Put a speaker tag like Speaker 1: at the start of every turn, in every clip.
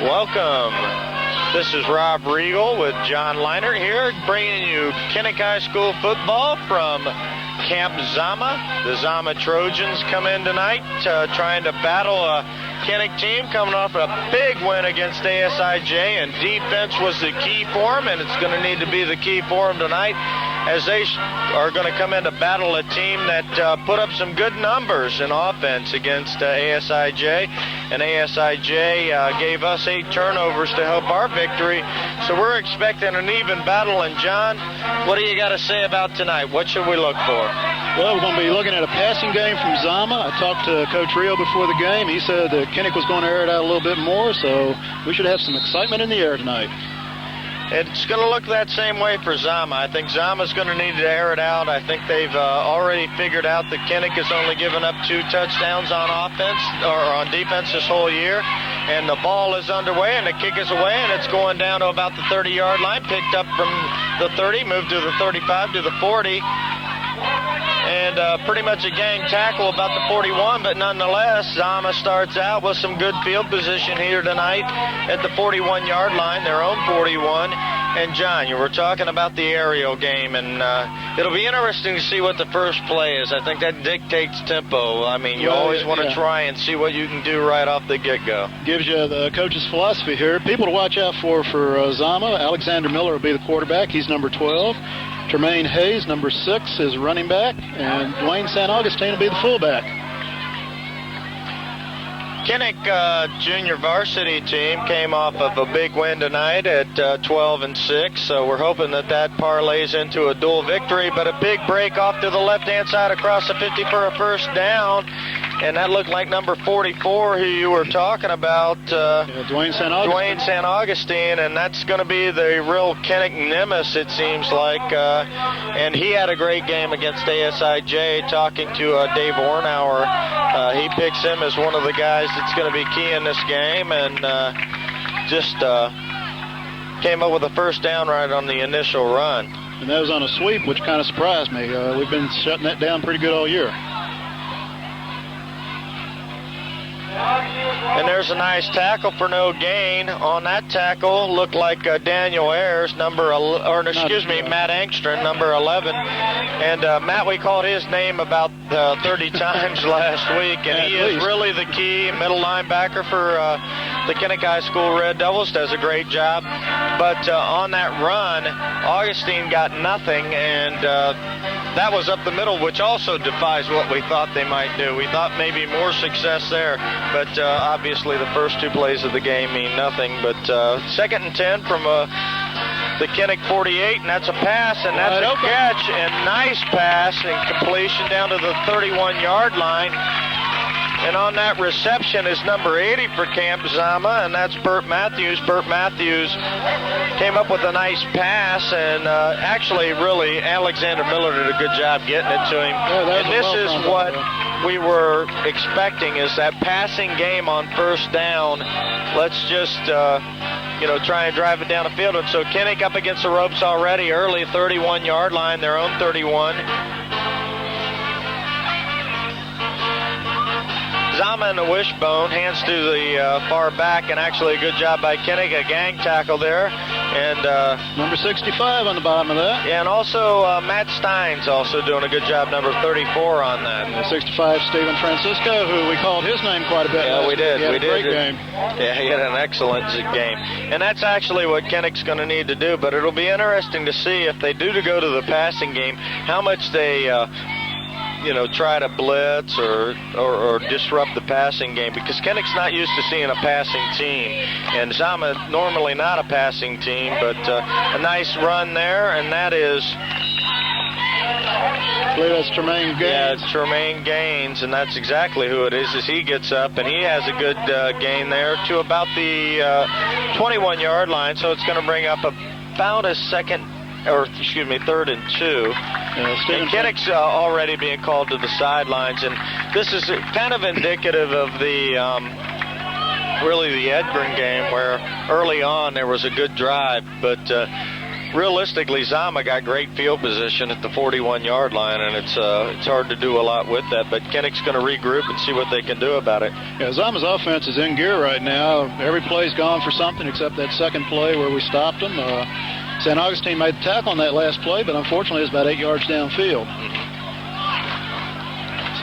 Speaker 1: Welcome. This is Rob Riegel with John Leinert here, bringing you Kinnick High School football from Camp Zama. The Zama Trojans come in tonight trying to battle a Kinnick team coming off a big win against ASIJ, and defense was the key for them, and it's going to need to be the key for them tonight as they are going to come in to battle a team that put up some good numbers in offense against ASIJ. And ASIJ gave us 8 turnovers to help our victory. So we're expecting an even battle. And John, what do you got to say about tonight? What should we look for?
Speaker 2: Well, we're going to be looking at a passing game from Zama. I talked to Coach Rio before the game. He said that Kinnick was going to air it out a little bit more, so we should have some excitement in the air tonight.
Speaker 1: It's going to look that same way for Zama. I think Zama's going to need to air it out. I think they've already figured out that Kinnick has only given up 2 touchdowns on offense or on defense this whole year. And the ball is underway, and the kick is away, and it's going down to about the 30-yard line, picked up from the 30, moved to the 35, to the 40. And pretty much a gang tackle about the 41, but nonetheless, Zama starts out with some good field position here tonight at the 41-yard line, their own 41. And John, you were talking about the aerial game, and it'll be interesting to see what the first play is. I think that dictates tempo. I mean, you always want to try and see what you can do right off the get-go.
Speaker 2: Gives you the coach's philosophy here. People to watch out for Zama. Alexander Miller will be the quarterback. He's number 12. Tremaine Hayes, number 6, is running back, and Dwayne St. Augustine will be the fullback.
Speaker 1: Kinnick junior varsity team came off of a big win tonight at 12-6, so we're hoping that parlays into a dual victory, but a big break off to the left-hand side across the 50 for a first down. And that looked like number 44, who you were talking about,
Speaker 2: Dwayne St.
Speaker 1: Augustine, and that's going to be the real Kinnick nemesis, it seems like. And he had a great game against ASIJ. Talking to Dave Ornauer, he picks him as one of the guys that's going to be key in this game, and just came up with a first down right on the initial run.
Speaker 2: And that was on a sweep, which kind of surprised me. We've been shutting that down pretty good all year.
Speaker 1: And there's a nice tackle for no gain. On that tackle, looked like Daniel Ayers, Matt Angstrom, number 11. And Matt, we called his name about 30 times last week, and he is really the key middle linebacker for the Kinnick High School Red Devils. Does a great job. But on that run, Augustine got nothing, and that was up the middle, which also defies what we thought they might do. We thought maybe more success there, but obviously the first 2 plays of the game mean nothing. But 2nd and 10 from the Kinnick 48, and that's a pass, and that's a catch, and nice pass and completion down to the 31-yard line. And on that reception is number 80 for Camp Zama, and that's Burt Matthews. Burt Matthews came up with a nice pass, and actually, really, Alexander Miller did a good job getting it to him. And this is what we were expecting, is that passing game on first down. Let's just, try and drive it down the field. And so Kinnick up against the ropes already, early 31-yard line, their own 31. Zama in the wishbone, hands to the far back, and actually a good job by Kinnick, a gang tackle there. And
Speaker 2: number 65 on the bottom of that.
Speaker 1: Yeah, and also Matt Stein's also doing a good job, number 34 on that.
Speaker 2: 65, Stephen Francisco, who we called his name quite a bit.
Speaker 1: Yeah, we did.
Speaker 2: He had a great game.
Speaker 1: Yeah, he had an excellent game. And that's actually what Kinnick's going to need to do, but it'll be interesting to see if they do to go to the passing game, how much they try to blitz or disrupt the passing game, because Kinnick's not used to seeing a passing team, and Zama normally not a passing team, but a nice run there, and that is,
Speaker 2: I believe that's Tremaine Gaines.
Speaker 1: Yeah, it's Tremaine Gaines, and that's exactly who it is as he gets up, and he has a good gain there to about the 21-yard line, so it's going to bring up about a 3rd and 2. And Kinnick's already being called to the sidelines, and this is kind of indicative of the really the Edgren game, where early on there was a good drive, but realistically, Zama got great field position at the 41-yard line, and it's hard to do a lot with that. But Kinnick's going to regroup and see what they can do about it.
Speaker 2: Yeah, Zama's offense is in gear right now. Every play's gone for something except that second play where we stopped them. St. Augustine made the tackle on that last play, but unfortunately it's about 8 yards downfield.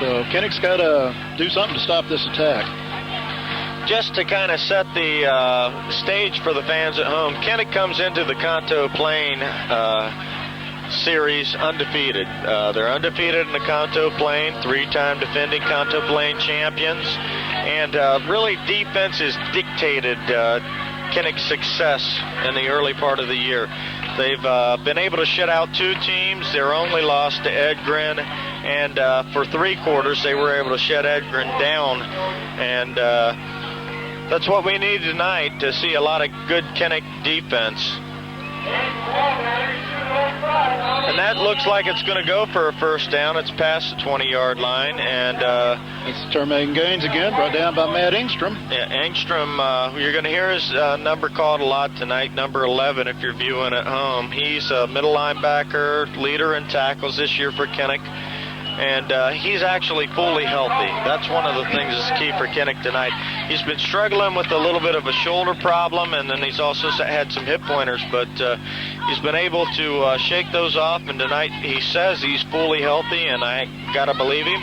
Speaker 2: So Kinnick's got to do something to stop this attack.
Speaker 1: Just to kind of set the stage for the fans at home, Kinnick comes into the Conto Plain series undefeated. They're undefeated in the Conto Plain, 3-time defending Conto Plain champions, and really defense has dictated Kinnick's success in the early part of the year. They've been able to shut out 2 teams. Their only loss to Edgren, and for 3 quarters they were able to shut Edgren down, and that's what we need tonight, to see a lot of good Kinnick defense. And that looks like it's going to go for a first down. It's past the 20-yard line, and
Speaker 2: it's Termaine Gaines again, brought down by Matt Engstrom.
Speaker 1: Yeah, Engstrom, you're going to hear his number called a lot tonight, number 11 if you're viewing at home. He's a middle linebacker, leader in tackles this year for Kinnick. And he's actually fully healthy. That's one of the things that's key for Kinnick tonight. He's been struggling with a little bit of a shoulder problem, and then he's also had some hip pointers, but he's been able to shake those off, and tonight he says he's fully healthy, and I got to believe him.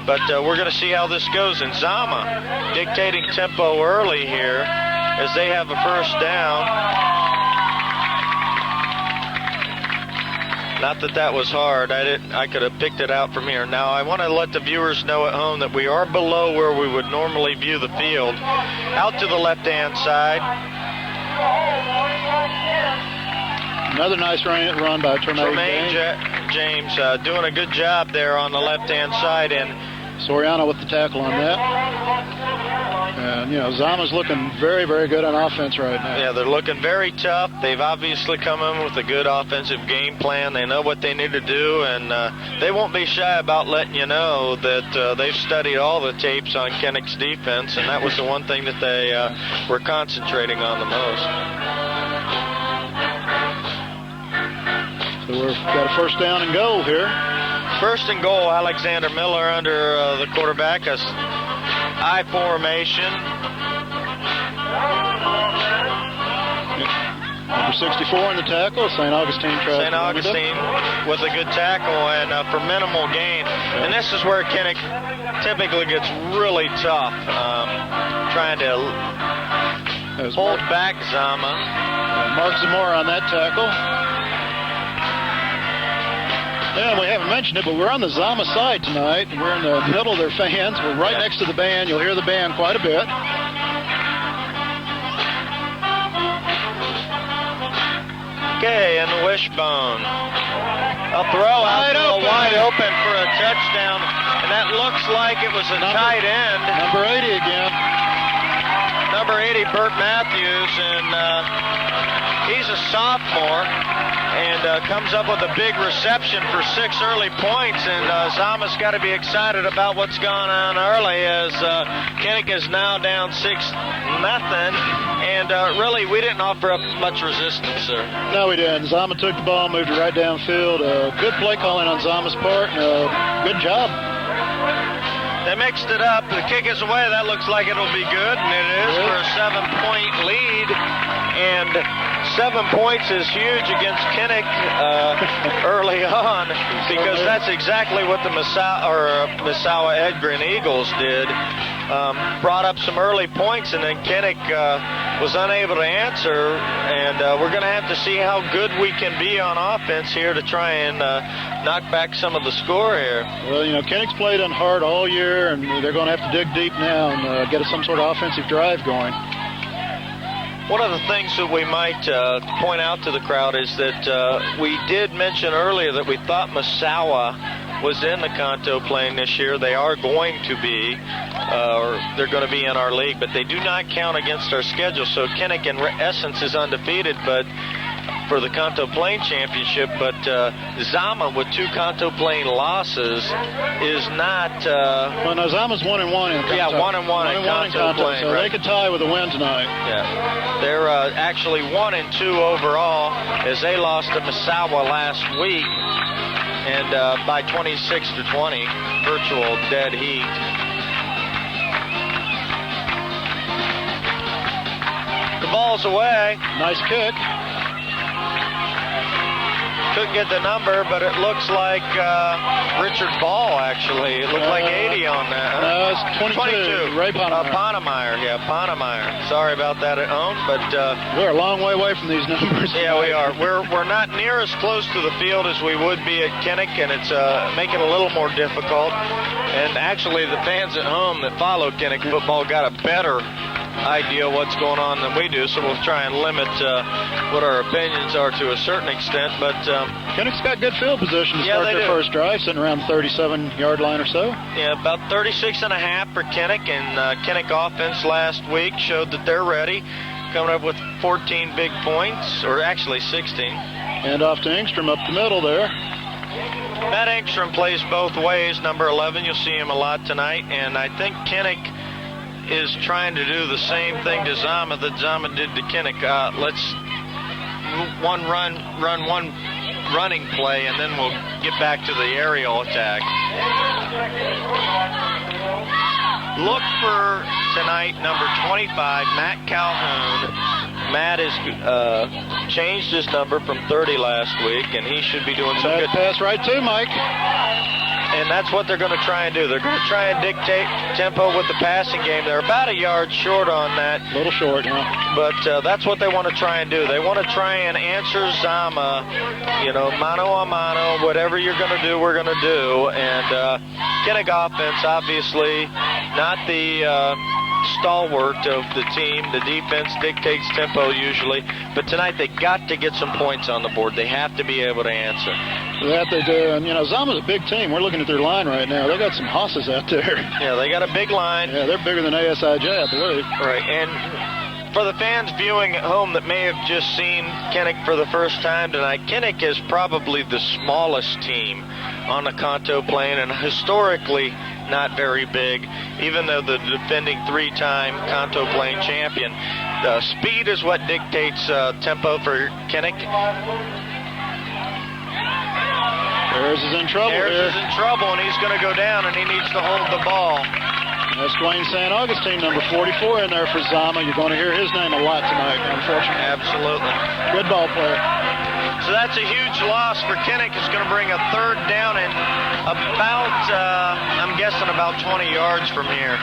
Speaker 1: But we're going to see how this goes. And Zama dictating tempo early here as they have a first down. Not that that was hard. I could have picked it out from here. Now, I want to let the viewers know at home that we are below where we would normally view the field. Out to the left-hand side.
Speaker 2: Another nice run by Termaine
Speaker 1: James doing a good job there on the left-hand side. And
Speaker 2: Soriano with the tackle on that. And, Zama's looking very, very good on offense right now.
Speaker 1: Yeah, they're looking very tough. They've obviously come in with a good offensive game plan. They know what they need to do, and they won't be shy about letting you know that they've studied all the tapes on Kinnick's defense, and that was the one thing that they were concentrating on the most.
Speaker 2: So we've got a first down and goal here.
Speaker 1: First and goal, Alexander Miller under the quarterback. I formation.
Speaker 2: Number 64 in the tackle, St. Augustine.
Speaker 1: St. Augustine with a good tackle and for minimal gain. And this is where Kinnick typically gets really tough, trying to hold back Zama.
Speaker 2: Mark Zamora on that tackle. Yeah, we haven't mentioned it, but we're on the Zama side tonight. We're in the middle of their fans. We're right next to the band. You'll hear the band quite a bit.
Speaker 1: Okay, and the wishbone. A throw out wide open for a touchdown, and that looks like it was a tight end.
Speaker 2: Number 80 again.
Speaker 1: Number 80, Burt Matthews, and he's a sophomore. And comes up with a big reception for 6 early points, and Zama's got to be excited about what's gone on early, as Kinnick is now down 6-0, and really we didn't offer up much resistance, sir.
Speaker 2: No, we didn't. Zama took the ball, moved it right downfield. Good play calling on Zama's part, good job.
Speaker 1: They mixed it up. The kick is away. That looks like it'll be good, and it is for a 7-point lead. And 7 points is huge against Kinnick early on, because that's exactly what the Misawa Edgren Eagles did. Brought up some early points, and then Kinnick was unable to answer. And we're going to have to see how good we can be on offense here to try and knock back some of the score here.
Speaker 2: Well, Kinnick's played on hard all year, and they're going to have to dig deep now and get some sort of offensive drive going.
Speaker 1: One of the things that we might point out to the crowd is that we did mention earlier that we thought Misawa was in the Conto Plain this year. They are going to be, or they're going to be in our league, but they do not count against our schedule. So Kinnick, in essence, is undefeated, but for the Kanto Plain Championship, but Zama with 2 Kanto Plain losses is not...
Speaker 2: well, no, Zama's 1-1 in Kanto.
Speaker 1: Yeah, 1-1 in Kanto Plain.
Speaker 2: So they could tie with a win tonight.
Speaker 1: Yeah. They're actually 1-2 overall, as they lost to Misawa last week, and by 26-20, virtual dead heat. The ball's away.
Speaker 2: Nice kick.
Speaker 1: Couldn't get the number, but it looks like Richard Ball, actually. It looked like 80 on that. Huh?
Speaker 2: No, it's 22. Ray Ponemeyer.
Speaker 1: Ponemeyer, yeah, Ponemeyer. Sorry about that at home, but...
Speaker 2: we're a long way away from these numbers.
Speaker 1: Yeah, we are. We're not near as close to the field as we would be at Kinnick, and it's making it a little more difficult. And actually, the fans at home that follow Kinnick football got a better idea what's going on than we do, so we'll try and limit what our opinions are to a certain extent. But
Speaker 2: Kinnick's got good field position to start their first drive, sitting around the 37-yard line or so.
Speaker 1: Yeah, about 36.5 for Kinnick, and Kinnick offense last week showed that they're ready, coming up with 14 big points, or actually 16.
Speaker 2: And off to Engstrom up the middle there.
Speaker 1: Matt Engstrom plays both ways, number 11. You'll see him a lot tonight, and I think Kinnick is trying to do the same thing to Zama that Zama did to Kinnick. Let's one running play, and then we'll get back to the aerial attack. Look for tonight, number 25, Matt Calhoun. Matt has changed his number from 30 last week, and he should be doing some good.
Speaker 2: Pass right to Mike.
Speaker 1: And that's what they're going to try and do. They're going to try and dictate tempo with the passing game. They're about a yard short on that.
Speaker 2: A little short, huh?
Speaker 1: But that's what they want to try and do. They want to try and answer Zama, mano a mano, whatever you're going to do, we're going to do. And Kinnick offense, obviously, not the stalwart of the team. The defense dictates tempo usually. But tonight they got to get some points on the board. They have to be able to answer.
Speaker 2: That they do. And, Zama's a big team. We're looking at their line right now. They got some hosses out there.
Speaker 1: Yeah, they got a big line.
Speaker 2: Yeah, they're bigger than ASIJ, I believe.
Speaker 1: Right, and for the fans viewing at home that may have just seen Kinnick for the first time tonight, Kinnick is probably the smallest team on the Kanto Plain, and historically not very big, even though the defending 3-time Kanto Plain champion. Speed is what dictates tempo for Kinnick.
Speaker 2: Ayers is in trouble
Speaker 1: Ayers
Speaker 2: here.
Speaker 1: is in trouble, and he's going to go down, and he needs to hold the ball.
Speaker 2: That's Dwayne St. Augustine, number 44 in there for Zama. You're going to hear his name a lot tonight, unfortunately.
Speaker 1: Absolutely.
Speaker 2: Good ball player.
Speaker 1: So that's a huge loss for Kinnick. It's going to bring a 3rd down and about, I'm guessing about 20 yards from here.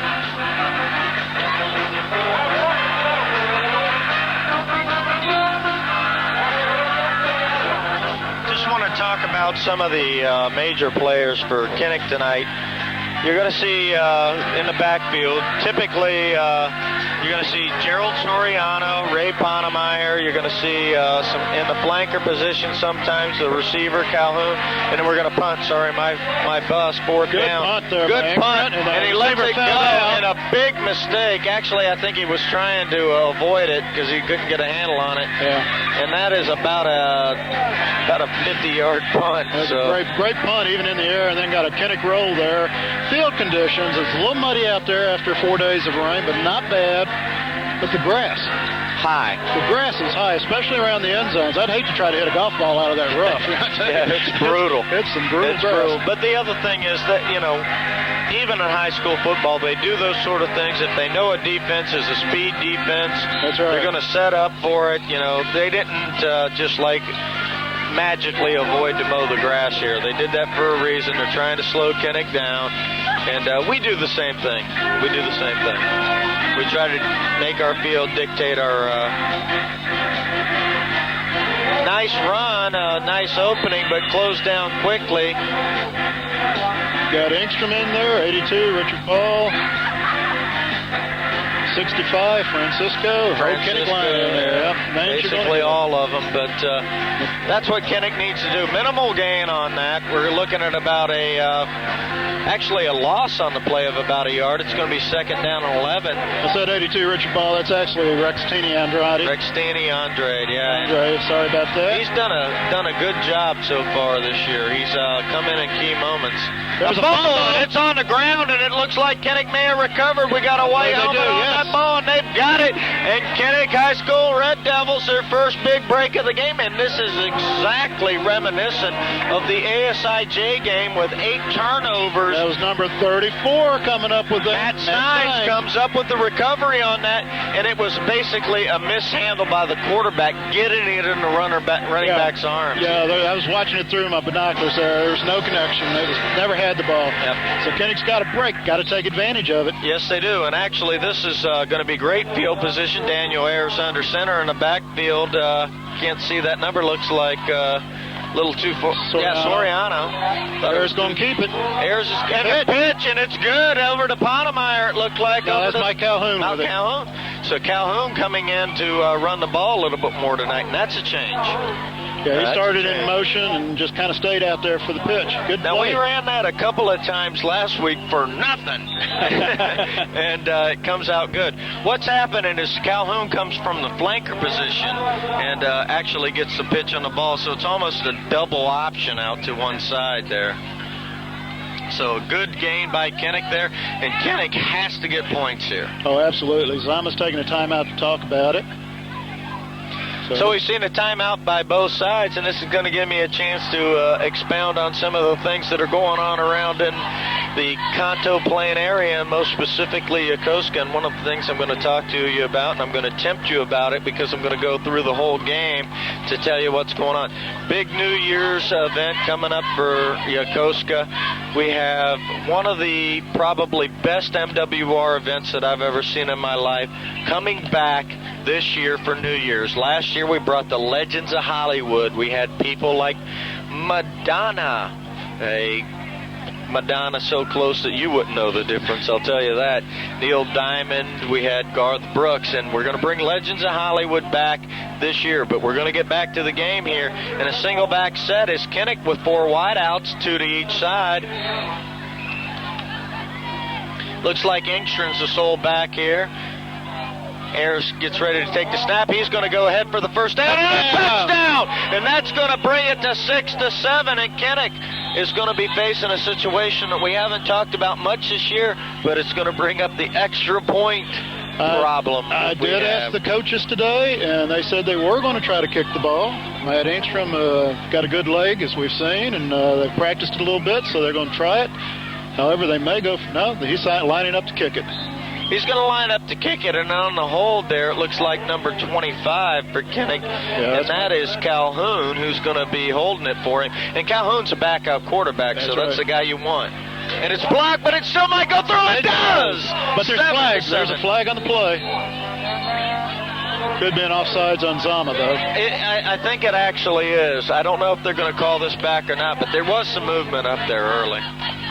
Speaker 1: Just want to talk about some of the major players for Kinnick tonight. You're going to see in the backfield, typically you're going to see Gerald Soriano, Ray Ponemeyer. You're going to see some in the flanker position sometimes, the receiver, Calhoun. And then we're going to punt. Sorry, my bus, 4th
Speaker 2: Good
Speaker 1: down.
Speaker 2: Punt there,
Speaker 1: Good
Speaker 2: man.
Speaker 1: punt, and he lets it go, and a big mistake. Actually, I think he was trying to avoid it because he couldn't get a handle on it.
Speaker 2: Yeah.
Speaker 1: And that is about a 50-yard punt.
Speaker 2: That's a great punt, even in the air, and then got a Kinnick roll there. Field conditions, it's a little muddy out there after 4 days of rain, but not bad. But the grass.
Speaker 1: High.
Speaker 2: The grass is high, especially around the end zones. I'd hate to try to hit a golf ball out of that rough.
Speaker 1: Yeah, it's brutal.
Speaker 2: It's some brutal grass.
Speaker 1: But the other thing is that, even in high school football, they do those sort of things. If they know a defense is a speed defense,
Speaker 2: that's right.
Speaker 1: They're going to set up for it. They didn't just magically avoid to mow the grass here. They did that for a reason. They're trying to slow Kinnick down. And we do the same thing. We do the same thing. We try to make our field dictate our nice run, nice opening, but closed down quickly.
Speaker 2: Got Engstrom in there, 82, Richard Paul. 65, Francisco. Kinnick line in there. Yeah,
Speaker 1: basically all of them, but that's what Kinnick needs to do. Minimal gain on that. We're looking at about actually a loss on the play of about a yard. It's going to be second down and 11.
Speaker 2: I said 82, Richard Ball. That's actually Rextini Andrade.
Speaker 1: Rextini Andrade, yeah.
Speaker 2: Andrade, sorry about that.
Speaker 1: He's done a good job so far this year. He's come in key moments.
Speaker 2: There's a
Speaker 1: fumble, and it's on the ground, and it looks like Kinnick may have recovered. We got a white helmet on that ball, and they've got it. And Kinnick High School Red Devils, their first big break of the game, and this is exactly reminiscent of the ASIJ game with 8 turnovers.
Speaker 2: That was number 34 coming up with that.
Speaker 1: Matt Steins comes up with the recovery on that, and it was basically a mishandle by the quarterback, getting it in the running back's arms.
Speaker 2: Yeah, I was watching it through my binoculars there. There was no connection. They never had the ball.
Speaker 1: Yep.
Speaker 2: So Kinnick's got a break. Got to take advantage of it.
Speaker 1: Yes, they do. And actually, this is going to be great field position. Daniel Ayers under center in the backfield. Can't see that number. Looks like a little too far. Yeah, Soriano.
Speaker 2: Ayers going to keep it.
Speaker 1: Ayers is getting a pitch, and it's good over to Ponemeyer, it looked like.
Speaker 2: No, that's Mike Calhoun.
Speaker 1: Calhoun. So Calhoun coming in to run the ball a little bit more tonight, and that's a change.
Speaker 2: Yeah, he started in motion and just kind of stayed out there for the pitch. Good
Speaker 1: Now,
Speaker 2: play.
Speaker 1: we ran that a couple of times last week for nothing, and it comes out good. What's happening is Calhoun comes from the flanker position and actually gets the pitch on the ball, so it's almost a double option out to one side there. So a good gain by Kinnick there, and Kinnick has to get points here.
Speaker 2: Oh, absolutely. Zama's taking a timeout to talk about it.
Speaker 1: So we've seen a timeout by both sides, and this is going to give me a chance to expound on some of the things that are going on around in the Kanto Plain area, and most specifically Yokosuka. And one of the things I'm going to talk to you about, and I'm going to tempt you about it because I'm going to go through the whole game to tell you what's going on. Big New Year's event coming up for Yokosuka. We have one of the probably best MWR events that I've ever seen in my life coming back this year for New Year's. Last year we brought the Legends of Hollywood. We had people like Madonna, Madonna so close that you wouldn't know the difference, I'll tell you that. Neil Diamond, we had Garth Brooks, and we're going to bring Legends of Hollywood back this year, but we're going to get back to the game here. And a single back set is Kinnick with 4 wideouts, 2 to each side. Looks like Engstrom's the sole back here. Ayers gets ready to take the snap. He's going to go ahead for the first down and a touchdown, and that's going to bring it to 6-7. And Kinnick is going to be facing a situation that we haven't talked about much this year, but it's going to bring up the extra point problem.
Speaker 2: I did ask the coaches today, and they said they were going to try to kick the ball. Matt Engstrom got a good leg, as we've seen, and they've practiced it a little bit, so they're going to try it. However, they may go. He's lining up to kick it.
Speaker 1: He's going to line up to kick it, and on the hold there, it looks like number 25 for Kinnick, and that is Calhoun, who's going to be holding it for him. And Calhoun's a backup quarterback, so that's the guy you want. And it's blocked, but it still might go through. It does!
Speaker 2: But there's flags. There's a flag on the play. Could be an offsides on Zama, though.
Speaker 1: I think it actually is. I don't know if they're going to call this back or not, but there was some movement up there early.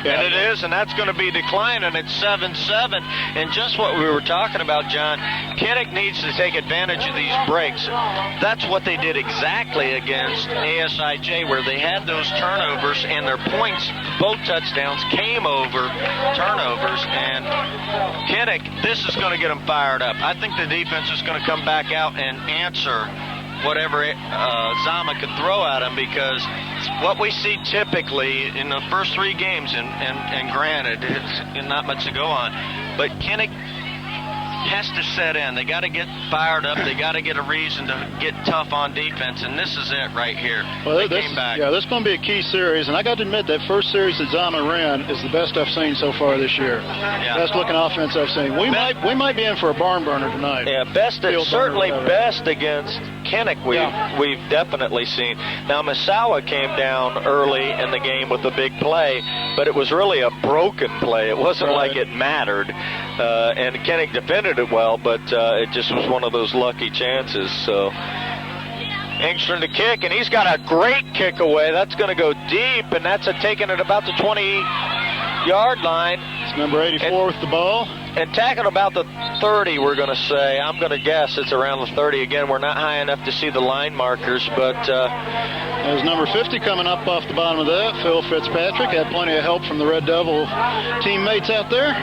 Speaker 1: Yeah. And it is, and that's going to be declining at 7-7. And just what we were talking about, John, Kinnick needs to take advantage of these breaks. That's what they did exactly against ASIJ, where they had those turnovers, and their points, both touchdowns, came over turnovers. And Kinnick, this is going to get them fired up. I think the defense is going to come back out and answer whatever Zama could throw at him, because what we see typically in the first 3 games, and granted, it's not much to go on, but Kinnick has to set in. They got to get fired up. They got to get a reason to get tough on defense, and this is it right here.
Speaker 2: Well, they came back. Yeah, this is going to be a key series, and I got to admit that first series that Zama ran is the best I've seen so far this year. Yeah. Best looking offense I've seen. We might be in for a barn burner tonight.
Speaker 1: Yeah, certainly best against Kinnick we've definitely seen. Now, Misawa came down early in the game with a big play, but it was really a broken play. It wasn't like it mattered, and Kinnick defended it well, but it just was one of those lucky chances. So Engstrom to kick, and he's got a great kick away. That's going to go deep, and that's taken at about the 20-yard line.
Speaker 2: number 84 with the ball.
Speaker 1: And tackled about the 30, we're going to say. I'm going to guess it's around the 30. Again, we're not high enough to see the line markers, but...
Speaker 2: There's number 50 coming up off the bottom of that. Phil Fitzpatrick had plenty of help from the Red Devil teammates out there.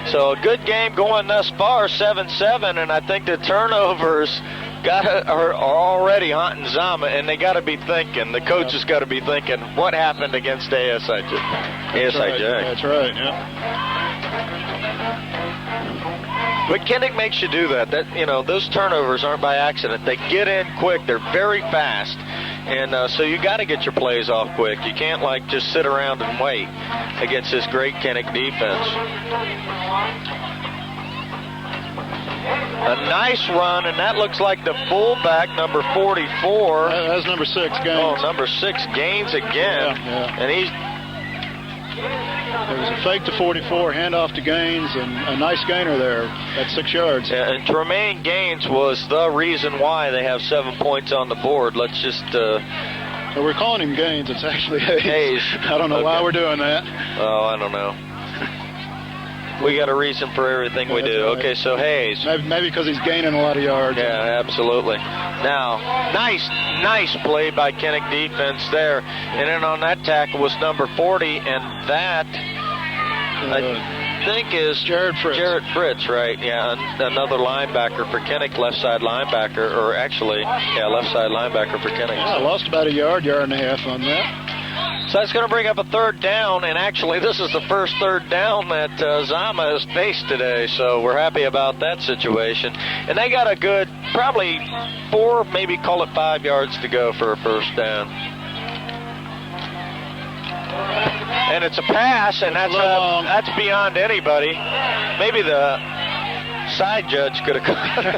Speaker 1: So a good game going thus far, 7-7, and I think the turnovers are already haunting Zama, and they got to be thinking, the coach has got to be thinking, what happened against ASIJ?
Speaker 2: That's right, yeah.
Speaker 1: But Kinnick makes you do that. Those turnovers aren't by accident. They get in quick. They're very fast. And so you got to get your plays off quick. You can't, just sit around and wait against this great Kinnick defense. A nice run, and that looks like the fullback, number 44.
Speaker 2: That's number 6, Gaines.
Speaker 1: Oh, number 6, Gaines again.
Speaker 2: Yeah.
Speaker 1: And
Speaker 2: there was a fake to 44, handoff to Gaines, and a nice gainer there at 6 yards.
Speaker 1: Yeah, and Tremaine Gaines was the reason why they have 7 points on the board. Let's just...
Speaker 2: we're calling him Gaines. It's actually Hayes. I don't know why we're doing that.
Speaker 1: Oh, I don't know. We got a reason for everything we do. Right. Okay, so Hayes.
Speaker 2: Maybe because he's gaining a lot of yards.
Speaker 1: Yeah, absolutely. Now, nice play by Kinnick defense there. And then on that tackle was number 40, and that, I think, is
Speaker 2: Jared Fritz.
Speaker 1: Jared Fritz, right? Yeah, another linebacker for Kinnick, left side linebacker, or actually, left side linebacker for Kinnick.
Speaker 2: Yeah, lost about a yard and a half on that.
Speaker 1: So that's going to bring up a third down, and actually this is the first third down that Zama has faced today, so we're happy about that situation. And they got a good, probably 4, maybe call it 5 yards to go for a first down. And it's a pass, and that's beyond anybody. Maybe the side judge could have caught it.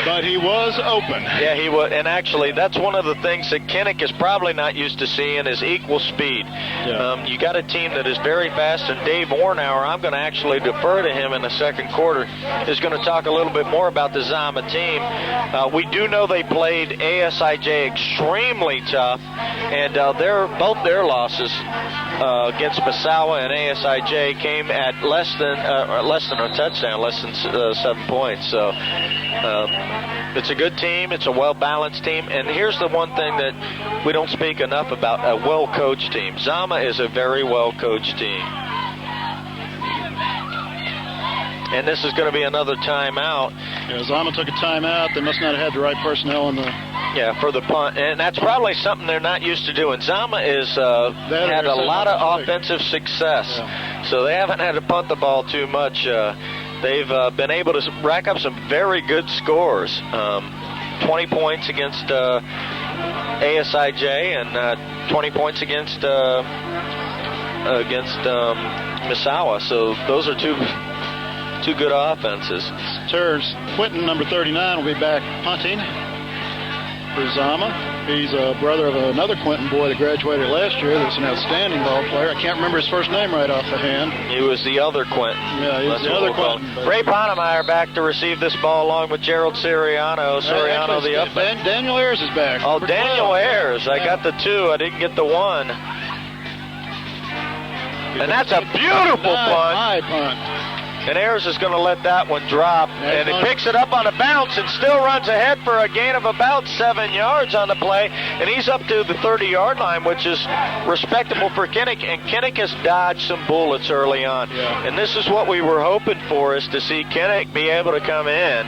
Speaker 2: But he was open.
Speaker 1: Yeah, he was. And actually, that's one of the things that Kinnick is probably not used to seeing is equal speed. Yeah. You got a team that is very fast, and Dave Ornauer, I'm going to actually defer to him in the second quarter, is going to talk a little bit more about the Zama team. We do know they played ASIJ extremely tough, and both their losses against Massawa and ASIJ came at less than a touchdown, less than 7 points. So it's a good team. It's a well-balanced team. And here's the one thing that we don't speak enough about, a well-coached team. Zama is a very well-coached team. And this is going to be another timeout.
Speaker 2: Yeah, Zama took a timeout. They must not have had the right personnel in the...
Speaker 1: Yeah, for the punt. And that's probably something they're not used to doing. Zama is had a lot of offensive success. Yeah. So they haven't had to punt the ball too much. They've been able to rack up some very good scores. 20 points against ASIJ and 20 points against Massawa. So those are two good offenses.
Speaker 2: Quentin, number 39, will be back punting for Zama. He's a brother of another Quentin boy that graduated last year that's an outstanding ball player. I can't remember his first name right off the hand.
Speaker 1: He was the other Quentin.
Speaker 2: Yeah, he was the other Quentin.
Speaker 1: Ray Ponemeyer back to receive this ball along with Gerald Siriano. Siriano, the up.
Speaker 2: Daniel Ayers is back.
Speaker 1: Oh, Daniel Ayers. I got the 2. I didn't get the 1. And that's a beautiful punt.
Speaker 2: High punt.
Speaker 1: And Ayers is going to let that one drop. And he picks it up on a bounce and still runs ahead for a gain of about 7 yards on the play. And he's up to the 30-yard line, which is respectable for Kinnick. And Kinnick has dodged some bullets early on.
Speaker 2: Yeah.
Speaker 1: And this is what we were hoping for, is to see Kinnick be able to come in,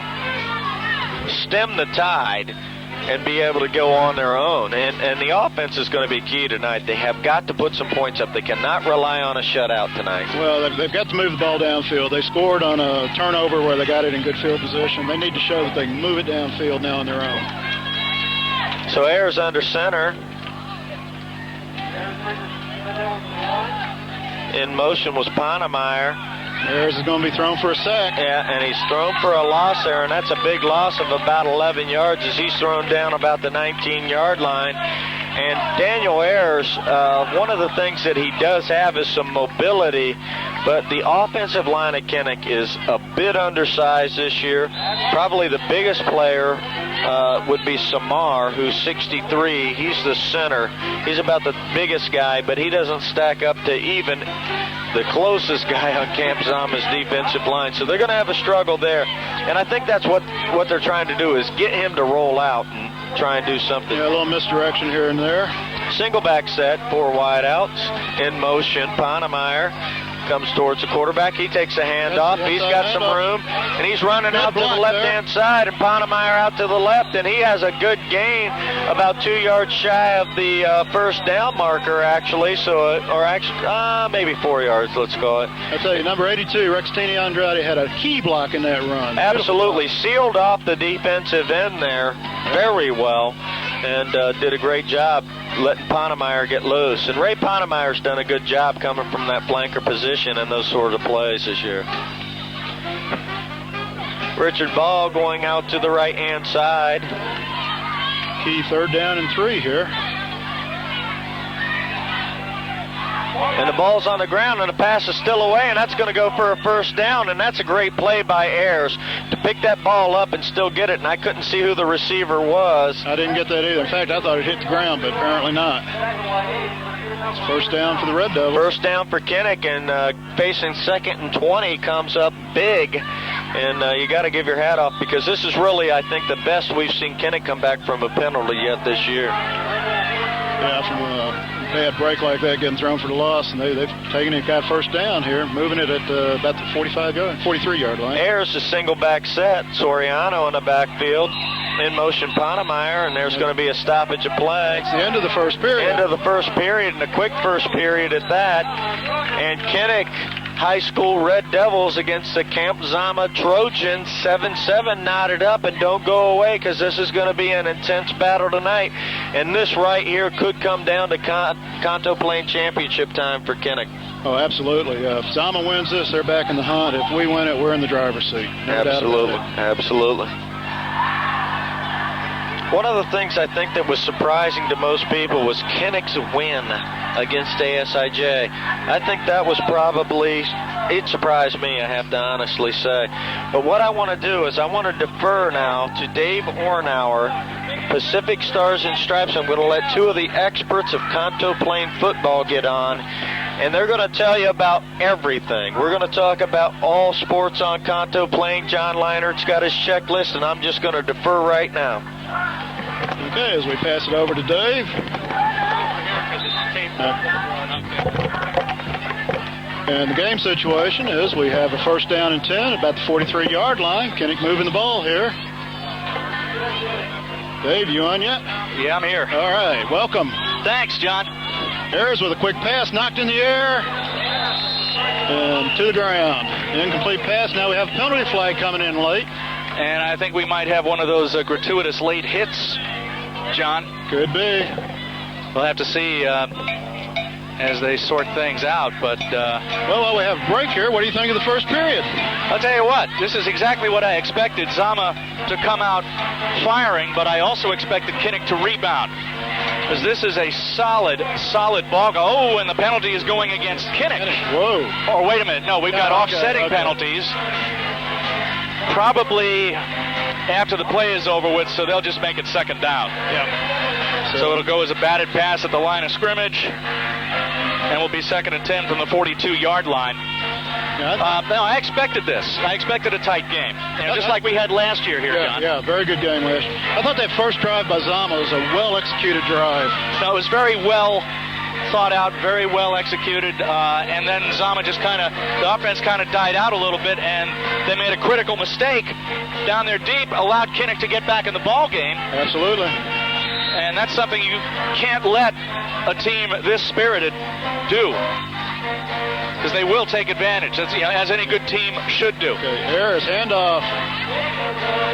Speaker 1: stem the tide, and be able to go on their own. And the offense is going to be key tonight. They have got to put some points up. They cannot rely on a shutout tonight.
Speaker 2: Well, they've got to move the ball downfield. They scored on a turnover where they got it in good field position. They need to show that they can move it downfield now on their own.
Speaker 1: So Ayers under center. In motion was Ponemeyer.
Speaker 2: Ayers is going to be thrown for a sack.
Speaker 1: Yeah, and he's thrown for a loss there, and that's a big loss of about 11 yards as he's thrown down about the 19-yard line. And Daniel Ayers, one of the things that he does have is some mobility, but the offensive line at Kinnick is a bit undersized this year. Probably the biggest player would be Samar, who's 63. He's the center. He's about the biggest guy, but he doesn't stack up to even the closest guy on Camp Zama's defensive line. So they're going to have a struggle there. And I think that's what they're trying to do, is get him to roll out and try and do something.
Speaker 2: Yeah, a little misdirection here and there.
Speaker 1: Single back set, 4 wideouts. In motion, Ponemeyer comes towards the quarterback. He takes a handoff. He's got some room, and he's running out to the left-hand side, and Ponemeyer out to the left, and he has a good gain, about 2 yards shy of the first down marker, actually. So, maybe 4 yards, let's call it.
Speaker 2: I tell you, number 82, Rextini Andrade, had a key block in that run.
Speaker 1: Absolutely. Sealed off the defensive end there very well, and did a great job letting Ponemeyer get loose. And Ray Ponemeyer's done a good job coming from that flanker position in those sort of plays this year. Richard Ball going out to the right-hand side.
Speaker 2: Key 3rd down and 3 here.
Speaker 1: And the ball's on the ground, and the pass is still away, and that's going to go for a first down, and that's a great play by Ayers to pick that ball up and still get it, and I couldn't see who the receiver was.
Speaker 2: I didn't get that either. In fact, I thought it hit the ground, but apparently not. It's first down for the Red Devils.
Speaker 1: First down for Kinnick, and facing 2nd and 20 comes up big, and you got to give your hat off, because this is really, I think, the best we've seen Kinnick come back from a penalty yet this year.
Speaker 2: Yeah, from a bad break like that, getting thrown for the loss, and they've taken it, got first down here, moving it at about the 43-yard line.
Speaker 1: Ayers a single back set. Soriano in the backfield. In motion Ponemeyer, and there's going to be a stoppage of play.
Speaker 2: It's the end of the first period.
Speaker 1: End of the first period, and a quick first period at that. And Kinnick High School Red Devils against the Camp Zama Trojans, 7-7 knotted up, and don't go away, because this is going to be an intense battle tonight. And this right here could come down to Conto Plain championship time for Kinnick.
Speaker 2: Oh, absolutely. If Zama wins this, they're back in the hunt. If we win it, we're in the driver's seat. No
Speaker 1: Absolutely.
Speaker 2: doubt about it.
Speaker 1: Absolutely. One of the things I think that was surprising to most people was Kinnick's win against ASIJ. I think that was probably, it surprised me, I have to honestly say. But what I want to do is I want to defer now to Dave Ornauer, Pacific Stars and Stripes. I'm going to let 2 of the experts of Conto Plain football get on, and they're going to tell you about everything. We're going to talk about all sports on Conto Plain. John Leinert's got his checklist, and I'm just going to defer right now.
Speaker 2: Okay, as we pass it over to Dave. And the game situation is we have a first down and 10 about the 43-yard line. Kinnick moving the ball here. Dave, you on yet?
Speaker 3: Yeah, I'm here.
Speaker 2: All right, welcome.
Speaker 3: Thanks, John.
Speaker 2: Ayers with a quick pass, knocked in the air, and to the ground. Incomplete pass. Now we have a penalty flag coming in late.
Speaker 3: And I think we might have one of those gratuitous late hits, John.
Speaker 2: Could be.
Speaker 3: We'll have to see as they sort things out, but...
Speaker 2: Well, while we have a break here, what do you think of the first period?
Speaker 3: I'll tell you what, this is exactly what I expected Zama to come out firing, but I also expected Kinnick to rebound. Because this is a solid ball. Oh, and the penalty is going against Kinnick.
Speaker 2: Whoa.
Speaker 3: Oh, wait a minute. No, we've got offsetting penalties. Probably after the play is over with, so they'll just make it second down.
Speaker 2: Yep.
Speaker 3: So it'll go as a batted pass at the line of scrimmage, and will be 2nd and 10 from the 42-yard line. No, I expected this. I expected a tight game, just like we had last year here, John.
Speaker 2: Yeah, very good game last year. I thought that first drive by Zama was a well-executed drive.
Speaker 3: No, it was very well thought out, very well executed, and then Zama just the offense kind of died out a little bit, and they made a critical mistake down there deep, allowed Kinnick to get back in the ball game.
Speaker 2: Absolutely.
Speaker 3: And that's something you can't let a team this spirited do, because they will take advantage, as any good team should do.
Speaker 2: Okay, Ayers, handoff.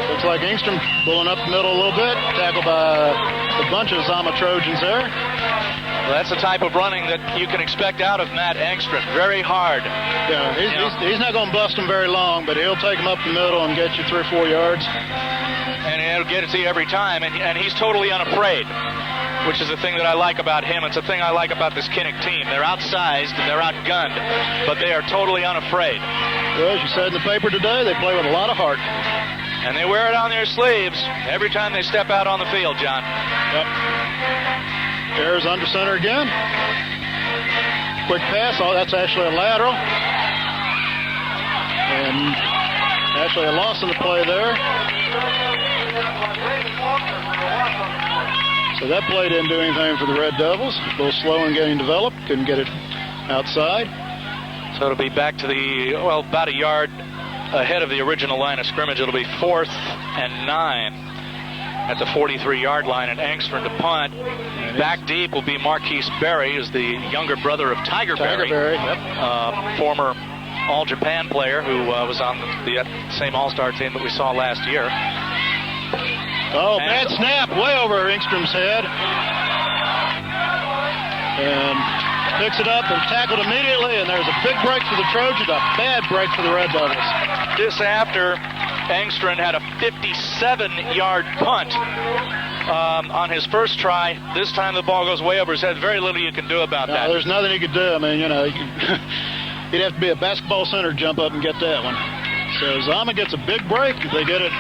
Speaker 2: Looks like Engstrom pulling up the middle a little bit, tackled by a bunch of Zama Trojans there.
Speaker 3: Well, that's the type of running that you can expect out of Matt Engstrom. Very hard.
Speaker 2: Yeah, he's not going to bust them very long, but he'll take them up the middle and get you 3 or 4 yards.
Speaker 3: And he'll get it to you every time, and he's totally unafraid, which is the thing that I like about him. It's a thing I like about this Kinnick team. They're outsized and they're outgunned, but they are totally unafraid.
Speaker 2: Well, as you said in the paper today, they play with a lot of heart.
Speaker 3: And they wear it on their sleeves every time they step out on the field, John.
Speaker 2: Yep. Ayers under center again. quick pass. Oh, that's actually a lateral. And actually a loss in the play there. So that play didn't do anything for the Red Devils. A little slow in getting developed. Couldn't get it outside.
Speaker 3: So it'll be back to the, well, about a yard ahead of the original line of scrimmage. It'll be 4th and 9 at the 43-yard line, and Angstrom to punt. Back deep will be Marquise Berry, who's the younger brother of Tiger Berry.
Speaker 2: Yep.
Speaker 3: Former All-Japan player who was on the same All-Star team that we saw last year.
Speaker 2: Oh, bad snap, way over Engstrom's head. And picks it up and tackled immediately, and there's a big break for the Trojans, a bad break for the Red Devils.
Speaker 3: This after Angstrom had a 57-yard punt on his first try. This time the ball goes way over his head. Very little you can do about that.
Speaker 2: There's nothing you could do. I mean, you know, you'd have to be a basketball center to jump up and get that one. So Zama gets a big break. They get it.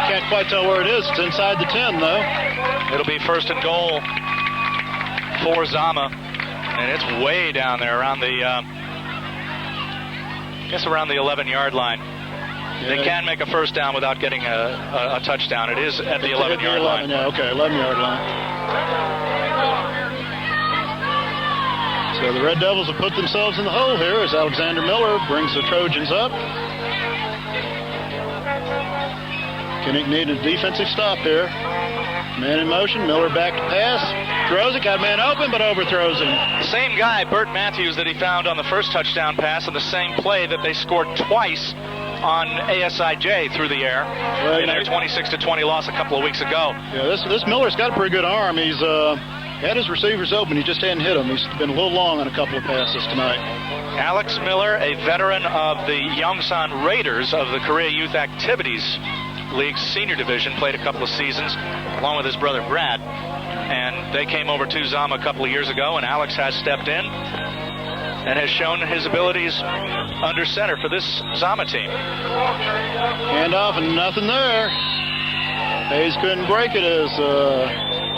Speaker 2: Can't quite tell where it is. It's inside the 10, though.
Speaker 3: It'll be 1st and goal for Zama. And it's way down there around the, I guess around the 11-yard line. Yeah. They can make a first down without getting a touchdown. It is at the 11-yard line.
Speaker 2: Yeah, okay, 11-yard line. So the Red Devils have put themselves in the hole here as Alexander Miller brings the Trojans up. Kinnick needed a defensive stop here. Man in motion, Miller back to pass. Throws it, got man open, but overthrows him.
Speaker 3: The same guy, Burt Matthews, that he found on the first touchdown pass on the same play that they scored twice on ASIJ through the air in their 26-20 loss a couple of weeks ago.
Speaker 2: Yeah, this Miller's got a pretty good arm. He's had his receivers open. He just hadn't hit them. He's been a little long on a couple of passes tonight.
Speaker 3: Alex Miller, a veteran of the Yongsan Raiders of the Korea Youth Activities League's senior division, played a couple of seasons along with his brother Brad. And they came over to Zama a couple of years ago, and Alex has stepped in and has shown his abilities under center for this Zama team.
Speaker 2: Handoff and nothing there. Hayes couldn't break it as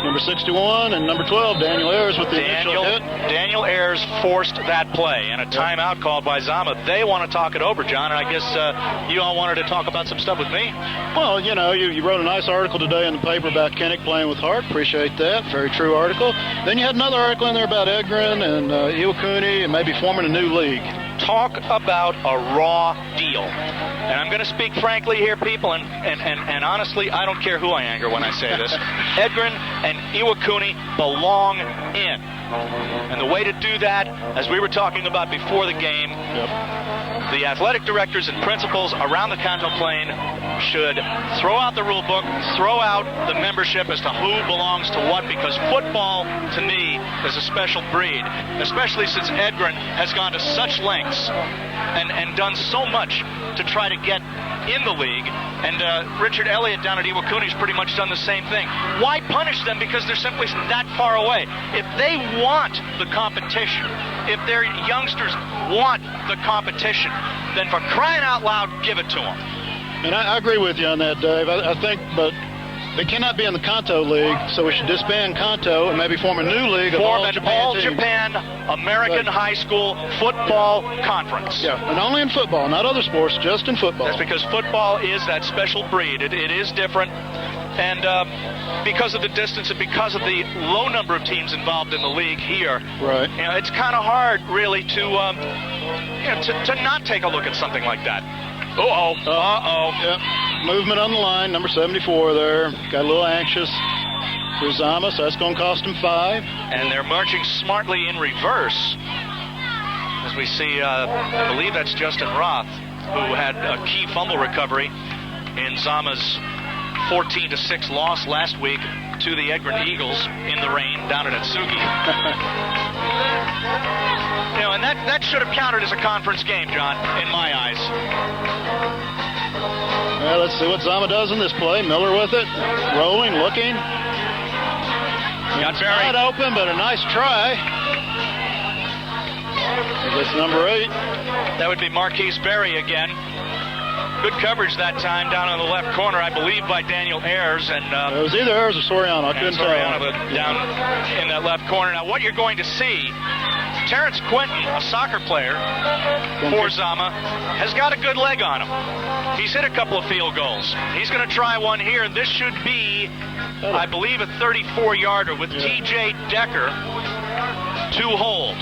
Speaker 2: number 61 and number 12, Daniel Ayers, with the initial hit.
Speaker 3: Daniel Ayers forced that play, and a timeout called by Zama. They want to talk it over, John, and I guess you all wanted to talk about some stuff with me.
Speaker 2: Well, you know, you wrote a nice article today in the paper about Kinnick playing with heart. Appreciate that. Very true article. Then you had another article in there about Edgren and Iwakuni and maybe forming a new league.
Speaker 3: Talk about a raw deal. And I'm going to speak frankly here, people, and honestly, I don't care who I anger when I say this. Edgren and Iwakuni belong in. And the way to do that, as we were talking about before the game, the athletic directors and principals around the Kanto Plain should throw out the rule book, throw out the membership as to who belongs to what, because football, to me, is a special breed, especially since Edgren has gone to such lengths and done so much to try to get in the league. And Richard Elliott down at Iwakuni's pretty much done the same thing. Why punish them? Because they're simply that far away. If they want the competition, if their youngsters want the competition, then for crying out loud, give it to them.
Speaker 2: And I agree with you on that, Dave. I think, but they cannot be in the Kanto League, so we should disband Kanto and maybe form a new league of
Speaker 3: Form an
Speaker 2: all-Japan
Speaker 3: American high school football conference.
Speaker 2: Yeah, and only in football, not other sports, just in football.
Speaker 3: That's because football is that special breed. It is different. And because of the distance and because of the low number of teams involved in the league here,
Speaker 2: right?
Speaker 3: You know, it's kind of hard, really, to not take a look at something like that.
Speaker 2: Yep. Movement on the line, number 74 there. Got a little anxious for Zama, so that's going to cost him 5.
Speaker 3: And they're marching smartly in reverse. As we see, I believe that's Justin Roth, who had a key fumble recovery in Zama's 14-6 loss last week to the Edgren Eagles in the rain down at Atsugi. You know, and that should have counted as a conference game, John, in my eyes.
Speaker 2: Well, let's see what Zama does in this play. Miller with it, rolling, looking.
Speaker 3: Got Berry.
Speaker 2: Not open, but a nice try. That's number 8.
Speaker 3: That would be Marquise Berry again. Good coverage that time down in the left corner, I believe, by Daniel Ayers. And
Speaker 2: it was either Ayers or Soriano. I couldn't tell.
Speaker 3: Down in that left corner. Now, what you're going to see, Terrence Quinton, a soccer player for Zama, has got a good leg on him. He's hit a couple of field goals. He's going to try one here, and this should be, I believe, a 34-yarder with T.J. Decker to hold.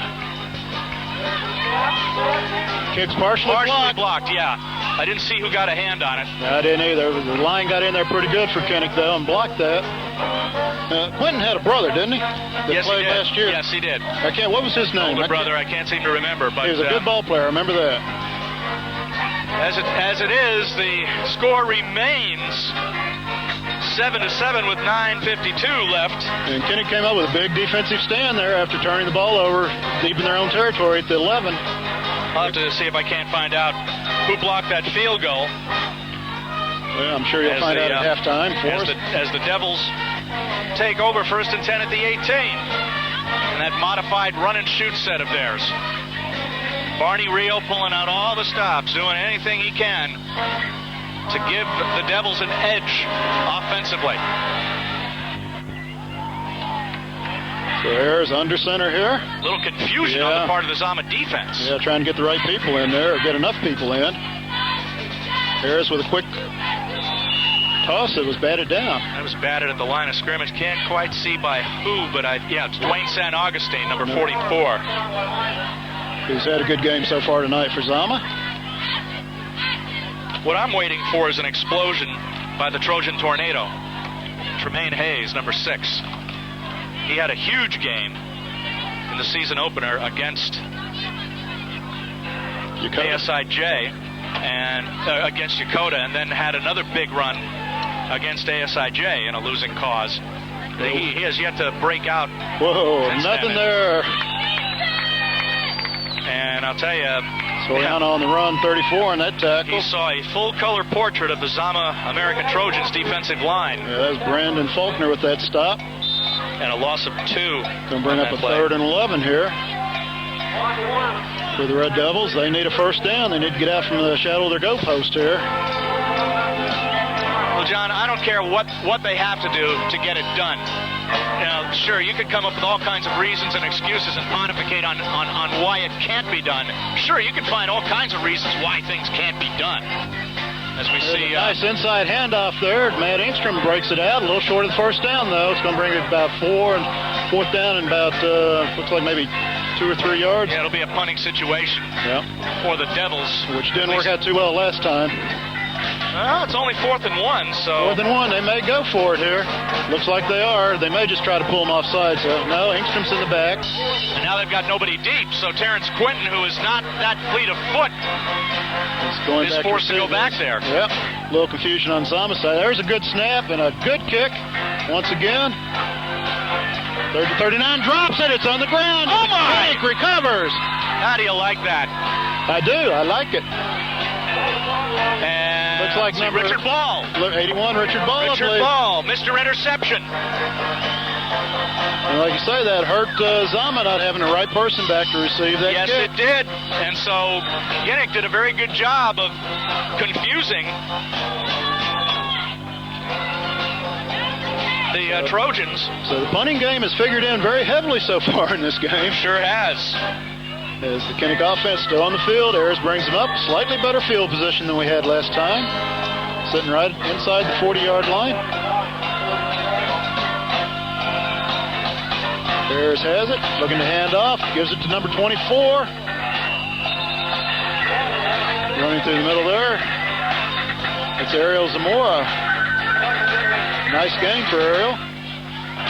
Speaker 2: Kick's partially
Speaker 3: blocked, yeah. I didn't see who got a hand on it.
Speaker 2: I didn't either. The line got in there pretty good for Kinnick, though, and blocked that. Quentin had a brother, didn't he? That played last year.
Speaker 3: Yes, he did.
Speaker 2: What was his name?
Speaker 3: Older brother, I can't seem to remember. But
Speaker 2: he was a good ball player. I remember that.
Speaker 3: As it is, the score remains 7-7 with 9:52 left.
Speaker 2: And Kinnick came up with a big defensive stand there after turning the ball over deep in their own territory at the 11.
Speaker 3: I'll have to see if I can't find out who blocked that field goal.
Speaker 2: Well, I'm sure you'll find out at halftime.
Speaker 3: As the Devils take over 1st and 10 at the 18. And that modified run-and-shoot set of theirs. Barney Rio pulling out all the stops, doing anything he can to give the Devils an edge offensively.
Speaker 2: So Ayers under center here.
Speaker 3: A little confusion on the part of the Zama defense.
Speaker 2: Yeah, trying to get the right people in there, or get enough people in. Ayers with a quick toss that was batted down.
Speaker 3: That was batted at the line of scrimmage. Can't quite see by who, but it's Dwayne San Augustine, number 44.
Speaker 2: He's had a good game so far tonight for Zama.
Speaker 3: What I'm waiting for is an explosion by the Trojan Tornado. Tremaine Hayes, number 6. He had a huge game in the season opener against ASIJ and against Yokota, and then had another big run against ASIJ in a losing cause. He has yet to break out.
Speaker 2: Whoa, nothing there.
Speaker 3: And I'll tell you,
Speaker 2: Soriano on the run, 34 in that tackle.
Speaker 3: He saw a full-color portrait of the Zama American Trojans defensive line.
Speaker 2: Yeah, that was Brandon Faulkner with that stop.
Speaker 3: And a loss of 2.
Speaker 2: Going to bring up a 3rd and 11 here for the Red Devils. They need a first down. They need to get out from the shadow of their goalpost here.
Speaker 3: Well, John, I don't care what they have to do to get it done. Sure, you could come up with all kinds of reasons and excuses and pontificate on why it can't be done. Sure, you can find all kinds of reasons why things can't be done. As we see,
Speaker 2: nice inside handoff there. Matt Engstrom breaks it out. A little short of the first down, though. It's going to bring it about 4th down and about, looks like maybe 2 or 3 yards.
Speaker 3: Yeah, it'll be a punting situation for the Devils.
Speaker 2: Which didn't work out too well last time.
Speaker 3: Well, it's only 4th and 1, so...
Speaker 2: 4th and 1. They may go for it here. Looks like they are. They may just try to pull them offside. So, no, Engstrom's in the back.
Speaker 3: And now they've got nobody deep, so Terrence Quinton, who is not that fleet of foot, is forced to go back there.
Speaker 2: Yep. A little confusion on Zama's side. There's a good snap and a good kick once again. 30-39 drops it. It's on the ground.
Speaker 3: Oh, my!
Speaker 2: Kinnick recovers.
Speaker 3: How do you like that?
Speaker 2: I do. I like it.
Speaker 3: And
Speaker 2: looks like number
Speaker 3: Richard Ball.
Speaker 2: 81, Richard Ball.
Speaker 3: Richard Ball, Mr. Interception.
Speaker 2: And like you say, that hurt Zama not having the right person back to receive that
Speaker 3: kick. Yes, it did. And so Kinnick did a very good job of confusing the Trojans.
Speaker 2: So the punting game has figured in very heavily so far in this game.
Speaker 3: Sure has.
Speaker 2: As the Kinnick offense still on the field, Ayers brings them up. Slightly better field position than we had last time. Sitting right inside the 40-yard line. Ayers has it, looking to hand off, gives it to number 24. Running through the middle there. It's Ariel Zamora. Nice game for Ariel.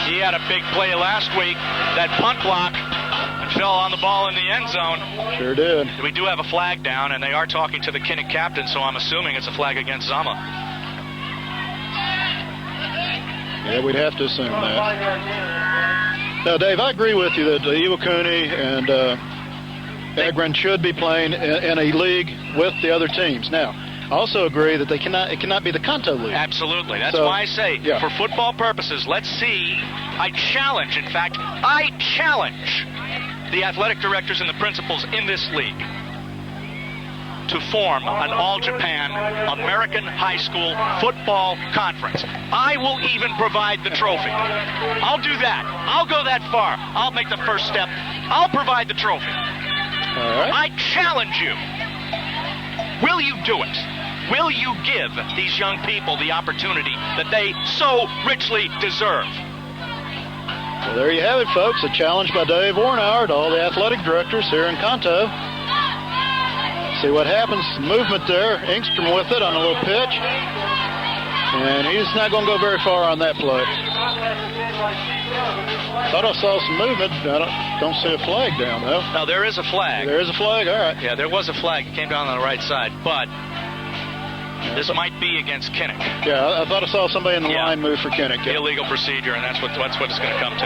Speaker 3: He had a big play last week, that punt block, and fell on the ball in the end zone.
Speaker 2: Sure did.
Speaker 3: We do have a flag down, and they are talking to the Kinnick captain, so I'm assuming it's a flag against Zama.
Speaker 2: Yeah, we'd have to assume that. Now, Dave, I agree with you that Iwakuni and Agron should be playing in a league with the other teams. Now, I also agree that it cannot be the Kanto League.
Speaker 3: Absolutely. That's why I say, for football purposes, let's see. I challenge the athletic directors and the principals in this league to form an all-Japan American high school football conference. I will even provide the trophy. I'll do that. I'll go that far. I'll make the first step. I'll provide the trophy.
Speaker 2: All right.
Speaker 3: I challenge you. Will you do it? Will you give these young people the opportunity that they so richly deserve?
Speaker 2: Well, there you have it, folks. A challenge by Dave Ornauer to all the athletic directors here in Kanto. See what happens. Movement there. Engstrom with it on a little pitch. And he's not going to go very far on that play. Thought I saw some movement. I don't see a flag down, though.
Speaker 3: Now, there is a flag.
Speaker 2: There is a flag? All right.
Speaker 3: Yeah, there was a flag. It came down on the right side, but this might be against Kinnick.
Speaker 2: Yeah, I thought I saw somebody in the line move for Kinnick. Yeah.
Speaker 3: Illegal procedure, and that's what it's going to come to.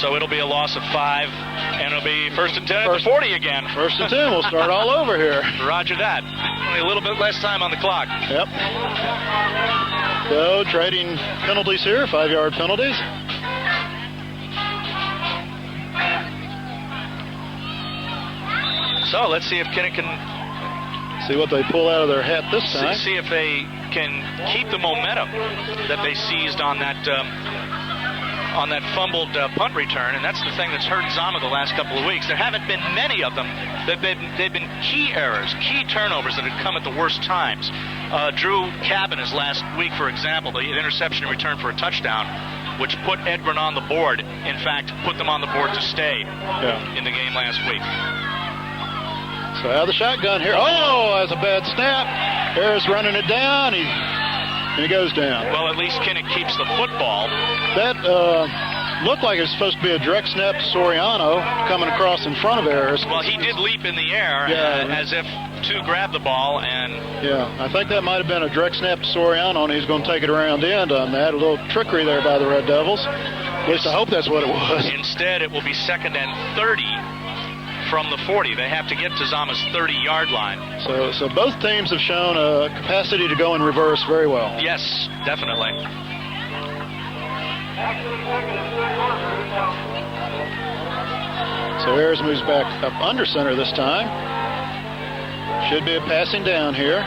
Speaker 3: So it'll be a loss of 5, and it'll be first and 10 at the 40 again.
Speaker 2: First and 10. We'll start all over here.
Speaker 3: Roger that. Only a little bit less time on the clock.
Speaker 2: Yep. So trading penalties here, 5-yard penalties.
Speaker 3: So let's see if Kinnick can
Speaker 2: see what they pull out of their hat this time.
Speaker 3: See if they can keep the momentum that they seized on that fumbled punt return, and that's the thing that's hurt Zama the last couple of weeks. There haven't been many of them. They've been key errors, key turnovers that have come at the worst times. Drew Cabin's last week, for example, the interception and return for a touchdown, which put Edgren on the board. In fact, put them on the board to stay in the game last week.
Speaker 2: So out of the shotgun here. Oh, that's a bad snap. Harris running it down. And he goes down.
Speaker 3: Well, at least Kinnick keeps the football.
Speaker 2: That looked like it was supposed to be a direct snap to Soriano coming across in front of Harris.
Speaker 3: Well, he did leap in the air as if to grab the ball. And
Speaker 2: yeah, I think that might have been a direct snap to Soriano, and he's going to take it around end on that. A little trickery there by the Red Devils. At least I hope that's what it was.
Speaker 3: Instead, it will be 2nd and 30 from the 40. They have to get to Zama's 30-yard line.
Speaker 2: So both teams have shown a capacity to go in reverse very well.
Speaker 3: Yes, definitely.
Speaker 2: So Harris moves back up under center this time. Should be a passing down here.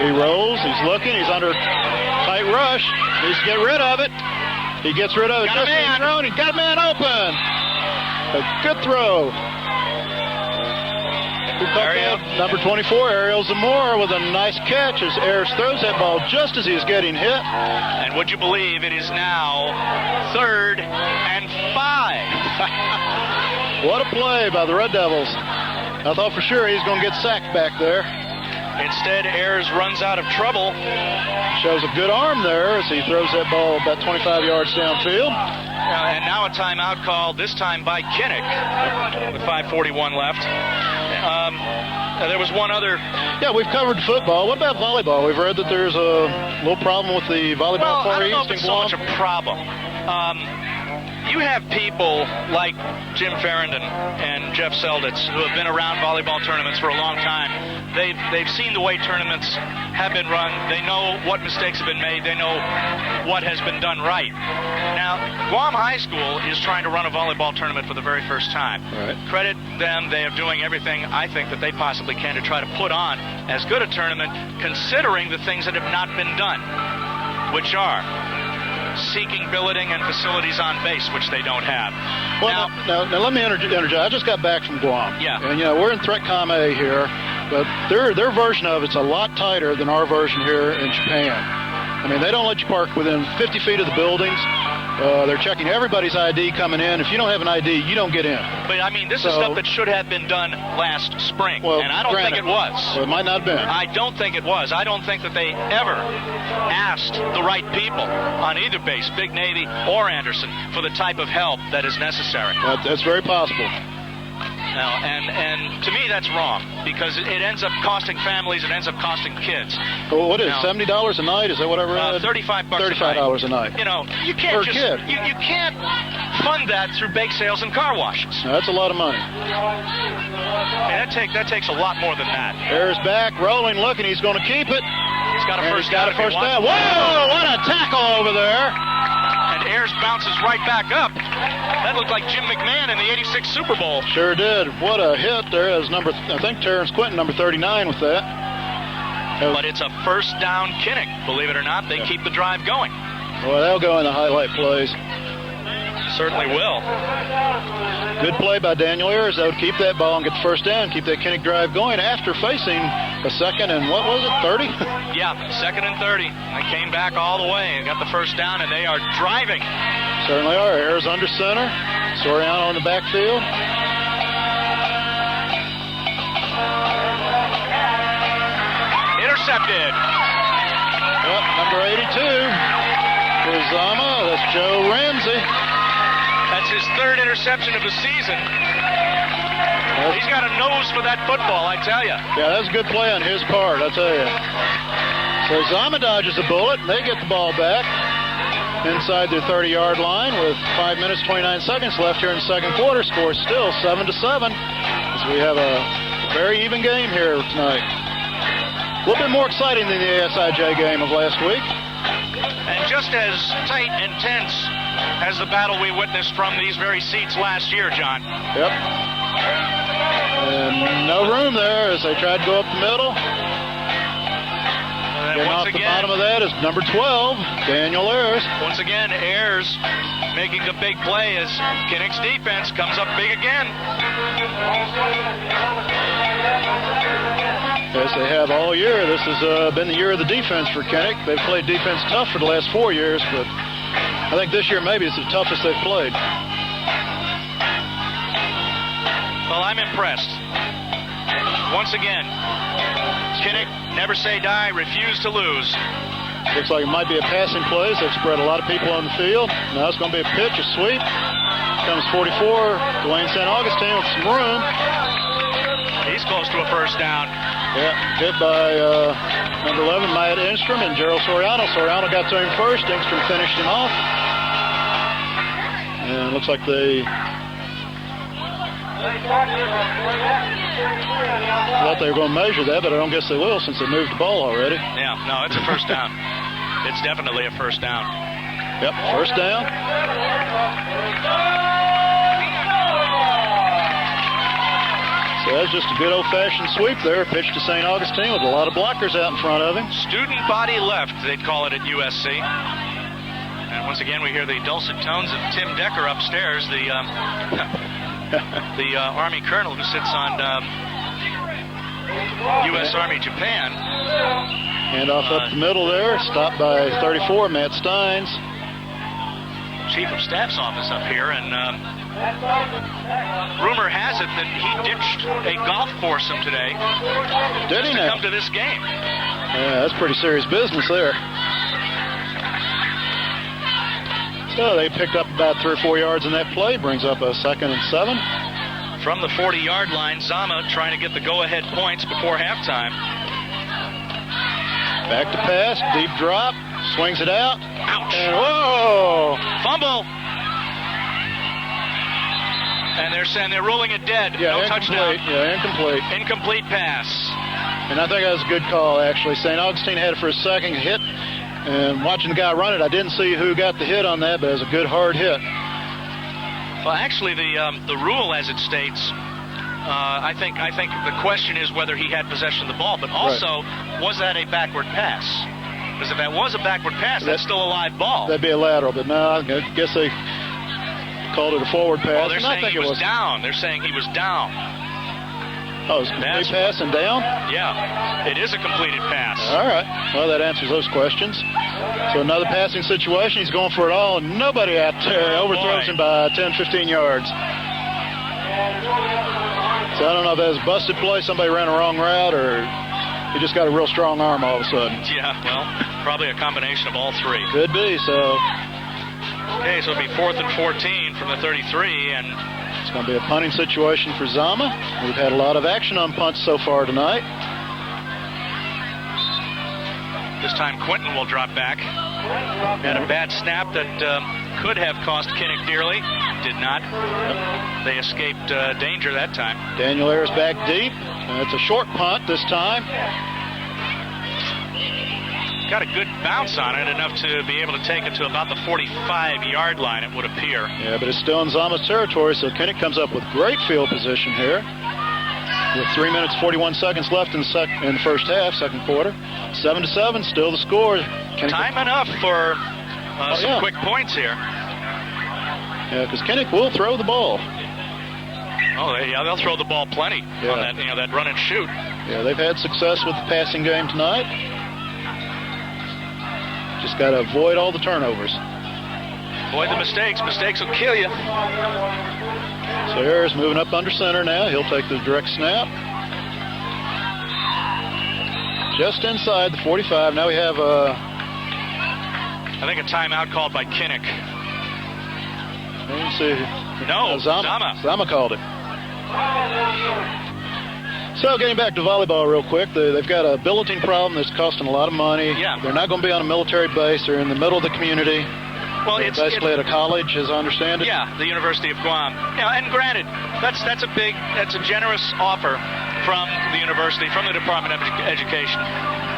Speaker 2: He rolls, he's looking, he's under tight rush. Needs to get rid of it. He gets rid of it.
Speaker 3: Got a man.
Speaker 2: Thrown. He got a man open. A good throw. Number 24, Ariel Zamora, with a nice catch as Ayers throws that ball just as he's getting hit.
Speaker 3: And would you believe it is now 3rd and 5.
Speaker 2: What a play by the Red Devils. I thought for sure he's going to get sacked back there.
Speaker 3: Instead, Ayers runs out of trouble.
Speaker 2: Shows a good arm there as he throws that ball about 25 yards downfield.
Speaker 3: And now a timeout called, this time by Kinnick, with 5:41 left. There was one other.
Speaker 2: Yeah, we've covered football. What about volleyball? We've read that there's a little problem with the volleyball
Speaker 3: Far
Speaker 2: East.
Speaker 3: I don't know if it's so much a problem. You have people like Jim Farrington and Jeff Selditz who have been around volleyball tournaments for a long time. They've seen the way tournaments have been run. They know what mistakes have been made. They know what has been done right. Now, Guam High School is trying to run a volleyball tournament for the very first time.
Speaker 2: Right.
Speaker 3: Credit them. They are doing everything I think that they possibly can to try to put on as good a tournament, considering the things that have not been done, which are seeking billeting and facilities on base, which they don't have.
Speaker 2: Well, now let me interject. I just got back from Guam.
Speaker 3: Yeah.
Speaker 2: And, we're in ThreatCom A here, but their version of it's a lot tighter than our version here in Japan. I mean, they don't let you park within 50 feet of the buildings. They're checking everybody's ID coming in. If you don't have an ID, you don't get in.
Speaker 3: But, I mean, this is stuff that should have been done last spring,
Speaker 2: well,
Speaker 3: and I don't think it was.
Speaker 2: Well, it might not have been.
Speaker 3: I don't think it was. I don't think that they ever asked the right people on either base, Big Navy or Anderson, for the type of help that is necessary.
Speaker 2: That's very possible.
Speaker 3: No, and to me that's wrong, because it ends up costing families, it ends up costing kids.
Speaker 2: Well, what is it, $70 a night? Is that what I read?
Speaker 3: $35
Speaker 2: $35 a night.
Speaker 3: You can't
Speaker 2: per kid.
Speaker 3: You can't fund that through bake sales and car washes.
Speaker 2: Now, that's a lot of money.
Speaker 3: I mean, that takes a lot more than that.
Speaker 2: Ayers back, rolling, looking. He's going to keep it.
Speaker 3: He's got a first
Speaker 2: down. Whoa, what a tackle over there.
Speaker 3: And Ayers bounces right back up. That looked like Jim McMahon in the '86 Super Bowl.
Speaker 2: Sure did. What a hit there as I think Terrence Quinton, number 39 with that.
Speaker 3: But it's a first down Kinnick. Believe it or not, they keep the drive going.
Speaker 2: Well, they'll go in the highlight plays.
Speaker 3: Certainly will.
Speaker 2: Good play by Daniel Ayers, though, to keep that ball and get the first down, keep that Kinnick drive going after facing a second and, what was it, 30?
Speaker 3: Yeah, second and 30. They came back all the way and got the first down, and they are driving.
Speaker 2: Certainly are. Ayers under center. Soriano in the backfield.
Speaker 3: Intercepted.
Speaker 2: Yep, number 82 for Zama. That's Joe Ramsey.
Speaker 3: That's his third interception of the season. He's got a nose for that football, I tell you.
Speaker 2: Yeah, that's a good play on his part, I tell you. So Zama dodges a bullet, and they get the ball back inside their 30-yard line with 5 minutes, 29 seconds left here in the second quarter. Score still 7-7, as we have a very even game here tonight. A little bit more exciting than the ASIJ game of last week.
Speaker 3: And just as tight and tense as the battle we witnessed from these very seats last year, John.
Speaker 2: Yep. And no room there as they tried to go up the middle. And off the bottom of that is number 12, Daniel Ayers.
Speaker 3: Once again, Ayers making the big play as Kinnick's defense comes up big again.
Speaker 2: As they have all year, this has been the year of the defense for Kinnick. They've played defense tough for the last 4 years, but I think this year maybe it's the toughest they've played.
Speaker 3: Well, I'm impressed. Once again, Kinnick, never say die, refuse to lose.
Speaker 2: Looks like it might be a passing play. They've spread a lot of people on the field. Now it's going to be a pitch, a sweep. Comes 44, Dwayne St. Augustine with some room.
Speaker 3: He's close to a first down.
Speaker 2: Yeah, hit by number 11, Matt Engstrom, and Gerald Soriano. Soriano got to him first. Engstrom finished him off. And it looks like they thought they were going to measure that, but I don't guess they will since they moved the ball already.
Speaker 3: Yeah, no, it's a first down. It's definitely a first down.
Speaker 2: Yep, first down. So that's just a good old-fashioned sweep there. Pitch to St. Augustine with a lot of blockers out in front of him.
Speaker 3: Student body left, they'd call it at USC. And once again, we hear the dulcet tones of Tim Decker upstairs, the Army colonel who sits on U.S. Army Japan.
Speaker 2: Hand off up the middle there. Stopped by 34, Matt Steins.
Speaker 3: Chief of Staff's office up here, and rumor has it that he ditched a golf foursome today.
Speaker 2: Did he
Speaker 3: to
Speaker 2: now?
Speaker 3: come to this game.
Speaker 2: Yeah, that's pretty serious business there. So they picked up about 3 or 4 yards in that play. Brings up a 2nd and 7.
Speaker 3: From the 40-yard line, Zama trying to get the go-ahead points before halftime.
Speaker 2: Back to pass, deep drop, swings it out.
Speaker 3: Ouch.
Speaker 2: And whoa!
Speaker 3: Fumble. And they're saying they're ruling it dead.
Speaker 2: Yeah,
Speaker 3: no
Speaker 2: incomplete.
Speaker 3: touchdown.
Speaker 2: Yeah, incomplete.
Speaker 3: Incomplete pass.
Speaker 2: And I think that was a good call, actually. St. Augustine had it for a second, hit, and watching the guy run it, I didn't see who got the hit on that, but it was a good hard hit.
Speaker 3: Well, actually, the rule as it states, I think the question is whether he had possession of the ball, but also, was that a backward pass? Because if that was a backward pass, that's still a live ball.
Speaker 2: That'd be a lateral, but no, I guess they called it a forward pass.
Speaker 3: Oh, they're saying he was down. They're saying he was down.
Speaker 2: Oh, it's a complete pass and down?
Speaker 3: Yeah, it is a completed pass.
Speaker 2: All right. Well, that answers those questions. So another passing situation. He's going for it all, and nobody out there overthrows him by 10, 15 yards. So I don't know if that was a busted play, somebody ran a wrong route, or he just got a real strong arm all of a sudden.
Speaker 3: Yeah, well, probably a combination of all three.
Speaker 2: Could be, so.
Speaker 3: Okay, so it'll be 4th and 14 from the 33, and
Speaker 2: it's going to be a punting situation for Zama. We've had a lot of action on punts so far tonight.
Speaker 3: this time Quinton will drop back. Had a bad snap that could have cost Kinnick dearly. Did not. They escaped danger that time.
Speaker 2: Daniel Ayers back deep. It's a short punt this time.
Speaker 3: got a good bounce on it, enough to be able to take it to about the 45-yard line, it would appear.
Speaker 2: Yeah, but it's still in Zama's territory, so Kinnick comes up with great field position here. With 3 minutes 41 seconds left in the first half, second quarter. 7-7, still the score.
Speaker 3: Time enough for some quick points here.
Speaker 2: Yeah, because Kinnick will throw the ball.
Speaker 3: Oh, yeah, they'll throw the ball plenty on that, that run and shoot.
Speaker 2: Yeah, they've had success with the passing game tonight. Just got to avoid all the turnovers.
Speaker 3: Avoid the mistakes. Mistakes will kill you.
Speaker 2: So Ayers moving up under center now. He'll take the direct snap. Just inside the 45. Now we have
Speaker 3: I think a timeout called by Kinnick.
Speaker 2: Let me see.
Speaker 3: No,
Speaker 2: Zama. Zama called it. So getting back to volleyball real quick, they've got a billeting problem that's costing a lot of money.
Speaker 3: Yeah.
Speaker 2: They're not going to be on a military base. They're in the middle of the community.
Speaker 3: Well, it's
Speaker 2: basically at a college, as I understand it.
Speaker 3: Yeah, the University of Guam. Yeah, and granted, that's a generous offer from the university, from the Department of Education,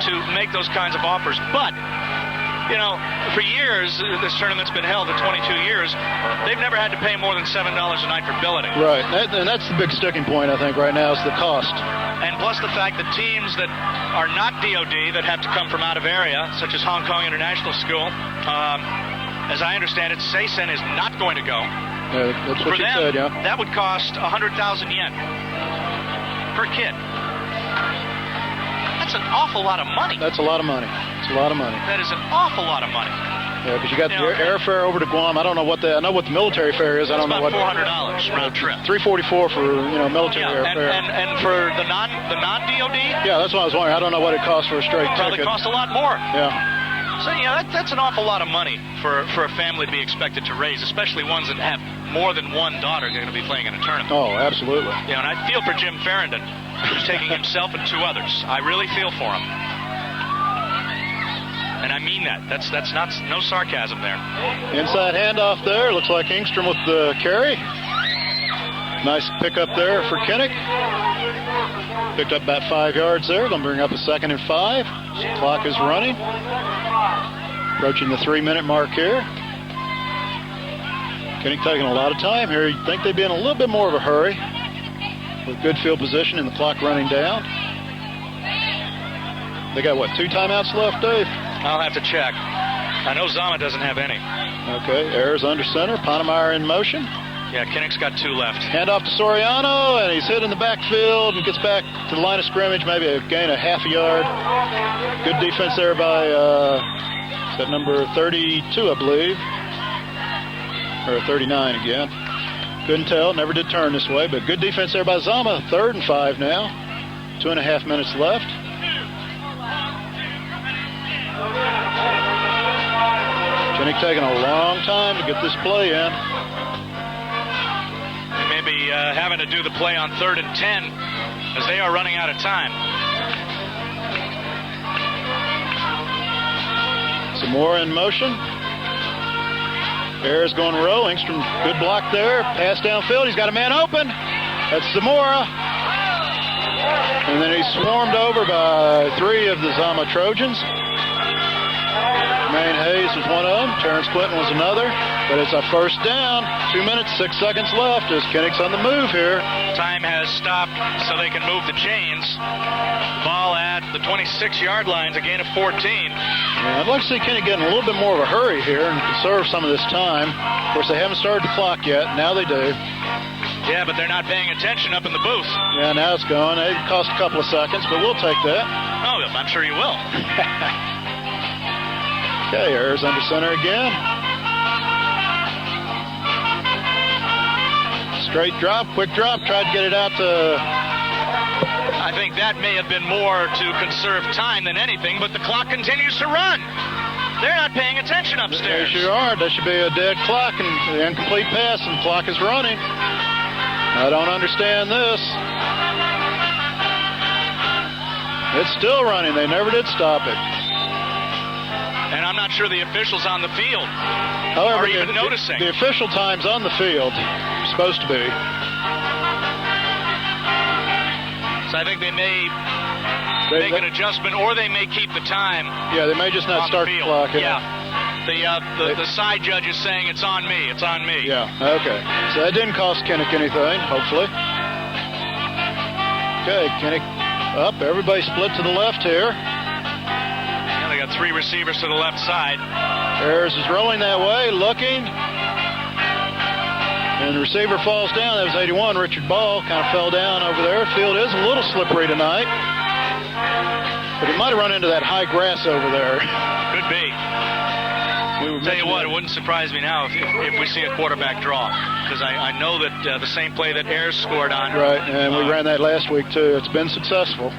Speaker 3: to make those kinds of offers. But for years, this tournament's been held for 22 years. They've never had to pay more than $7 a night for billeting.
Speaker 2: Right, and that's the big sticking point, I think, right now, is the cost.
Speaker 3: And plus the fact that teams that are not DOD, that have to come from out of area, such as Hong Kong International School, as I understand it, Seisen is not going to go.
Speaker 2: That's what
Speaker 3: for
Speaker 2: you
Speaker 3: them,
Speaker 2: said, yeah.
Speaker 3: That would cost 100,000 yen per kid. That's an awful lot of money.
Speaker 2: That's a lot of money. It's a lot of money.
Speaker 3: That is an awful lot of money.
Speaker 2: Yeah, because you got the airfare over to Guam. I don't know what I know what the military fare is. I don't know what.
Speaker 3: About $400 round trip.
Speaker 2: $344 for military airfare.
Speaker 3: And for the non-DOD.
Speaker 2: Yeah, that's what I was wondering. I don't know what it costs for a straight
Speaker 3: probably
Speaker 2: ticket.
Speaker 3: Costs a lot more.
Speaker 2: Yeah.
Speaker 3: So that's an awful lot of money for a family to be expected to raise, especially ones that have more than one daughter going to be playing in a tournament.
Speaker 2: Oh, absolutely.
Speaker 3: And I feel for Jim Farrington, who's taking himself and two others. I really feel for him. And I mean that. That's not no sarcasm there.
Speaker 2: Inside handoff there. Looks like Engstrom with the carry. Nice pickup there for Kinnick. Picked up about 5 yards there. Going to bring up a 2nd and 5. Clock is running. Approaching the 3-minute mark here. Kinnick taking a lot of time here. You'd think they'd be in a little bit more of a hurry. With good field position and the clock running down. They got, 2 timeouts left, Dave?
Speaker 3: I'll have to check. I know Zama doesn't have any.
Speaker 2: Okay, Ayers under center. Ponemeyer in motion.
Speaker 3: Yeah, Kinnick's got 2 left.
Speaker 2: Hand off to Soriano, and he's hit in the backfield and gets back to the line of scrimmage, maybe a gain of half a yard. Good defense there by, is that number 32, I believe? Or 39 again. Couldn't tell, never did turn this way, but good defense there by Zama. 3rd and 5 now. 2.5 minutes left. Kinnick taking a long time to get this play in.
Speaker 3: They may be having to do the play on 3rd and 10 as they are running out of time.
Speaker 2: Some more in motion. Ayers going row. Engstrom, good block there. Pass downfield. He's got a man open. That's Zamora. And then he's swarmed over by 3 of the Zama Trojans. Jermaine Hayes was one of them. Terrence Clinton was another. But it's a first down. 2 minutes, 6 seconds left as Kinnick's on the move here.
Speaker 3: Time has stopped so they can move the chains. Ball at the 26-yard line, a gain of 14.
Speaker 2: Yeah, I'd like to see Kinnick get in a little bit more of a hurry here and conserve some of this time. Of course, they haven't started the clock yet. Now they do.
Speaker 3: Yeah, but they're not paying attention up in the booth.
Speaker 2: Yeah, now it's going. It cost a couple of seconds, but we'll take that.
Speaker 3: Oh, I'm sure you will.
Speaker 2: Okay, Ayers under center again. Straight drop, quick drop, tried to get it out to...
Speaker 3: I think that may have been more to conserve time than anything, but the clock continues to run. They're not paying attention upstairs.
Speaker 2: They sure aren't. That should be a dead clock and the incomplete pass, and the clock is running. I don't understand this. It's still running. They never did stop it.
Speaker 3: And I'm not sure the officials on the field
Speaker 2: However,
Speaker 3: are even noticing.
Speaker 2: The official time's on the field. Supposed to be.
Speaker 3: So I think they may make an adjustment, or they may keep the time.
Speaker 2: Yeah, they may just not start the clock.
Speaker 3: The side judge is saying it's on me. It's on me.
Speaker 2: Yeah, okay. So that didn't cost Kinnick anything, hopefully. Okay, Kinnick up. Everybody split to the left here.
Speaker 3: Yeah, they got 3 receivers to the left side.
Speaker 2: Ayers is rolling that way, looking. And the receiver falls down. That was 81, Richard Ball. Kind of fell down over there. Field is a little slippery tonight. But he might have run into that high grass over there.
Speaker 3: Could be. Tell you what, it wouldn't surprise me now if we see a quarterback draw, because I know that the same play that Ayers scored on.
Speaker 2: Right, and we ran that last week too. It's been successful.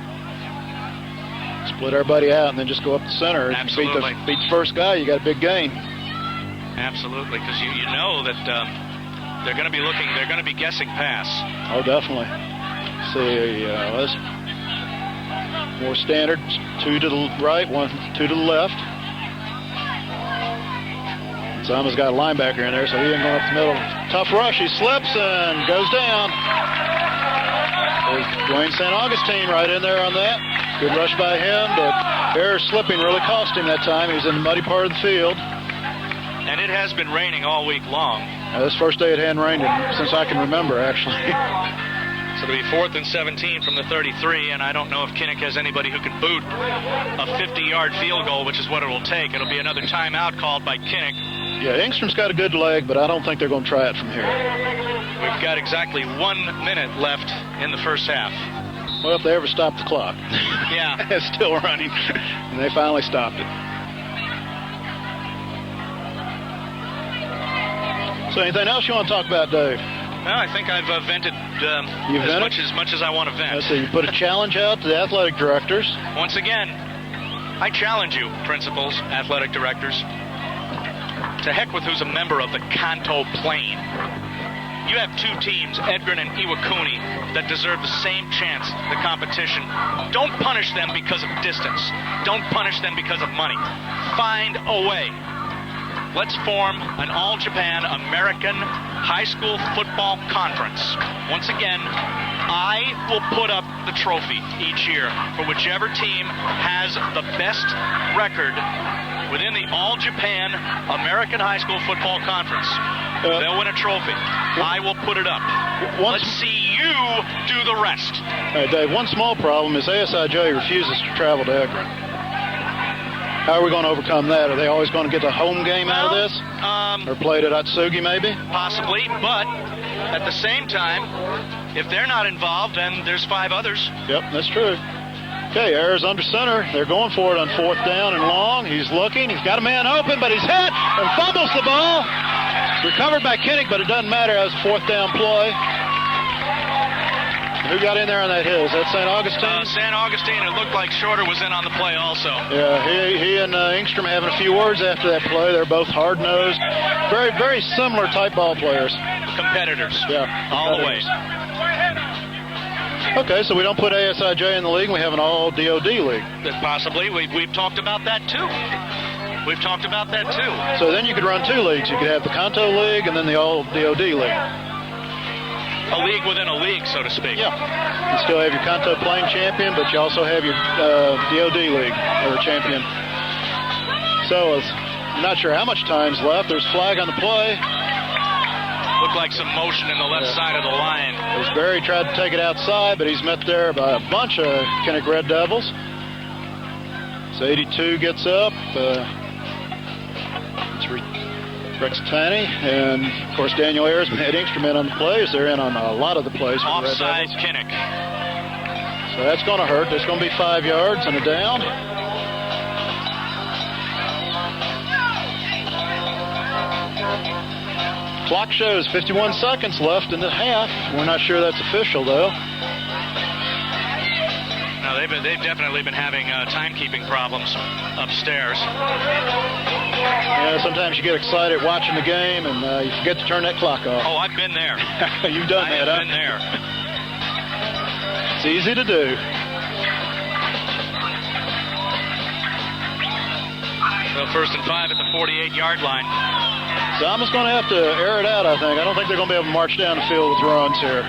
Speaker 2: Split everybody out and then just go up the center.
Speaker 3: Absolutely.
Speaker 2: If you beat the first guy, you got a big gain.
Speaker 3: Absolutely, because you know that they're going to be looking, they're going to be guessing pass.
Speaker 2: Oh, definitely. See, let's more standard. 2 to the right, 2 to the left. Zama's got a linebacker in there, so he ain't going up the middle. Tough rush. He slips and goes down. There's Dwayne St. Augustine right in there on that. Good rush by him, but Ayers slipping really cost him that time. He was in the muddy part of the field.
Speaker 3: And it has been raining all week long.
Speaker 2: This first day it hadn't rained since I can remember, actually.
Speaker 3: So it'll be 4th and 17 from the 33, and I don't know if Kinnick has anybody who can boot a 50-yard field goal, which is what it will take. It'll be another timeout called by Kinnick.
Speaker 2: Yeah, Engstrom's got a good leg, but I don't think they're going to try it from here.
Speaker 3: We've got exactly 1 minute left in the first half.
Speaker 2: Well, if they ever stop the clock.
Speaker 3: Yeah.
Speaker 2: It's still running, and they finally stopped it. So anything else you want to talk about, Dave?
Speaker 3: Well, I think I've vented as much as I want to vent.
Speaker 2: So you put a challenge out to the athletic directors.
Speaker 3: Once again, I challenge you, principals, athletic directors. To heck with who's a member of the Kanto Plain. You have 2 teams, Edgren and Iwakuni, that deserve the same chance at the competition. Don't punish them because of distance. Don't punish them because of money. Find a way. Let's form an all-Japan American High School Football Conference. Once again, I will put up the trophy each year for whichever team has the best record within the All-Japan American High School Football Conference. They'll win a trophy. I will put it up. Let's see you do the rest.
Speaker 2: Hey, Dave, one small problem is ASIJ refuses to travel to Akron. How are we going to overcome that? Are they always going to get the home game out of this? Or play it at Atsugi, maybe?
Speaker 3: Possibly, but at the same time, if they're not involved, then there's 5 others.
Speaker 2: Yep, that's true. Okay, Ayers under center. They're going for it on 4th down and long. He's looking. He's got a man open, but he's hit and fumbles the ball. Recovered by Kinnick, but it doesn't matter. That was a 4th down play. Who got in there on that hit? Is that St. Augustine?
Speaker 3: St. Augustine. It looked like Shorter was in on the play also.
Speaker 2: Yeah, he and Engstrom having a few words after that play. They're both hard-nosed. Very, very similar type ball players.
Speaker 3: Competitors.
Speaker 2: Yeah.
Speaker 3: All the way.
Speaker 2: Okay, so we don't put ASIJ in the league. We have an all-DOD league.
Speaker 3: Possibly. We've talked about that, too. We've talked about that, too.
Speaker 2: So then you could run 2 leagues. You could have the Kanto League and then the all-DOD league.
Speaker 3: A league within a league, so to speak.
Speaker 2: Yeah. You still have your Kanto Plain champion, but you also have your DOD league or champion. So I'm not sure how much time's left. There's a flag on the play.
Speaker 3: Looked like some motion in the left side of the line.
Speaker 2: As Barry tried to take it outside, but he's met there by a bunch of Kinnick Red Devils. So 82 gets up. Rex Taney, and of course Daniel Ayers had instrument on the plays. They're in on a lot of the plays.
Speaker 3: Offside Kinnick.
Speaker 2: So that's going to hurt. There's going to be 5 yards and a down. Clock shows 51 seconds left in the half. We're not sure that's official though.
Speaker 3: No, they've definitely been having timekeeping problems upstairs.
Speaker 2: Yeah, sometimes you get excited watching the game and you forget to turn that clock off.
Speaker 3: Oh, I've been there.
Speaker 2: You've done that, huh?
Speaker 3: I've been there.
Speaker 2: It's easy to do.
Speaker 3: So 1st and 5 at the 48-yard line.
Speaker 2: Zama's going to have to air it out, I think. I don't think they're going to be able to march down the field with runs here.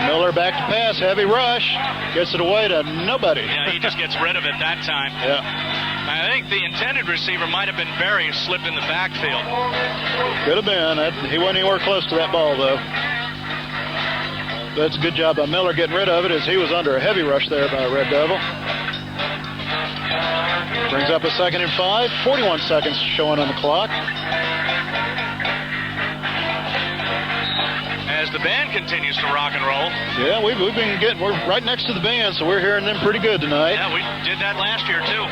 Speaker 2: Miller back to pass, heavy rush, gets it away to nobody.
Speaker 3: Yeah, he just gets rid of it that time.
Speaker 2: Yeah.
Speaker 3: I think the intended receiver might have been Berry, who slipped in the backfield.
Speaker 2: Could have been. He wasn't anywhere close to that ball, though. That's a good job by Miller getting rid of it, as he was under a heavy rush there by Red Devil. Brings up a 2nd and 5, 41 seconds showing on the clock.
Speaker 3: As the band continues to rock and roll.
Speaker 2: Yeah, we're right next to the band, so we're hearing them pretty good tonight.
Speaker 3: Yeah, we did that last year, too.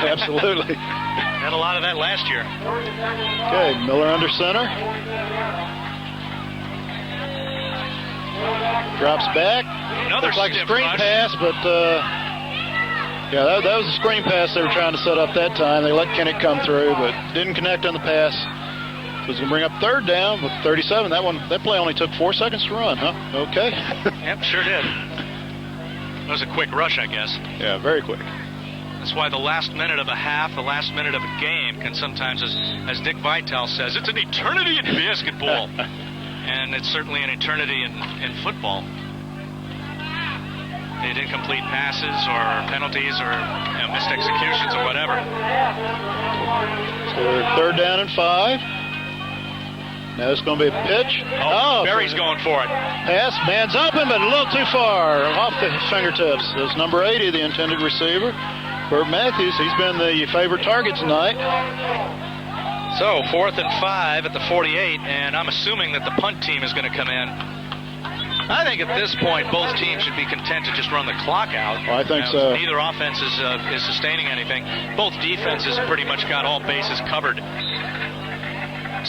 Speaker 2: Absolutely.
Speaker 3: Had a lot of that last year.
Speaker 2: Okay, Miller under center. Drops back.
Speaker 3: Another
Speaker 2: Looks like a
Speaker 3: stiff
Speaker 2: screen
Speaker 3: rush.
Speaker 2: pass, but yeah, that was a screen pass they were trying to set up that time. They let Kinnick come through, but didn't connect on the pass. So it's going to bring up 3rd down with 37. That play only took 4 seconds to run, huh? Okay.
Speaker 3: Yep, sure did. That was a quick rush, I guess.
Speaker 2: Yeah, very quick.
Speaker 3: That's why the last minute of a half, the last minute of a game can sometimes, as Dick Vitale says, it's an eternity in basketball. And it's certainly an eternity in football. They had incomplete passes or penalties or missed executions or whatever.
Speaker 2: So we're 3rd down and 5. Now it's going to be a pitch.
Speaker 3: Berry's going for it.
Speaker 2: Pass, man's open, but a little too far off the fingertips. It's number 80, the intended receiver, Burt Matthews. He's been the favorite target tonight.
Speaker 3: So 4th and 5 at the 48, and I'm assuming that the punt team is going to come in. I think at this point, both teams should be content to just run the clock out.
Speaker 2: Well, I think so.
Speaker 3: Neither offense is sustaining anything. Both defenses pretty much got all bases covered.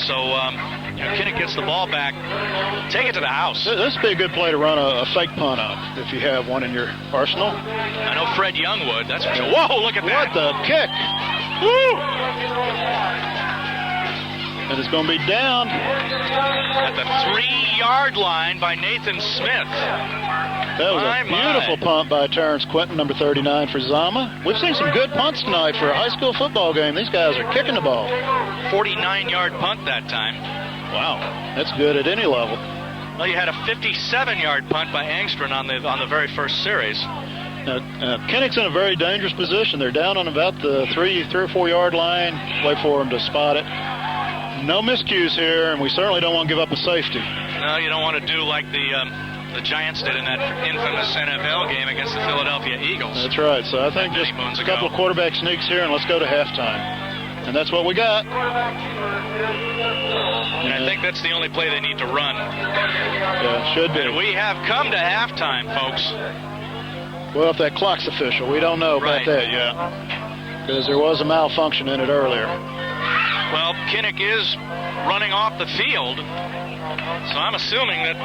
Speaker 3: So, Kinnick gets the ball back. Take it to the house.
Speaker 2: This would be a good play to run a fake punt up if you have one in your arsenal.
Speaker 3: I know Fred Young would. That's for sure. Whoa, look at that.
Speaker 2: What the kick.
Speaker 3: Woo!
Speaker 2: And it's going to be down
Speaker 3: At the 3-yard line by Nathan Smith.
Speaker 2: That was a beautiful punt by Terrence Quinton, number 39 for Zama. We've seen some good punts tonight for a high school football game. These guys are kicking the ball.
Speaker 3: 49-yard punt that time.
Speaker 2: Wow, that's good at any level.
Speaker 3: Well, you had a 57-yard punt by Angstrom on the very first series.
Speaker 2: Now, Kinnick's in a very dangerous position. They're down on about the 3 or 4 yard line. Wait for them to spot it. No miscues here, and we certainly don't want to give up a safety.
Speaker 3: No, you don't want to do like the Giants did in that infamous NFL game against the Philadelphia Eagles.
Speaker 2: That's right. So I think just a couple of quarterback sneaks here, and let's go to halftime. And that's what we got.
Speaker 3: And I think that's the only play they need to run.
Speaker 2: Yeah, should be.
Speaker 3: And we have come to halftime, folks.
Speaker 2: Well, if that clock's official, we don't know about that yet. Because there was a malfunction in it earlier.
Speaker 3: Well, Kinnick is running off the field, so I'm assuming that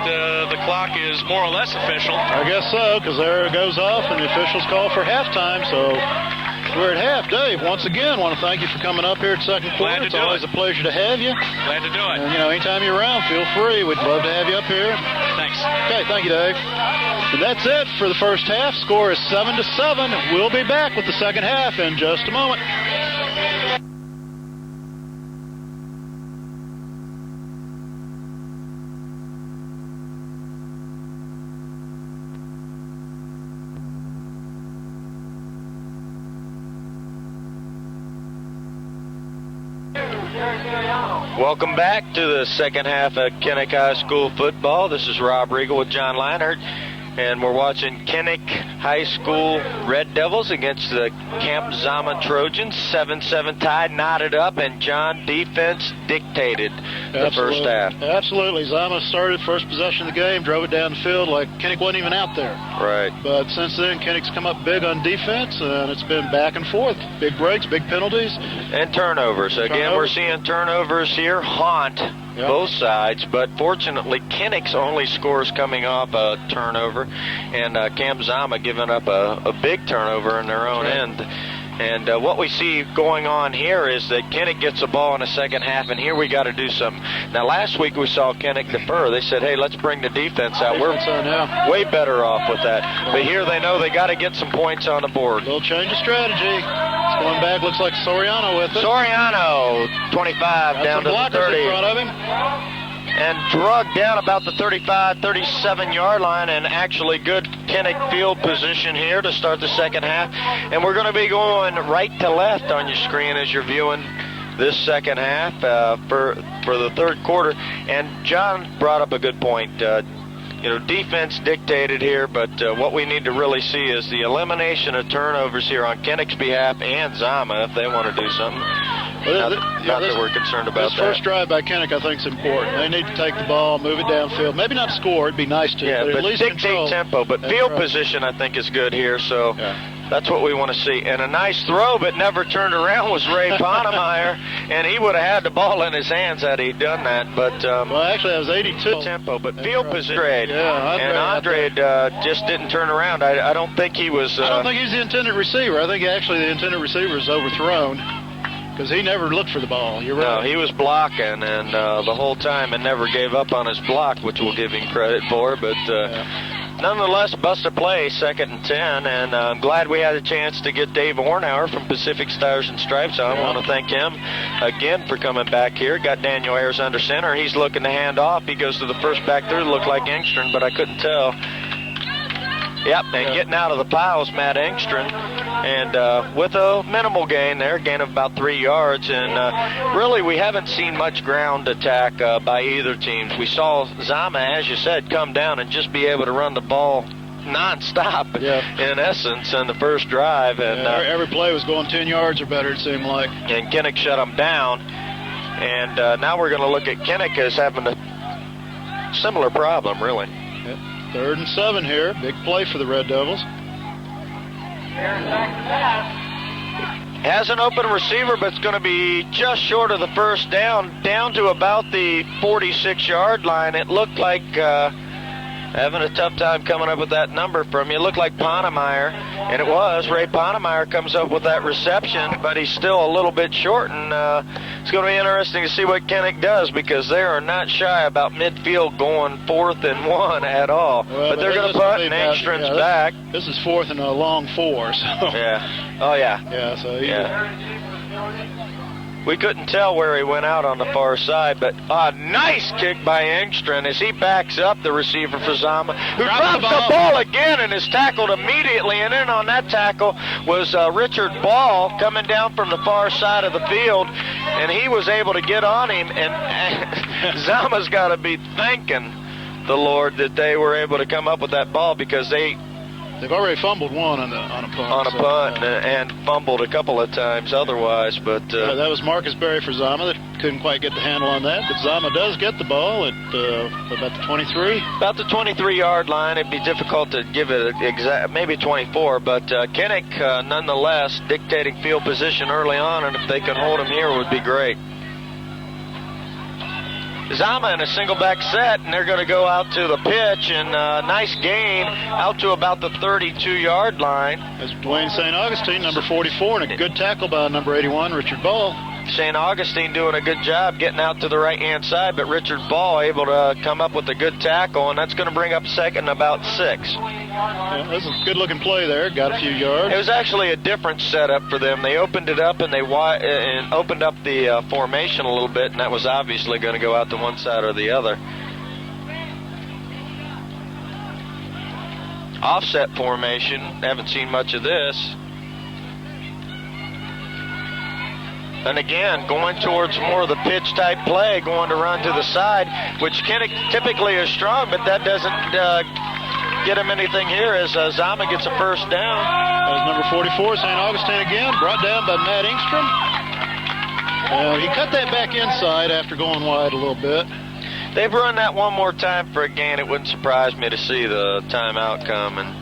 Speaker 3: the clock is more or less official.
Speaker 2: I guess so, because there it goes off, and the officials call for halftime, so we're at half. Dave, once again, want to thank you for coming up here at second quarter. It's always a pleasure to have you.
Speaker 3: Glad to do it.
Speaker 2: And, anytime you're around, feel free. We'd love to have you up here.
Speaker 3: Thanks.
Speaker 2: Okay, thank you, Dave. And that's it for the first half. Score is 7-7. We'll be back with the second half in just a moment.
Speaker 1: Welcome back to the second half of Kinnick High School football. This is Rob Regal with John Leinert, and we're watching Kinnick High School Red Devils against the Camp Zama Trojans. 7-7 tied, knotted up, and John, defense dictated the first half.
Speaker 2: Absolutely. Zama started first possession of the game, drove it down the field like Kinnick wasn't even out there.
Speaker 1: Right.
Speaker 2: But since then, Kinnick's come up big on defense, and it's been back and forth. Big breaks, big penalties.
Speaker 1: And turnovers. Again, we're seeing turnovers here haunt both sides, but fortunately, Kinnick's only scores coming off a turnover, and Camp Zama giving up a big turnover in their own end. And what we see going on here is that Kinnick gets the ball in the second half, and here we got to do something. Now, last week we saw Kinnick defer. They said, hey, let's bring the defense out. We're way better off with that. But here they know they got to get some points on the board.
Speaker 2: A little change of strategy. It's going back, looks like Soriano with it.
Speaker 1: Soriano, 25 down to the 30.
Speaker 2: In front of him.
Speaker 1: and drug down about the 35, 37-yard line, and actually good Kinnick field position here to start the second half. And we're going to be going right to left on your screen as you're viewing this second half for the third quarter. And John brought up a good point. Defense dictated here, but what we need to really see is the elimination of turnovers here on Kinnick's behalf and Zama if they want to do something. Not that we're concerned about
Speaker 2: this
Speaker 1: that.
Speaker 2: First drive by Kinnick, I think, is important. They need to take the ball, move it downfield. Maybe not score. It'd be nice to.
Speaker 1: Yeah,
Speaker 2: but at least
Speaker 1: dictate
Speaker 2: control.
Speaker 1: tempo. But field position, I think, is good here. So that's what we want to see. And a nice throw, but never turned around, was Ray Ponemeyer, and he would have had the ball in his hands had he done that. But
Speaker 2: well, actually, that was 82
Speaker 1: tempo. But field position,
Speaker 2: Andre
Speaker 1: just didn't turn around. I don't think he was.
Speaker 2: I don't think he's the intended receiver. I think actually the intended receiver is overthrown. Because he never looked for the ball. You're right.
Speaker 1: No, he was blocking, and the whole time, and never gave up on his block, which we'll give him credit for. But nonetheless, busted play, 2nd and 10, and I'm glad we had a chance to get Dave Ornauer from Pacific Stars and Stripes. I want to thank him again for coming back here. Got Daniel Ayers under center. He's looking to hand off. He goes to the first back through. Looked like Engstrom, but I couldn't tell. Yep, and getting out of the piles, Matt Engstrom, and with a minimal gain there, gain of about 3 yards, and really we haven't seen much ground attack by either team. We saw Zama, as you said, come down and just be able to run the ball nonstop, in essence, in the first drive. And
Speaker 2: every play was going 10 yards or better, it seemed like.
Speaker 1: And Kinnick shut them down, and now we're going to look at Kinnick as having a similar problem, really.
Speaker 2: 3rd and 7 here. Big play for the Red Devils.
Speaker 1: Has an open receiver, but it's going to be just short of the first down to about the 46-yard line. It looked like having a tough time coming up with that number from you. It looked like Ponemeyer, and it was. Ray Ponemeyer comes up with that reception, but he's still a little bit short, and it's going to be interesting to see what Kinnick does, because they are not shy about midfield going 4th and 1 at all.
Speaker 2: Well,
Speaker 1: but they're going to punt, and Engstrom's back.
Speaker 2: This is 4th and a long 4, so.
Speaker 1: Yeah. Oh, yeah.
Speaker 2: Yeah, so
Speaker 1: we couldn't tell where he went out on the far side, but a nice kick by Engstrom as he backs up the receiver for Zama, who drops the ball again and is tackled immediately. And in on that tackle was Richard Ball coming down from the far side of the field, and he was able to get on him. And Zama's got to be thanking the Lord that they were able to come up with that ball, because they've
Speaker 2: already fumbled one on a punt.
Speaker 1: And fumbled a couple of times otherwise. But
Speaker 2: that was Marcus Berry for Zama that couldn't quite get the handle on that. But Zama does get the ball at about the 23.
Speaker 1: About the 23-yard line. It'd be difficult to give it exact, maybe 24. But Kinnick, nonetheless, dictating field position early on, and if they can hold him here, it would be great. Zama in a single back set, and they're going to go out to the pitch, and nice gain out to about the 32-yard line.
Speaker 2: That's Dwayne St. Augustine, number 44, and a good tackle by number 81, Richard Ball.
Speaker 1: St. Augustine doing a good job getting out to the right-hand side, but Richard Ball able to come up with a good tackle, and that's going to bring up 2nd and about 6.
Speaker 2: Yeah, that was a good-looking play there. Got a few yards.
Speaker 1: It was actually a different setup for them. They opened it up, and they opened up the formation a little bit, and that was obviously going to go out to one side or the other. Offset formation. Haven't seen much of this. And again, going towards more of the pitch-type play, going to run to the side, which Kinnick typically is strong, but that doesn't get him anything here as Zama gets a first down.
Speaker 2: That was number 44, St. Augustine again, brought down by Matt Engstrom. He cut that back inside after going wide a little bit.
Speaker 1: They've run that one more time for a gain. It wouldn't surprise me to see the timeout come and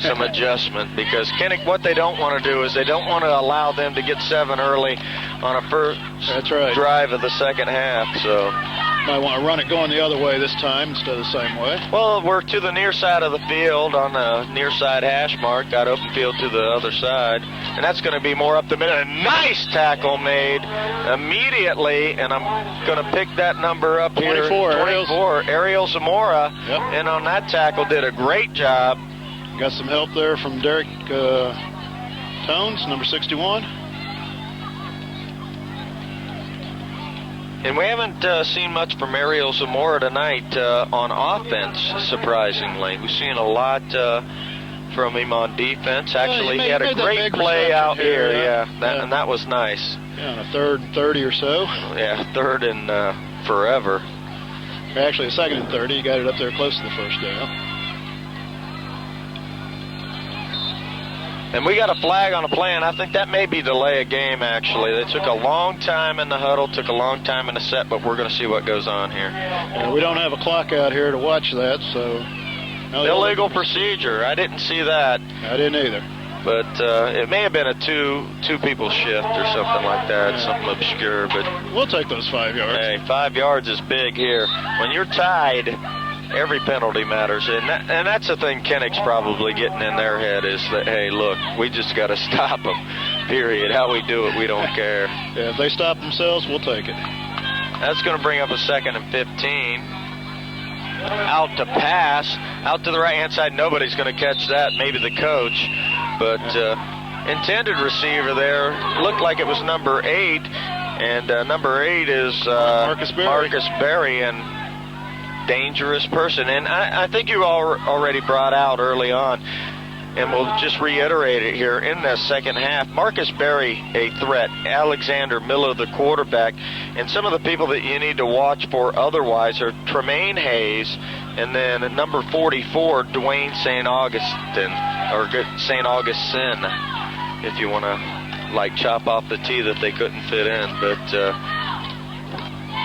Speaker 1: some adjustment, because Kinnick, what they don't want to do is they don't want to allow them to get 7 early on a first drive of the second half. So
Speaker 2: might want to run it going the other way this time instead of the same way.
Speaker 1: Well, we're to the near side of the field on the near side hash mark. Got open field to the other side, and that's going to be more up the middle. A nice tackle made immediately, and I'm going to pick that number up
Speaker 2: 24,
Speaker 1: here. 24, Ariel Zamora, and on that tackle did a great job.
Speaker 2: Got some help there from Derek Tones, number 61.
Speaker 1: And we haven't seen much from Ariel Zamora tonight on offense, surprisingly. We've seen a lot from him on defense. Actually, he had a great play out here, and that was nice.
Speaker 2: Yeah, on a 3rd and 30 or so.
Speaker 1: Yeah, 3rd and forever.
Speaker 2: Actually, a 2nd and 30. He got it up there close to the first down.
Speaker 1: And we got a flag on a play, and I think that may be delay a game, actually. They took a long time in the huddle, took a long time in the set, but we're going to see what goes on here.
Speaker 2: Yeah, we don't have a clock out here to watch that, so...
Speaker 1: No, illegal procedure. I didn't see that.
Speaker 2: I didn't either.
Speaker 1: But it may have been a two-people shift or something like that, something obscure. But
Speaker 2: we'll take those 5 yards.
Speaker 1: Hey, 5 yards is big here. When you're tied, every penalty matters. And that's the thing Kinnick's probably getting in their head is that, hey, look, we just got to stop them, period. How we do it, we don't care.
Speaker 2: Yeah, if they stop themselves, we'll take it.
Speaker 1: That's going to bring up a 2nd and 15. Out to pass, out to the right-hand side. Nobody's going to catch that, maybe the coach. But intended receiver there looked like it was number 8. And number 8 is Marcus Berry, and dangerous person. And I think you already brought out early on, and we'll just reiterate it here in the second half. Marcus Berry, a threat. Alexander Miller, the quarterback. And some of the people that you need to watch for otherwise are Tremaine Hayes, and then at number 44, Dwayne St. Augustine, or St. Augustine, if you want to, like, chop off the T that they couldn't fit in. But,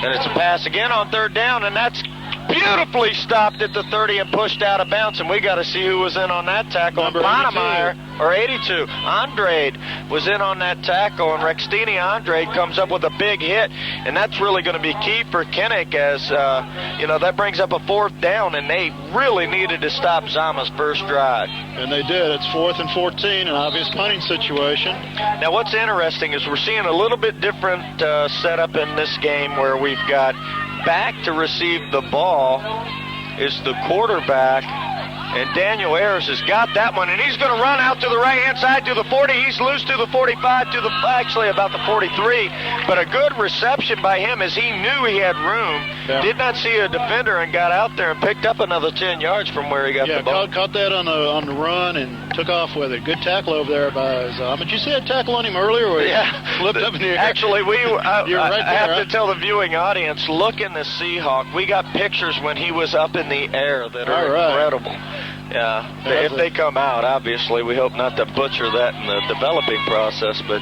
Speaker 1: and it's a pass again on 3rd down, and that's beautifully stopped at the 30 and pushed out of bounds, and we got to see who was in on that tackle.
Speaker 2: Number
Speaker 1: Ponemeyer, or 82. Andrade was in on that tackle, and Rextini Andrade comes up with a big hit, and that's really going to be key for Kinnick as, that brings up a 4th down, and they really needed to stop Zama's first drive.
Speaker 2: And they did. It's 4th and 14, an obvious punting situation.
Speaker 1: Now, what's interesting is we're seeing a little bit different setup in this game where we've got back to receive the ball is the quarterback, and Daniel Ayers has got that one, and he's going to run out to the right-hand side to the 40. He's loose to the 45, actually about the 43, but a good reception by him as he knew he had room. Yeah. Did not see a defender and got out there and picked up another 10 yards from where he got the ball.
Speaker 2: Caught that on the run and took off with it. Good tackle over there by Zama. Did you see a tackle on him earlier where he flipped up in the air?
Speaker 1: Actually,
Speaker 2: You're right
Speaker 1: I have to tell the viewing audience, look in the Seahawk. We got pictures when he was up in the air that are incredible. Yeah, if they come out, obviously, we hope not to butcher that in the developing process, but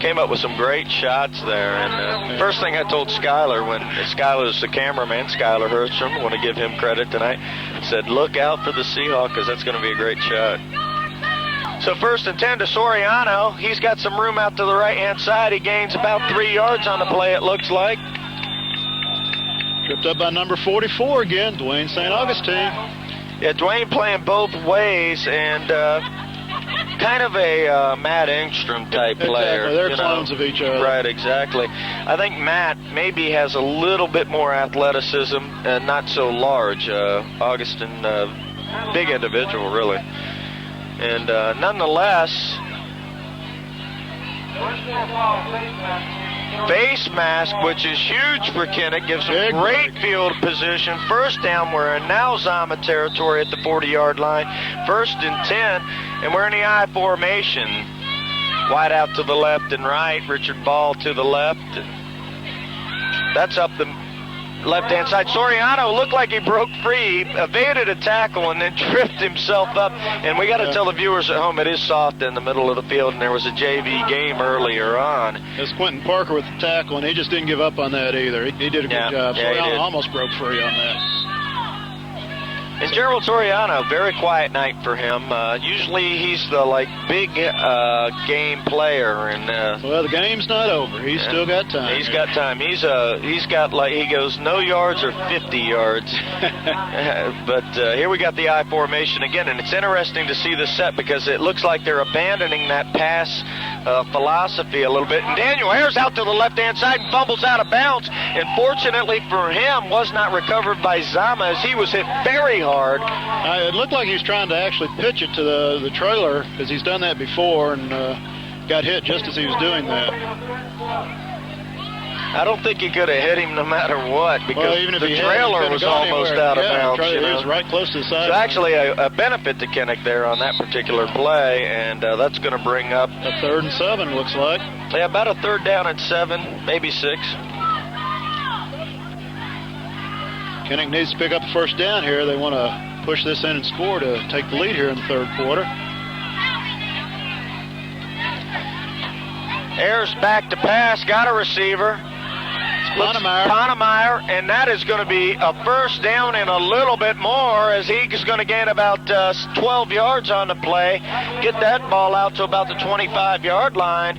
Speaker 1: came up with some great shots there. And first thing I told Skyler, when Skyler's the cameraman, Skyler Herstrom, want to give him credit tonight, said, look out for the Seahawk because that's going to be a great shot. So 1st and 10 to Soriano. He's got some room out to the right-hand side. He gains about 3 yards on the play, it looks like.
Speaker 2: Tripped up by number 44 again, Dwayne St. Augustine.
Speaker 1: Yeah, Dwayne playing both ways, and kind of a Matt Engstrom type player.
Speaker 2: Exactly, they're clones of each other.
Speaker 1: Right, exactly. I think Matt maybe has a little bit more athleticism, and not so large. Augustine, big individual, really. And nonetheless, face mask, which is huge for Kinnick, gives him great field position. 1st down, we're in now Zama territory at the 40-yard line. 1st and 10, and we're in the I formation. Wide out to the left and right. Richard Ball to the left. That's up the left-hand side. Soriano looked like he broke free, evaded a tackle, and then tripped himself up. And we got to tell the viewers at home it is soft in the middle of the field, and there was a JV game earlier on.
Speaker 2: It's Quentin Parker with the tackle, and he just didn't give up on that either. He did a good job. Soriano almost broke free on that.
Speaker 1: And Gerald Soriano, very quiet night for him. Usually he's the big game player, and
Speaker 2: well, the game's not over. He's still got time.
Speaker 1: He's got time. He's got he goes no yards or 50 yards. But here we got the I formation again, and it's interesting to see the set because it looks like they're abandoning that pass philosophy a little bit. And Daniel Ayers out to the left-hand side and fumbles out of bounds. And fortunately for him, was not recovered by Zama as he was hit very hard.
Speaker 2: It looked like he was trying to actually pitch it to the trailer because he's done that before and got hit just as he was doing that.
Speaker 1: I don't think he could have hit him no matter what, because
Speaker 2: well, even if
Speaker 1: the
Speaker 2: he
Speaker 1: trailer was almost out of bounds.
Speaker 2: He was right close to the side.
Speaker 1: So actually a benefit to Kinnick there on that particular play, and that's going to bring up
Speaker 2: a 3rd and 7, looks like.
Speaker 1: Yeah, about a 3rd down and 7, maybe 6.
Speaker 2: Kinnick needs to pick up the 1st down here. They want to push this in and score to take the lead here in the 3rd quarter.
Speaker 1: Ayers back to pass, got a receiver. Ponemeyer, and that is going to be a 1st down and a little bit more, as he's going to gain about 12 yards on the play, get that ball out to about the 25-yard line,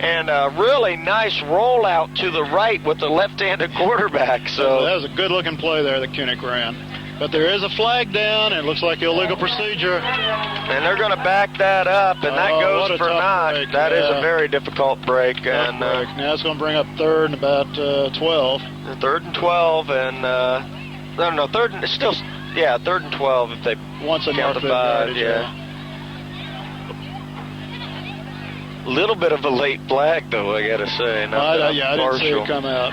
Speaker 1: and a really nice rollout to the right with the left-handed quarterback. So
Speaker 2: that was a good-looking play there that Kinnick ran. But there is a flag down, and it looks like illegal procedure.
Speaker 1: And they're going to back that up, and that goes for naught.
Speaker 2: Break.
Speaker 1: That is a very difficult break. And
Speaker 2: now it's going to bring up 3rd and about 12.
Speaker 1: 3rd and 12, and no, 3rd and still, 3rd and 12 if they
Speaker 2: once
Speaker 1: count the 5. Little bit of a late flag, though, I got to say.
Speaker 2: I didn't see it come out.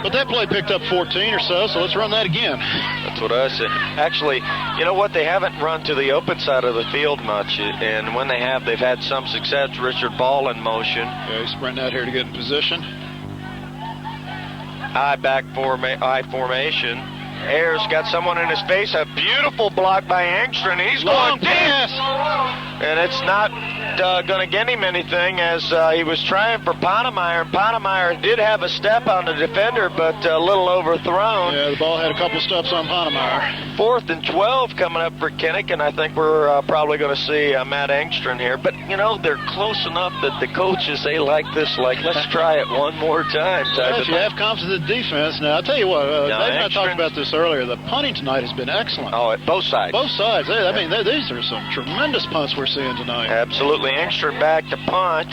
Speaker 2: But that play picked up 14 or so let's run that again.
Speaker 1: That's what I said. Actually, you know what? They haven't run to the open side of the field much, and when they have, they've had some success. Richard Ball in motion.
Speaker 2: Yeah, he's sprinting out here to get in position.
Speaker 1: I formation. Ayers got someone in his face. A beautiful block by Angstrom. He's
Speaker 2: long
Speaker 1: going
Speaker 2: pass.
Speaker 1: And it's not going to get him anything, as he was trying for Ponemeyer. And Ponemeyer did have a step on the defender, but a little overthrown.
Speaker 2: Yeah, the ball had a couple steps on Ponemeyer.
Speaker 1: 4th and 12 coming up for Kinnick, and I think we're probably going to see Matt Angstrom here. But, you know, they're close enough that the coaches, they like this, like, let's try it one more time.
Speaker 2: Well, if you have confidence in the defense, now, I'll tell you what, Dave and I talked about this earlier. The punting tonight has been excellent.
Speaker 1: Oh, at both sides.
Speaker 2: Both sides. I mean, these are some tremendous punts we're seeing tonight.
Speaker 1: Absolutely. Angstrom back to punt.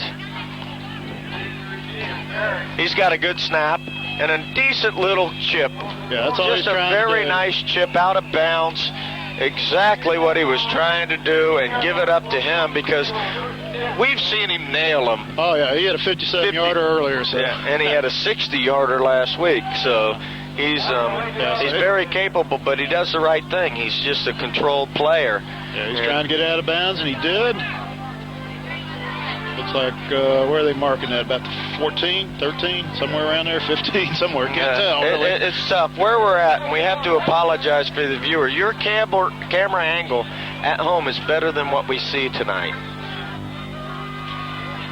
Speaker 1: He's got a good snap and a decent little chip.
Speaker 2: Yeah, that's all he's trying to do.
Speaker 1: Just a very nice chip out of bounds. Exactly what he was trying to do, and give it up to him, because we've seen him nail them.
Speaker 2: Oh, yeah, he had a 57-yarder earlier. So.
Speaker 1: Yeah, and he had a 60-yarder last week. So he's very capable, but he does the right thing. He's just a controlled player.
Speaker 2: Yeah, he's trying to get out of bounds, and he did. Looks like, where are they marking that? About 14, 13, somewhere around there, 15, somewhere. Can't tell. Really.
Speaker 1: It's tough. Where we're at, and we have to apologize for the viewer. Your camera angle at home is better than what we see tonight.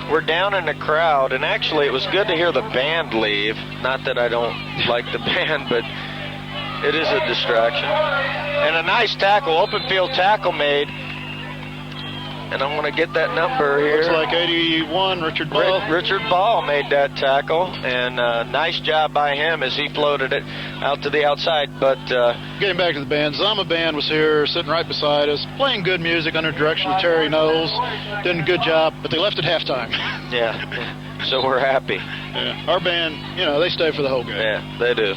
Speaker 1: We're down in the crowd, and actually it was good to hear the band leave. Not that I don't like the band, but it is a distraction. And a nice tackle, open field tackle made. And I want to get that number here.
Speaker 2: Looks like 81, Richard Ball.
Speaker 1: Richard Ball made that tackle, and nice job by him as he floated it out to the outside. But
Speaker 2: getting back to the band, Zama Band was here, sitting right beside us, playing good music under direction of Terry Knowles. Did a good job, but they left at halftime.
Speaker 1: Yeah, so we're happy.
Speaker 2: Yeah. Our band, you know, they stay for the whole game.
Speaker 1: Yeah, they do.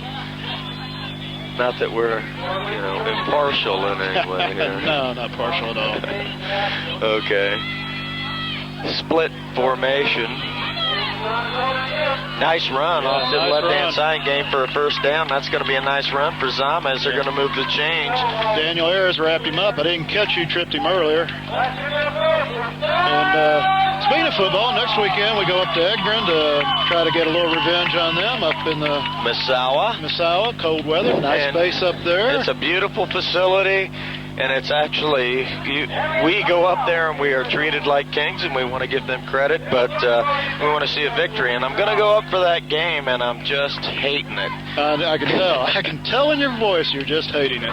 Speaker 1: Not that we're, you know, impartial in any way here.
Speaker 2: No, not partial at all.
Speaker 1: Okay. Split formation. Nice run off the left-hand side, game for a 1st down. That's going to be a nice run for Zama as they're going to move the change.
Speaker 2: Daniel Ayers wrapped him up. I didn't catch you, tripped him earlier. And speaking of football, next weekend we go up to Egrin to try to get a little revenge on them up in the Missawa, cold weather, nice base up there.
Speaker 1: It's a beautiful facility. And it's actually, we go up there and we are treated like kings, and we want to give them credit, but we want to see a victory. And I'm going to go up for that game, and I'm just hating it.
Speaker 2: I can tell. I can tell in your voice you're just hating it.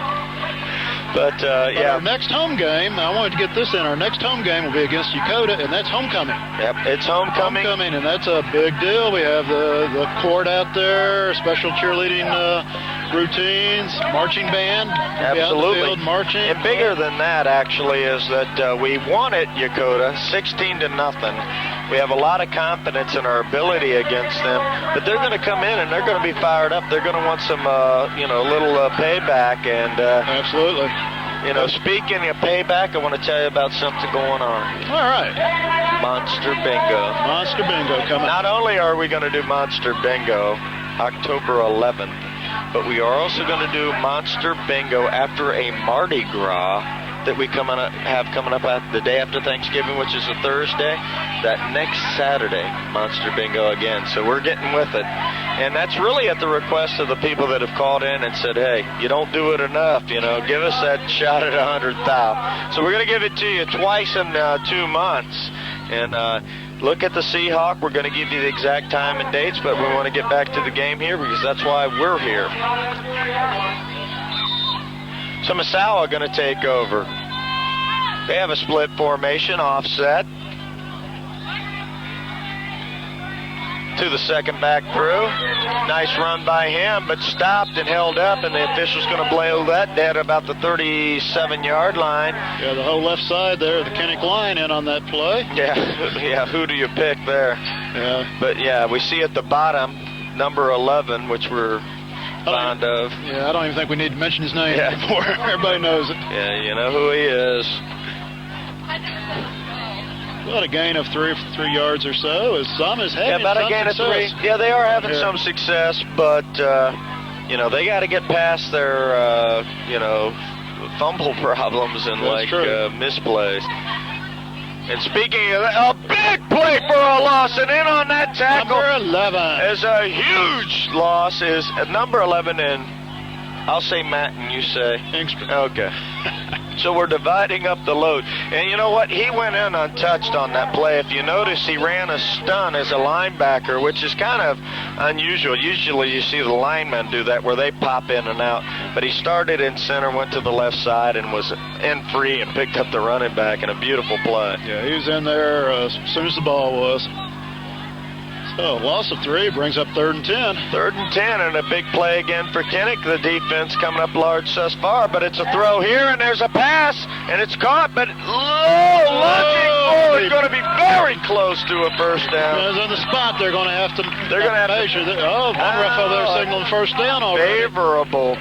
Speaker 1: But yeah.
Speaker 2: Our next home game, I wanted to get this in. Our next home game will be against Dakota, and that's homecoming.
Speaker 1: Yep, it's homecoming.
Speaker 2: Homecoming, and that's a big deal. We have the court out there, special cheerleading routines, marching band.
Speaker 1: Absolutely.
Speaker 2: Field marching.
Speaker 1: And bigger than that, actually, is that we won at Dakota 16-0. We have a lot of confidence in our ability against them, but they're going to come in and they're going to be fired up. They're going to want some, little payback. And
Speaker 2: absolutely.
Speaker 1: You know, speaking of payback, I want to tell you about something going on.
Speaker 2: All right.
Speaker 1: Monster Bingo.
Speaker 2: Monster Bingo coming.
Speaker 1: Not only are we going to do Monster Bingo October 11th, but we are also going to do Monster Bingo after a Mardi Gras that we have coming up the day after Thanksgiving, which is a Thursday. That next Saturday, Monster Bingo again. So we're getting with it. And that's really at the request of the people that have called in and said, hey, you don't do it enough, you know, give us that shot at 100,000. So we're going to give it to you twice in 2 months. And look at the Seahawk. We're going to give you the exact time and dates, but we want to get back to the game here because that's why we're here. So Misawa going to take over. They have a split formation, offset. To the second back through. Nice run by him, but stopped and held up, and the official's going to blow that dead about the 37-yard line.
Speaker 2: Yeah, the whole left side there, the Kinnick line in on that play.
Speaker 1: Yeah, who do you pick there?
Speaker 2: Yeah.
Speaker 1: But, yeah, we see at the bottom, number 11, which we're fond of.
Speaker 2: Yeah, I don't even think we need to mention his name anymore. Everybody knows it.
Speaker 1: Yeah, you know who he is.
Speaker 2: About a gain of three yards or so as Zama's having
Speaker 1: about a gain
Speaker 2: success.
Speaker 1: of 3. Yeah, they are having some success, but, you know, they got to get past their, you know, fumble problems and, misplays. And speaking of that, a big play for a loss, and in on that tackle.
Speaker 2: Number 11.
Speaker 1: Is a huge loss, is number 11, and I'll say Matt and you say
Speaker 2: Engstrom.
Speaker 1: Okay. So we're dividing up the load. And you know what? He went in untouched on that play. If you notice, he ran a stun as a linebacker, which is kind of unusual. Usually you see the linemen do that where they pop in and out. But he started in center, went to the left side, and was in free and picked up the running back in a beautiful play.
Speaker 2: Yeah, he was in there as soon as the ball was. So, loss of 3 brings up 3rd and 10.
Speaker 1: 3rd and 10, and a big play again for Kinnick. The defense coming up large thus far, but it's a throw here, and there's a pass, and it's caught, but lunging forward, going to be very close to a first down.
Speaker 2: As on the spot, they're going to have to
Speaker 1: measure.
Speaker 2: One ref over there signaling first down already.
Speaker 1: Favorable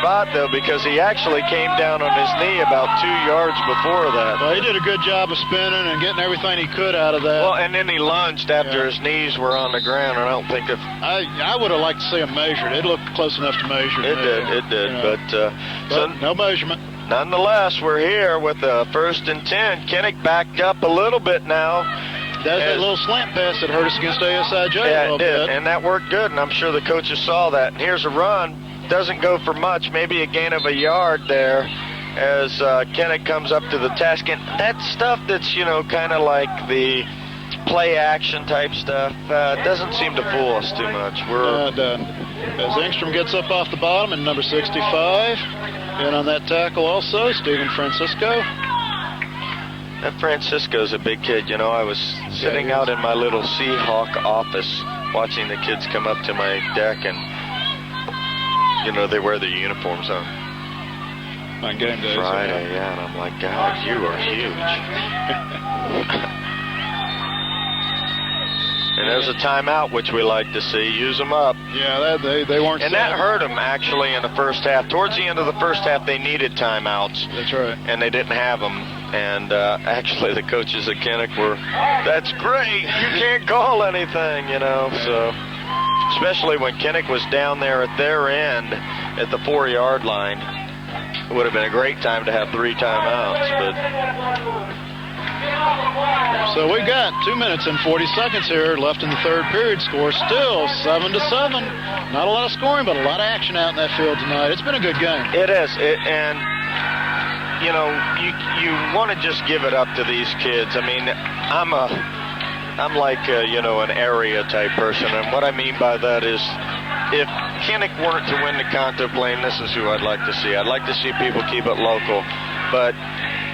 Speaker 1: spot, though, because he actually came down on his knee about 2 yards before that.
Speaker 2: Well, he did a good job of spinning and getting everything he could out of that.
Speaker 1: Well, and then he lunged after his knees were on the ground, and I don't think
Speaker 2: I would have liked to see him measured. It looked close enough to measure.
Speaker 1: It did,
Speaker 2: but
Speaker 1: so
Speaker 2: no measurement.
Speaker 1: Nonetheless, we're here with a 1st and 10. Kinnick backed up a little bit now.
Speaker 2: That's that little slant pass that hurt us against ASIJ.
Speaker 1: Yeah, it did, and that worked good, and I'm sure the coaches saw that. And here's a run. Doesn't go for much, maybe a gain of a yard there as Kinnick comes up to the task. And that stuff that's, you know, kind of like the play action type stuff doesn't seem to fool us too much.
Speaker 2: As Engstrom gets up off the bottom and number 65, and on that tackle also, Stephen Francisco.
Speaker 1: That Francisco's a big kid. You know, I was sitting out in my little Seahawk office watching the kids come up to my deck, and, you know, they wear their uniforms on
Speaker 2: game days.
Speaker 1: Friday, and I'm like, God, you are huge. And there's a timeout, which we like to see. Use them up.
Speaker 2: Yeah, they weren't.
Speaker 1: And that hurt them, actually, in the first half. Towards the end of the first half, they needed timeouts.
Speaker 2: That's right.
Speaker 1: And they didn't have them. And actually, the coaches at Kinnick were, that's great. You can't call anything, you know. So, especially when Kinnick was down there at their end at the 4-yard line. It would have been a great time to have 3 timeouts, but...
Speaker 2: So we've got 2 minutes and 40 seconds here left in the 3rd period. Score still 7-7. Not a lot of scoring, but a lot of action out in that field tonight. It's been a good game.
Speaker 1: It is, and you know, you want to just give it up to these kids. I mean, I'm like you know, an area type person, and what I mean by that is, if Kinnick weren't to win the Conto Plain, this is who I'd like to see. I'd like to see people keep it local, but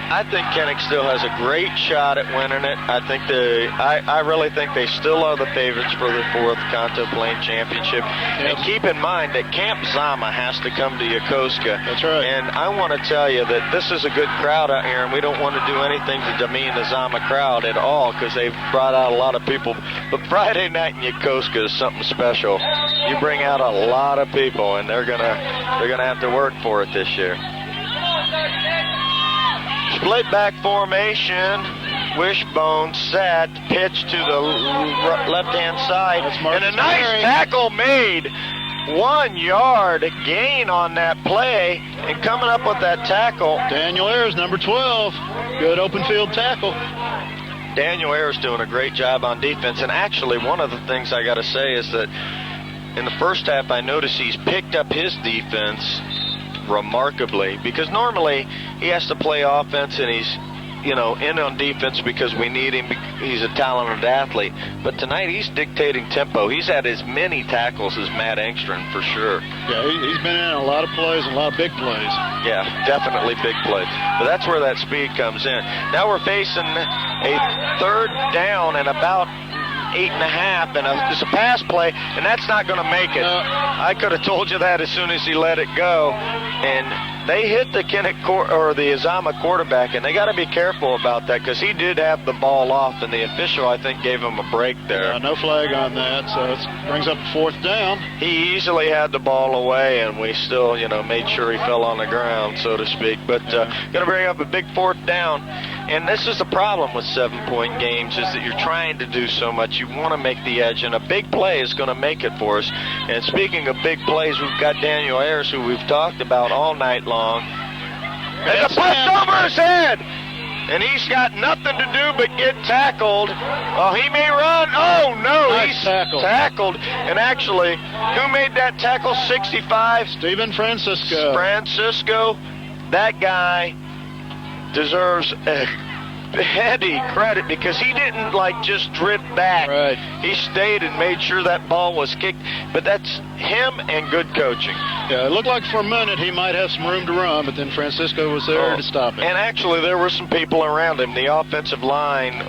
Speaker 1: I think Kinnick still has a great shot at winning it. I think I really think they still are the favorites for the 4th Conto Plain Championship. Yes. And keep in mind that Camp Zama has to come to Yokosuka.
Speaker 2: That's right.
Speaker 1: And I want to tell you that this is a good crowd out here, and we don't want to do anything to demean the Zama crowd at all because they've brought out a lot of people. But Friday night in Yokosuka is something special. You bring out a lot of people, and they're gonna have to work for it this year. Split back formation. Wishbone set, pitch to the left-hand side, and a nice tackle made. 1 yard gain on that play, and coming up with that tackle.
Speaker 2: Daniel Ayers, number 12. Good open field tackle.
Speaker 1: Daniel Ayers doing a great job on defense, and actually one of the things I got to say is that in the first half I noticed he's picked up his defense remarkably, because normally he has to play offense and he's in on defense because we need him. He's a talented athlete. But tonight he's dictating tempo. He's had as many tackles as Matt Engstrom for sure.
Speaker 2: Yeah, he's been in a lot of plays and a lot of big plays.
Speaker 1: Yeah, definitely big plays. But that's where that speed comes in. Now we're facing a third down and about 8.5, and it's a pass play, and that's not going to make it. I could have told you that as soon as he let it go. And they hit the Kinnick or the Zama quarterback, and they got to be careful about that because he did have the ball off, and the official, I think, gave him a break there.
Speaker 2: No flag on that, so it brings up fourth down.
Speaker 1: He easily had the ball away, and we still, made sure he fell on the ground, so to speak. But going to bring up a big fourth down. And this is the problem with 7-point games, is that you're trying to do so much. You want to make the edge, and a big play is going to make it for us. And speaking of big plays, we've got Daniel Ayers, who we've talked about all night long. And the push over his head! And he's got nothing to do but get tackled. Oh, he may run. Oh, no,
Speaker 2: nice
Speaker 1: he's
Speaker 2: tackled.
Speaker 1: And actually, who made that tackle? 65?
Speaker 2: Steven Francisco.
Speaker 1: That guy deserves a heady credit because he didn't just drift back.
Speaker 2: Right.
Speaker 1: He stayed and made sure that ball was kicked. But that's him and good coaching.
Speaker 2: Yeah, it looked like for a minute he might have some room to run, but then Francisco was there to stop it.
Speaker 1: And actually there were some people around him, the offensive line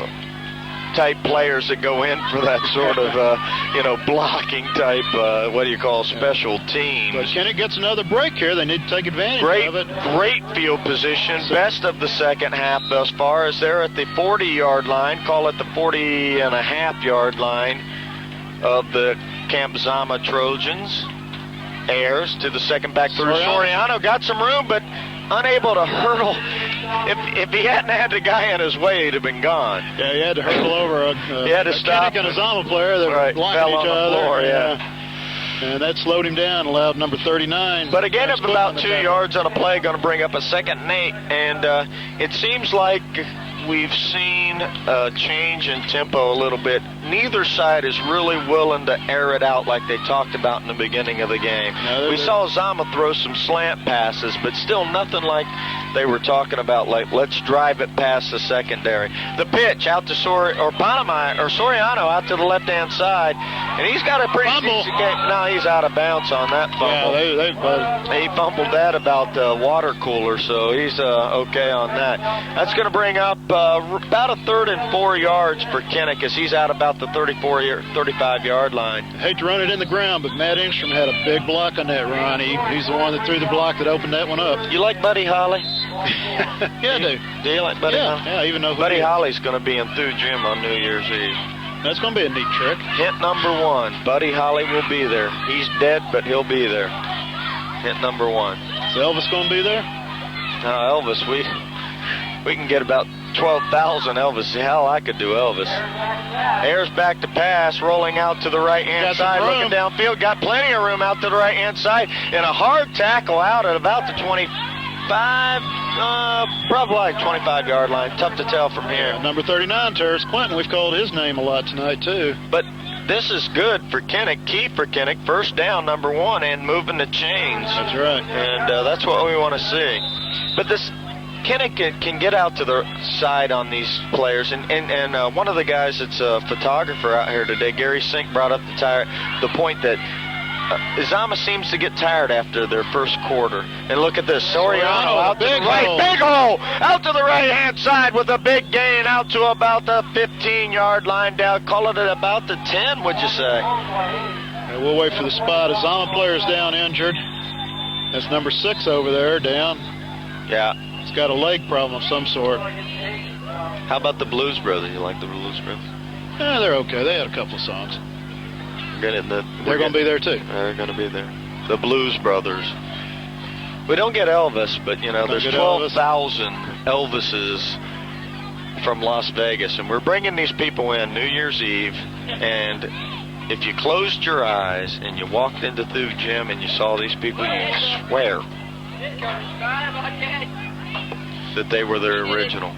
Speaker 1: type players that go in for that sort of blocking type special teams.
Speaker 2: But Kinnick gets another break here. They need to take advantage of it.
Speaker 1: Great field position, best of the second half thus far, as they're at the 40-yard line, call it the 40.5-yard line of the Camp Zama Trojans. Ayers to the second back through. Soriano got some room, but unable to hurdle. If he hadn't had the guy in his way, he'd have been gone.
Speaker 2: Yeah, he had to hurdle over
Speaker 1: he had to stop.
Speaker 2: Kinnick and a Zama player that were blocking each other.
Speaker 1: Floor,
Speaker 2: And that slowed him down, allowed number 39.
Speaker 1: But again, of about 2 yards on a play, going to bring up a 2nd and 8. And it seems like we've seen a change in tempo a little bit. Neither side is really willing to air it out like they talked about in the beginning of the game. We saw Zama throw some slant passes, but still nothing like they were talking about, like, let's drive it past the secondary. The pitch out to Soriano out to the left-hand side, and he's got a pretty decent game. No, he's out of bounds on that fumble.
Speaker 2: Yeah,
Speaker 1: he fumbled that about the water cooler, so he's okay on that. That's going to bring up about a 3rd and 4 yards for Kinnick, as he's out about the 35-yard line.
Speaker 2: I hate to run it in the ground, but Matt Engstrom had a big block on that run. He's the one that threw the block that opened that one up.
Speaker 1: You like Buddy Holly?
Speaker 2: Yeah, I do.
Speaker 1: Do you like Buddy Holly?
Speaker 2: Yeah, I even know who
Speaker 1: Buddy Holly's going to be in Thue Gym on New Year's Eve.
Speaker 2: That's going to be a neat trick.
Speaker 1: Hint number 1, Buddy Holly will be there. He's dead, but he'll be there. Hint number 1.
Speaker 2: Is Elvis going to be there?
Speaker 1: Elvis, we can get about 12,000 Elvis. Hell, I could do Elvis. Ayers back to pass, rolling out to the right-hand side, looking downfield. Got plenty of room out to the right-hand side, and a hard tackle out at about the 25-yard line. Tough to tell from here.
Speaker 2: Yeah, number 39, Terrence Clinton. We've called his name a lot tonight, too.
Speaker 1: But this is good for Kinnick, key for Kinnick. First down, number 1, and moving the chains.
Speaker 2: That's right.
Speaker 1: And that's what we want to see. But this Kinnick can get out to the side on these players, and one of the guys that's a photographer out here today, Gary Sink, brought up the point that Zama seems to get tired after their first quarter. And look at this, Soriano out to the right, big hole, out to the right-hand side with a big gain out to about the 15-yard line down. Call it at about the 10, would you say?
Speaker 2: Yeah, we'll wait for the spot. A Zama player's down injured. That's number 6 over there, down.
Speaker 1: Yeah.
Speaker 2: He's got a leg problem of some sort.
Speaker 1: How about the Blues Brothers? You like the Blues Brothers?
Speaker 2: Yeah, they're okay. They had a couple of songs.
Speaker 1: They're
Speaker 2: going to be there, too.
Speaker 1: They're going to be there. The Blues Brothers. We don't get Elvis, but, you know, there's 12,000 Elvises from Las Vegas, and we're bringing these people in New Year's Eve, and if you closed your eyes and you walked into the gym and you saw these people, you'd swear that they were their original.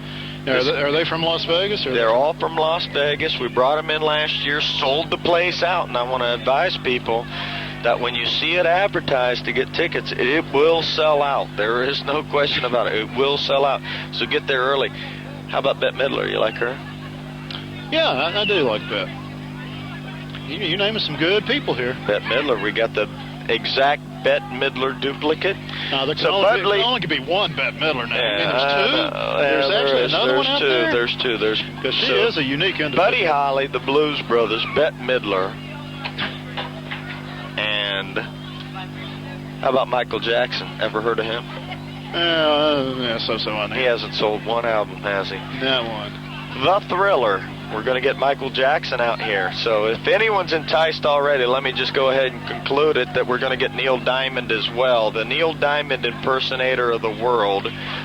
Speaker 2: Are they from Las Vegas?
Speaker 1: They're all from Las Vegas. We brought them in last year, sold the place out, and I want to advise people that when you see it advertised to get tickets, it will sell out. There is no question about it. It will sell out. So get there early. How about Bette Midler? You like her?
Speaker 2: Yeah, I do like Bette. You naming some good people here.
Speaker 1: Bette Midler. We got the exact Bette Midler duplicate.
Speaker 2: No, there can only be one Bette Midler now.
Speaker 1: Yeah,
Speaker 2: there's two. There's actually another one out there.
Speaker 1: There's two.
Speaker 2: Because she is a unique individual.
Speaker 1: Buddy Holly, the Blues Brothers, Bette Midler, and how about Michael Jackson? Ever heard of him?
Speaker 2: Yeah, so on there.
Speaker 1: He hasn't sold one album, has he?
Speaker 2: Not one.
Speaker 1: The Thriller. We're going to get Michael Jackson out here. So if anyone's enticed already, let me just go ahead and conclude it that we're going to get Neil Diamond as well. The Neil Diamond impersonator of the world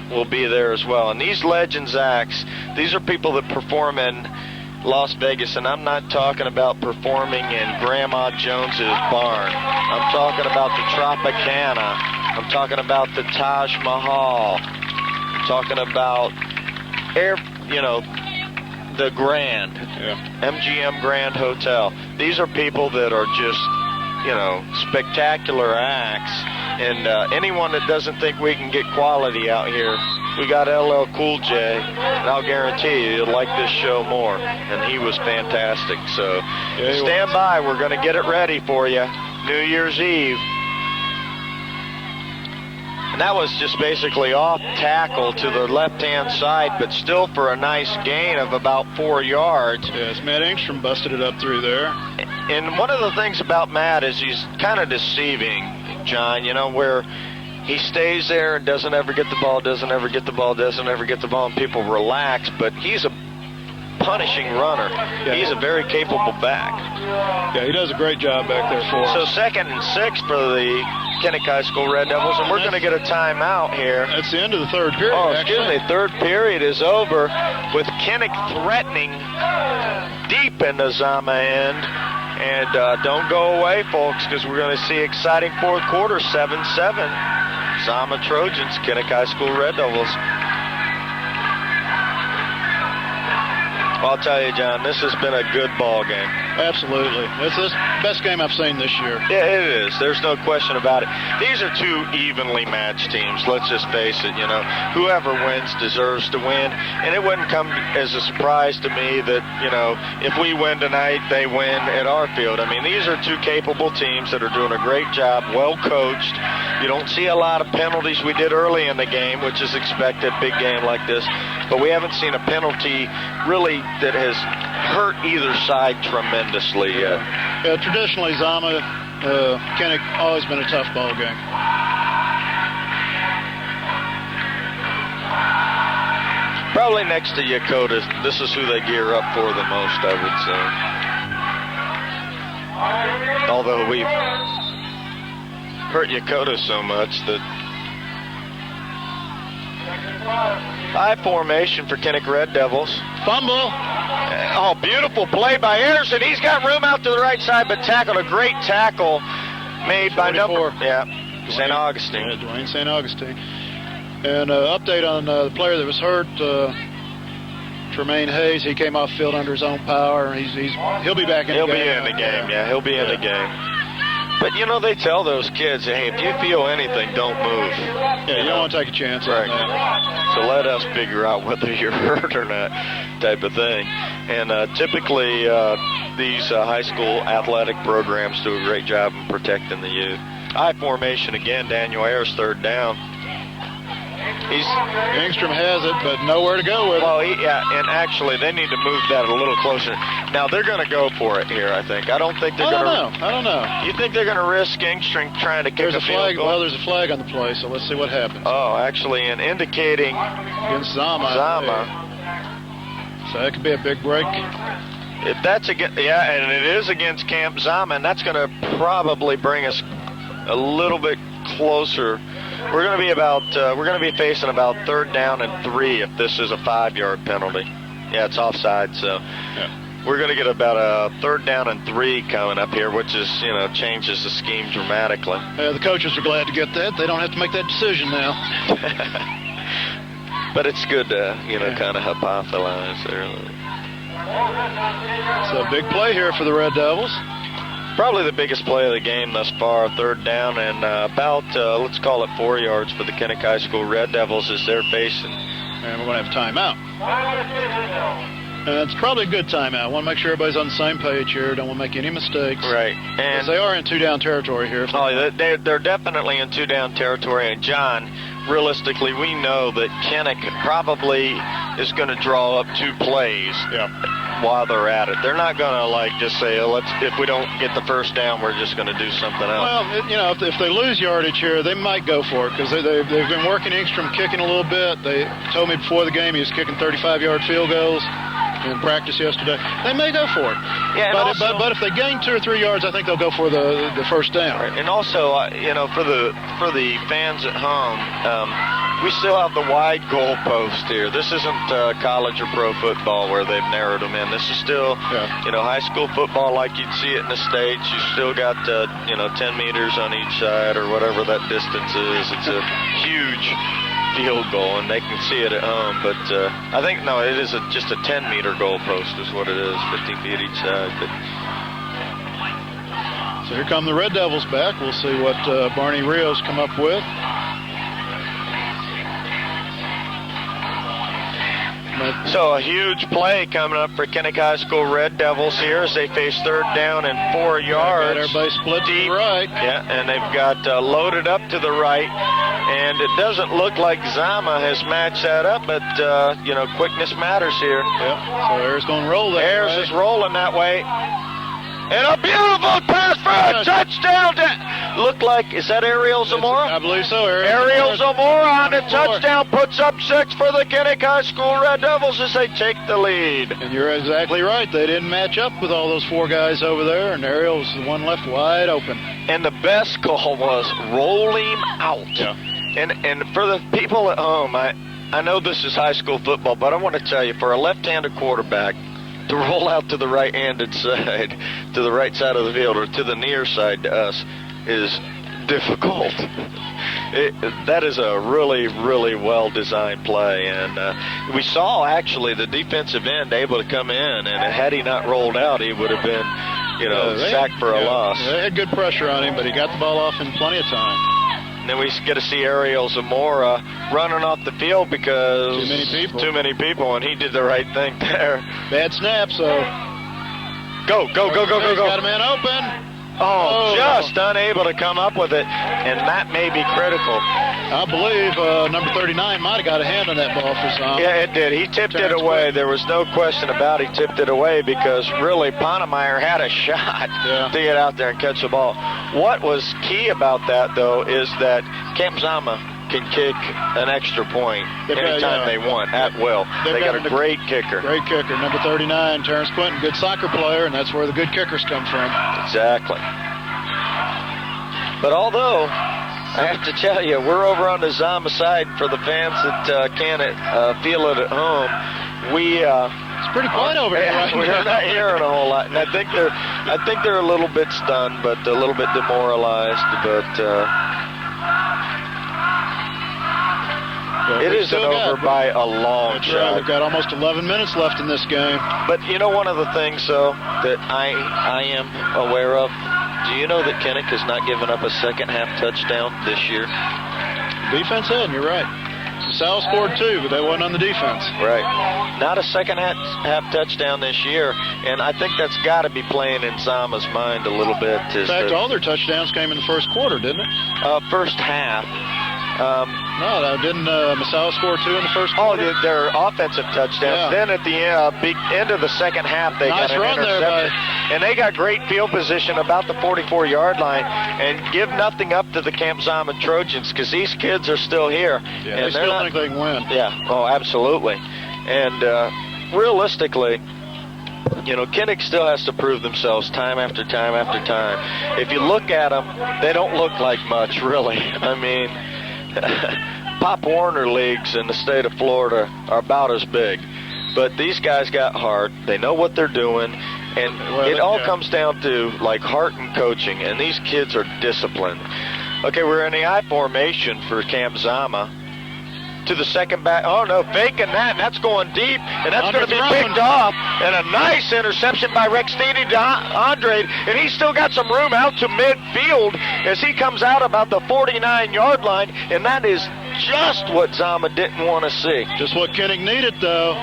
Speaker 1: will be there as well. And these Legends acts, these are people that perform in Las Vegas, and I'm not talking about performing in Grandma Jones's barn. I'm talking about the Tropicana. I'm talking about the Taj Mahal. I'm talking about the Grand, MGM Grand Hotel. These are people that are just, spectacular acts. And anyone that doesn't think we can get quality out here, we got LL Cool J, and I'll guarantee you'll like this show more. And he was fantastic. So stand by. We're going to get it ready for you. New Year's Eve. And that was just basically off tackle to the left-hand side, but still for a nice gain of about 4 yards.
Speaker 2: Yes, Matt Engstrom busted it up through there.
Speaker 1: And one of the things about Matt is he's kind of deceiving, John, where he stays there and doesn't ever get the ball, and people relax, but he's a punishing runner.
Speaker 2: Yeah.
Speaker 1: He's a very capable back.
Speaker 2: Yeah, he does a great job back there for us.
Speaker 1: So 2nd and 6 for the Kinnick High School Red Devils, and we're going to get a timeout here.
Speaker 2: That's the end of the third period.
Speaker 1: Oh, excuse me. Third period is over with Kinnick threatening deep in the Zama end. And don't go away, folks, because we're going to see exciting fourth quarter, 7-7. Zama Trojans, Kinnick High School Red Devils. I'll tell you, John, this has been a good ball game.
Speaker 2: Absolutely. It's the best game I've seen this year.
Speaker 1: Yeah, it is. There's no question about it. These are two evenly matched teams. Let's just face it, whoever wins deserves to win. And it wouldn't come as a surprise to me that, if we win tonight, they win at our field. I mean, these are two capable teams that are doing a great job, well coached. You don't see a lot of penalties. We did early in the game, which is expected, big game like this. But we haven't seen a penalty really that has hurt either side tremendously yet.
Speaker 2: Yeah, traditionally, Zama, Kinnick, always been a tough ball game.
Speaker 1: Probably next to Yakota, this is who they gear up for the most, I would say. Although we've hurt Yakota so much that... High formation for Kinnick Red Devils.
Speaker 2: Fumble.
Speaker 1: Oh, beautiful play by Anderson. He's got room out to the right side, but tackled. A great tackle made by number... St. Augustine.
Speaker 2: Yeah, Dwayne St. Augustine. And update on the player that was hurt, Tremaine Hayes. He came off field under his own power. He'll be back in the game.
Speaker 1: He'll be in the game, he'll be in the game. But, they tell those kids, hey, if you feel anything, don't move.
Speaker 2: Yeah, you don't want to take a chance on that.
Speaker 1: So let us figure out whether you're hurt or not, type of thing. And typically, these high school athletic programs do a great job in protecting the youth. High formation again, Daniel Ayers, third down.
Speaker 2: Engstrom has it, but nowhere to go with it.
Speaker 1: Well, and actually, they need to move that a little closer. Now, they're going to go for it here, I think. I don't think they're going to...
Speaker 2: I don't know.
Speaker 1: You think they're going to risk Engstrom trying to kick a field goal?
Speaker 2: Well, there's a flag on the play, so let's see what happens.
Speaker 1: Oh, actually, and indicating...
Speaker 2: Against Zama. So that could be a big break.
Speaker 1: If that's and it is against Camp Zama, and that's going to probably bring us a little bit closer We're going to be facing about 3rd down and 3 if this is a 5-yard penalty. Yeah, it's offside, so we're going to get about a 3rd down and 3 coming up here, which is, changes the scheme dramatically.
Speaker 2: Yeah, the coaches are glad to get that. They don't have to make that decision now.
Speaker 1: But it's good to, kind of hypothesize there.
Speaker 2: It's a big play here for the Red Devils.
Speaker 1: Probably the biggest play of the game thus far, 3rd down and about, let's call it 4 yards for the Kinnick High School Red Devils as they're facing.
Speaker 2: And we're going to have a timeout. It's probably a good timeout. I want to make sure everybody's on the same page here. Don't want to make any mistakes.
Speaker 1: Right. And
Speaker 2: they are in 2-down territory here.
Speaker 1: Oh, they're definitely in 2-down territory. And, John, realistically, we know that Kinnick probably is going to draw up 2 plays while they're at it. They're not going to, just say, if we don't get the 1st down, we're just going to do something else.
Speaker 2: Well, if they lose yardage here, they might go for it because they've been working Engstrom kicking a little bit. They told me before the game he was kicking 35-yard field goals in practice yesterday. They may go for it.
Speaker 1: Yeah,
Speaker 2: but if they gain 2 or 3 yards, I think they'll go for the 1st down.
Speaker 1: Right. And also, for the fans at home, we still have the wide goalpost here. This isn't college or pro football where they've narrowed them in. This is still, high school football like you'd see it in the States. You still got, 10 meters on each side or whatever that distance is. It's a huge field goal, and they can see it at home. But I think, it is just a 10-meter goalpost is what it is, 15 feet each side. But
Speaker 2: so here come the Red Devils back. We'll see what Barney Rios come up with.
Speaker 1: So a huge play coming up for Kinnick High School Red Devils here as they face 3rd down and 4 yards.
Speaker 2: Everybody split
Speaker 1: deep.
Speaker 2: to the right.
Speaker 1: Yeah, and they've got loaded up to the right. And it doesn't look like Zama has matched that up, but, quickness matters here.
Speaker 2: Yep, so Ayers going to roll that
Speaker 1: Ayers is rolling that way. And a beautiful pass for a touchdown. Look like, is that Ariel Zamora?
Speaker 2: I believe so.
Speaker 1: Ariel Zamora on the touchdown puts up 6 for the Kinnick High School Red Devils as they take the lead.
Speaker 2: And you're exactly right. They didn't match up with all those 4 guys over there, and Ariel was the one left wide open.
Speaker 1: And the best call was roll him out.
Speaker 2: Yeah.
Speaker 1: And for the people at home, I know this is high school football, but I want to tell you, for a left-handed quarterback, to roll out to the right-handed side, to the right side of the field, or to the near side to us, is difficult. That is a really, really well-designed play. And we saw, actually, the defensive end able to come in, and had he not rolled out, he would have been, sacked for a loss.
Speaker 2: They had good pressure on him, but he got the ball off in plenty of time.
Speaker 1: And then we get to see Ariel Zamora running off the field because
Speaker 2: too many people,
Speaker 1: and he did the right thing there.
Speaker 2: Bad snap, so
Speaker 1: go.
Speaker 2: Got a man open.
Speaker 1: Just unable to come up with it, and that may be critical.
Speaker 2: I believe number 39 might have got a hand on that ball for Zama.
Speaker 1: Yeah, it did. He tipped it away. There was no question about it. He tipped it away because really Ponemeyer had a shot to get out there and catch the ball. What was key about that, though, is that Camp Zama can kick an extra point anytime they want, at will. They got a great kicker.
Speaker 2: Great kicker, number 39, Terrence Quinton, good soccer player, and that's where the good kickers come from.
Speaker 1: Exactly. But although, I have to tell you, we're over on the Zama side for the fans that can't feel it at home.
Speaker 2: It's pretty quiet over here right now.
Speaker 1: We're not hearing a whole lot, and I think they're a little bit stunned, but a little bit demoralized, but it isn't over by a long shot.
Speaker 2: Right. They've got almost 11 minutes left in this game.
Speaker 1: But one of the things, though, that I am aware of, do you know that Kinnick has not given up a second-half touchdown this year?
Speaker 2: Defense had, you're right. South scored 2, but they wasn't on the defense.
Speaker 1: Right. Not a second-half touchdown this year, and I think that's got to be playing in Zama's mind a little bit.
Speaker 2: In fact, all their touchdowns came in the first quarter, didn't it?
Speaker 1: First half.
Speaker 2: No, didn't Masao score 2 in the first quarter?
Speaker 1: Oh, their offensive touchdowns. Then at the end of the second half, they got an interception. And they got great field position about the 44-yard line, and give nothing up to the Camp Zama Trojans because these kids are still here.
Speaker 2: Yeah,
Speaker 1: and
Speaker 2: they still think they can win.
Speaker 1: Yeah, absolutely. And realistically, Kinnick still has to prove themselves time after time after time. If you look at them, they don't look like much, really. I mean, Pop Warner leagues in the state of Florida are about as big. But these guys got heart. They know what they're doing. And it all comes down to, like, heart and coaching. And these kids are disciplined. Okay, we're in the I formation for Camp Zama. To the second back. Oh, no, faking that. And that's going deep. And that's going to be picked off. And a nice interception by Rextini to Andre. And he's still got some room out to midfield as he comes out about the 49-yard line. And that is just what Zama didn't want to see.
Speaker 2: Just what Kinnick needed, though.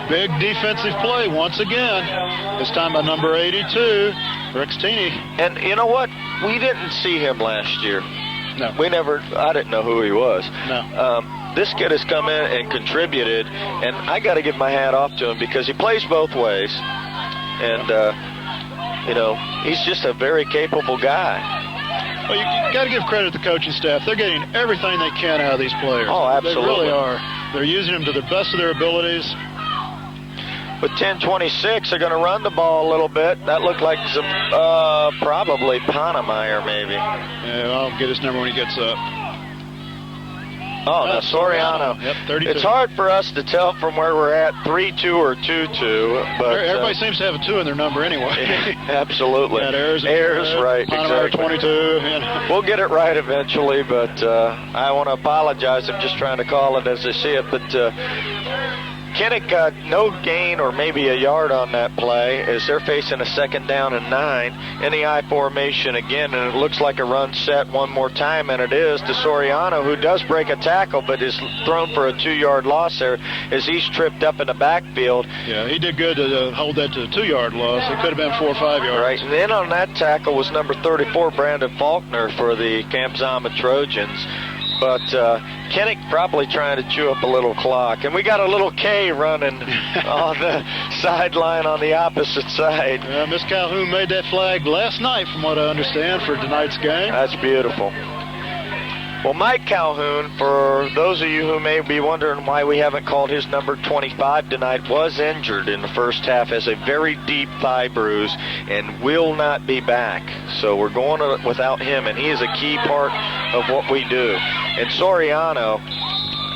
Speaker 2: Big defensive play once again. This time by number 82, Rextini.
Speaker 1: And you know what? We didn't see him last year.
Speaker 2: No.
Speaker 1: I didn't know who he was.
Speaker 2: No.
Speaker 1: This kid has come in and contributed, and I got to give my hat off to him because he plays both ways. And, he's just a very capable guy.
Speaker 2: Well, you got to give credit to the coaching staff. They're getting everything they can out of these players.
Speaker 1: Oh, absolutely.
Speaker 2: They really are. They're using them to the best of their abilities.
Speaker 1: With 10:26, they're going to run the ball a little bit. That looked like some, probably Panemeyer, maybe.
Speaker 2: Yeah, I'll get his number when he gets up.
Speaker 1: Oh, no, Soriano.
Speaker 2: Yep, 32.
Speaker 1: It's hard for us to tell from where we're at, 3-2 or 2-2. But
Speaker 2: everybody seems to have a 2 in their number anyway.
Speaker 1: Absolutely.
Speaker 2: Ayers,
Speaker 1: right,
Speaker 2: Panemeyer,
Speaker 1: exactly.
Speaker 2: 22.
Speaker 1: We'll get it right eventually, but I want to apologize. I'm just trying to call it as I see it. But Kinnick got no gain or maybe a yard on that play as they're facing a 2nd down and 9 in the I formation again, and it looks like a run set one more time, and it is to Soriano, who does break a tackle but is thrown for a 2-yard loss there as he's tripped up in the backfield.
Speaker 2: Yeah, he did good to hold that to a 2-yard loss. It could have been 4 or 5 yards.
Speaker 1: Right, and then on that tackle was number 34, Brandon Faulkner for the Camp Zama Trojans. But Kinnick probably trying to chew up a little clock. And we got a little K running on the sideline on the opposite side.
Speaker 2: Miss Calhoun made that flag last night, from what I understand, for tonight's game.
Speaker 1: That's beautiful. Well, Mike Calhoun, for those of you who may be wondering why we haven't called his number 25 tonight, was injured in the first half, has a very deep thigh bruise and will not be back. So we're going without him, and he is a key part of what we do. And Soriano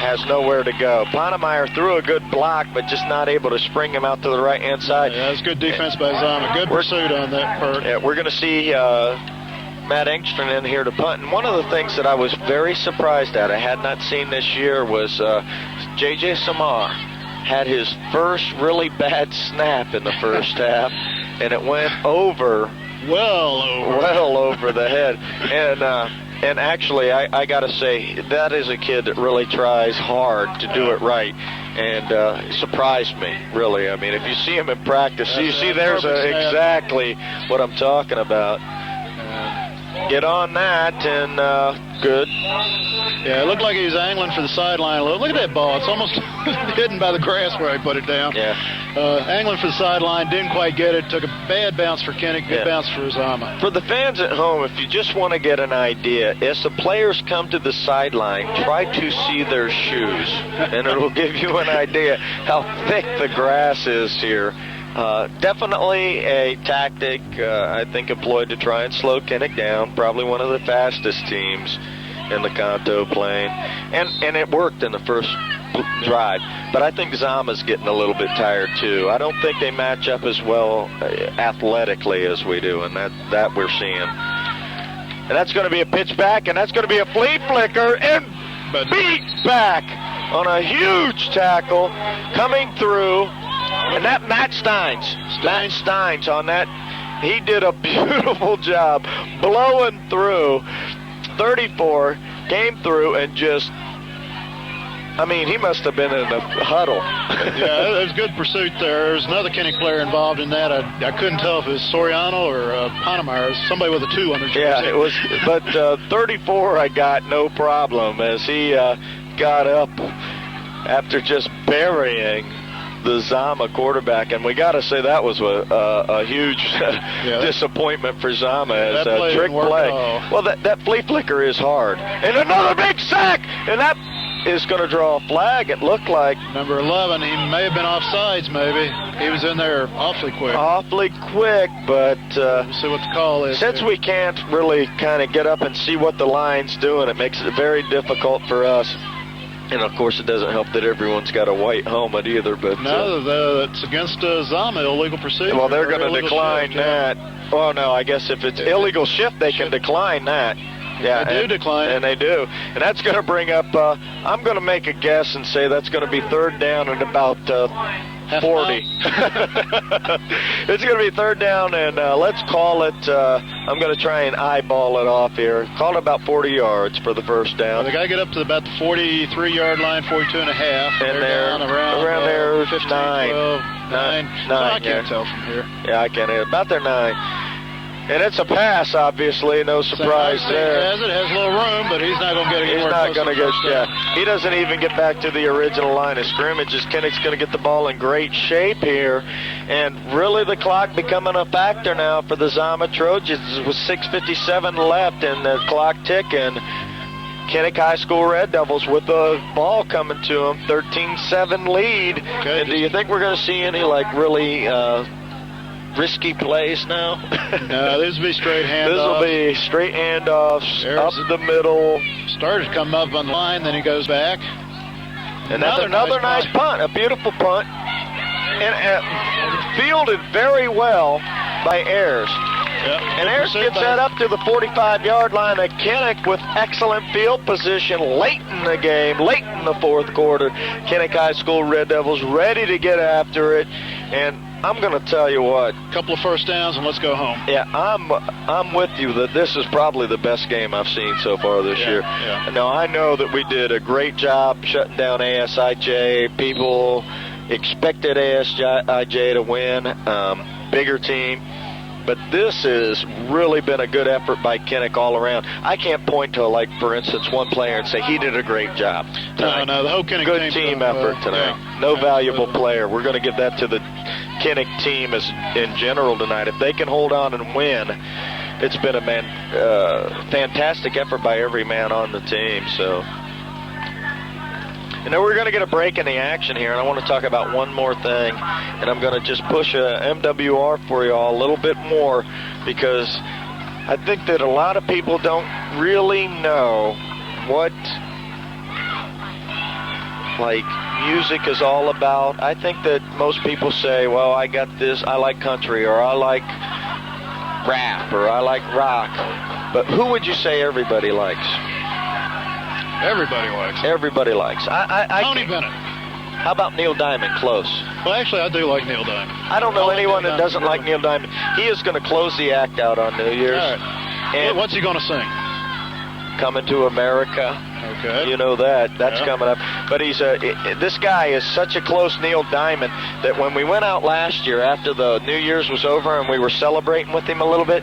Speaker 1: has nowhere to go. Panemeyer threw a good block, but just not able to spring him out to the right-hand side.
Speaker 2: Yeah, that's good defense by Zama. Good pursuit on that part.
Speaker 1: Yeah, we're going to see Matt Engstrom in here to punt. And one of the things that I was very surprised at, I had not seen this year, was J.J. Samar had his first really bad snap in the first half, and it went well over the head. And actually, I got to say, that is a kid that really tries hard to do it right. And surprised me, really. I mean, if you see him in practice, you see there's exactly what I'm talking about. Get on that, and good.
Speaker 2: Yeah, it looked like he was angling for the sideline a little. Look at that ball. It's almost hidden by the grass where I put it down.
Speaker 1: Yeah.
Speaker 2: Angling for the sideline, didn't quite get it. Took a bad bounce for Kinnick, good bounce for Zama.
Speaker 1: For the fans at home, if you just want to get an idea, as the players come to the sideline, try to see their shoes, and it'll give you an idea how thick the grass is here. Definitely a tactic, I think, employed to try and slow Kinnick down. Probably one of the fastest teams in the Kanto Plain. And it worked in the first drive. But I think Zama's getting a little bit tired, too. I don't think they match up as well athletically as we do, and that we're seeing. And that's going to be a pitch back, and that's going to be a flea flicker, and beat back on a huge tackle coming through. And that Matt Steins on that, he did a beautiful job blowing through 34, came through and just, I mean, he must have been in the huddle.
Speaker 2: Yeah, there's good pursuit there. There's another Kinnick player involved in that. I couldn't tell if it was Soriano or Panemeyer. Somebody with a 2 on their jersey.
Speaker 1: Yeah, it was, but 34 I got no problem as he got up after just burying the Zama quarterback, and we got to say that was a huge disappointment for Zama as a trick play. Well, that flea flicker is hard, and another big sack, and that is going to draw a flag, it looked like.
Speaker 2: Number 11, he may have been offsides, maybe. He was in there awfully quick.
Speaker 1: Awfully quick, but
Speaker 2: we'll see what the call is.
Speaker 1: since we can't really kind of get up and see what the line's doing, it makes it very difficult for us. And, of course, it doesn't help that everyone's got a white helmet either. But
Speaker 2: no, it's against Zama, illegal procedure.
Speaker 1: Well, they're going to decline
Speaker 2: shift,
Speaker 1: that. Well, no, I guess if it's illegal shift, they can decline that. Yeah,
Speaker 2: they do decline.
Speaker 1: And they do. And that's going to bring up, I'm going to make a guess and say that's going to be third down and about 40. It's going to be third down, and let's call it, I'm going to try and eyeball it off here. Call it about 40 yards for the first down.
Speaker 2: Well, they got to get up to about the 43-yard line, 42 and a half.
Speaker 1: And they're
Speaker 2: down around
Speaker 1: there,
Speaker 2: 15,
Speaker 1: 9.
Speaker 2: 12, 9. I can't tell from here.
Speaker 1: Yeah, I can't. About their 9. And it's a pass, obviously. No surprise there.
Speaker 2: It has a little room, but he's not going to get anywhere.
Speaker 1: He's not going to get, he doesn't even get back to the original line of scrimmage. Kinnick's going to get the ball in great shape here. And really the clock becoming a factor now for the Zama Trojans with 6:57 left and the clock ticking. Kinnick High School Red Devils with the ball coming to them, 13-7 lead.
Speaker 2: Okay,
Speaker 1: and do you think we're going to see any, like, really risky plays now?
Speaker 2: No, this will be straight handoffs.
Speaker 1: This will be straight handoffs, up the middle.
Speaker 2: Starters come up on the line, then he goes back.
Speaker 1: And that's another nice punt, a beautiful punt. And fielded very well by Ayers.
Speaker 2: Yep.
Speaker 1: And Ayers gets that up to the 45-yard line of Kinnick with excellent field position late in the game, late in the fourth quarter. Kinnick High School Red Devils ready to get after it. And I'm going to tell you what.
Speaker 2: A couple of first downs and let's go home.
Speaker 1: Yeah, I'm with you that this is probably the best game I've seen so far this year.
Speaker 2: Yeah.
Speaker 1: Now, I know that we did a great job shutting down ASIJ. People expected ASIJ to win, bigger team. But this has really been a good effort by Kinnick all around. I can't point to, like, for instance, one player and say he did a great job tonight.
Speaker 2: No, the whole Kinnick
Speaker 1: good team effort tonight. Yeah. No valuable player. We're going to give that to the Kinnick team as in general tonight. If they can hold on and win, it's been a fantastic effort by every man on the team. So, you know, we're going to get a break in the action here, and I want to talk about one more thing, and I'm going to just push a MWR for you all a little bit more because I think that a lot of people don't really know what, like, music is all about. I think that most people say, well, I got this, I like country, or I like rap, or I like rock. But who would you say everybody likes?
Speaker 2: Everybody likes.
Speaker 1: Everybody likes.
Speaker 2: Tony Bennett.
Speaker 1: How about Neil Diamond? Close.
Speaker 2: Well, actually, I do like Neil Diamond.
Speaker 1: I don't know anyone that doesn't like Neil Diamond. He is going to close the act out on New Year's.
Speaker 2: All right. And what's he going to sing?
Speaker 1: Coming to America.
Speaker 2: Okay.
Speaker 1: You know that. That's coming up. But he's this guy is such a close Neil Diamond that when we went out last year after the New Year's was over and we were celebrating with him a little bit,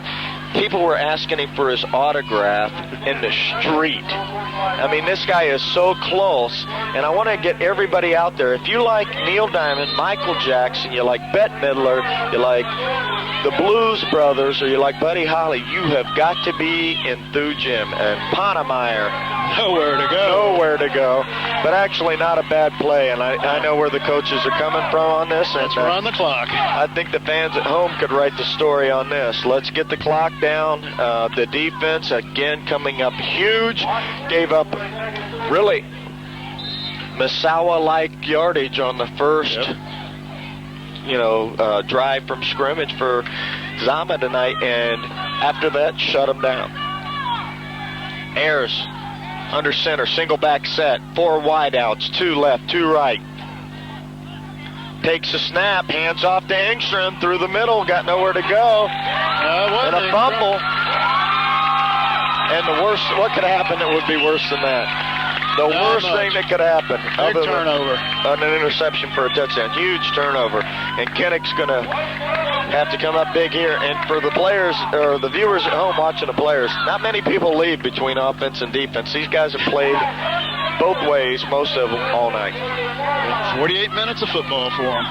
Speaker 1: people were asking him for his autograph in the street. I mean, this guy is so close, and I want to get everybody out there. If you like Neil Diamond, Michael Jackson, you like Bette Midler, you like the Blues Brothers, or you like Buddy Holly, you have got to be in Thugem and Ponemeyer.
Speaker 2: Nowhere to go.
Speaker 1: Nowhere to go. But actually not a bad play, and I know where the coaches are coming from on this.
Speaker 2: Let's run the clock.
Speaker 1: I think the fans at home could write the story on this. Let's get the clock down. The defense, again, coming up huge. Gave up really Misawa-like yardage on the first drive from scrimmage for Zama tonight, and after that, shut them down. Ayers under center, single back set, 4 wideouts, 2 left, 2 right. Takes a snap, hands off to Engstrom through the middle, got nowhere to go, and a fumble. And the worst, what could happen that would be worse than that? The worst thing that could happen.
Speaker 2: Big turnover.
Speaker 1: On an interception for a touchdown. Huge turnover. And Kinnick's going to have to come up big here. And for the players, or the viewers at home watching the players, not many people leave between offense and defense. These guys have played both ways, most of them, all night.
Speaker 2: 48 minutes of football for them.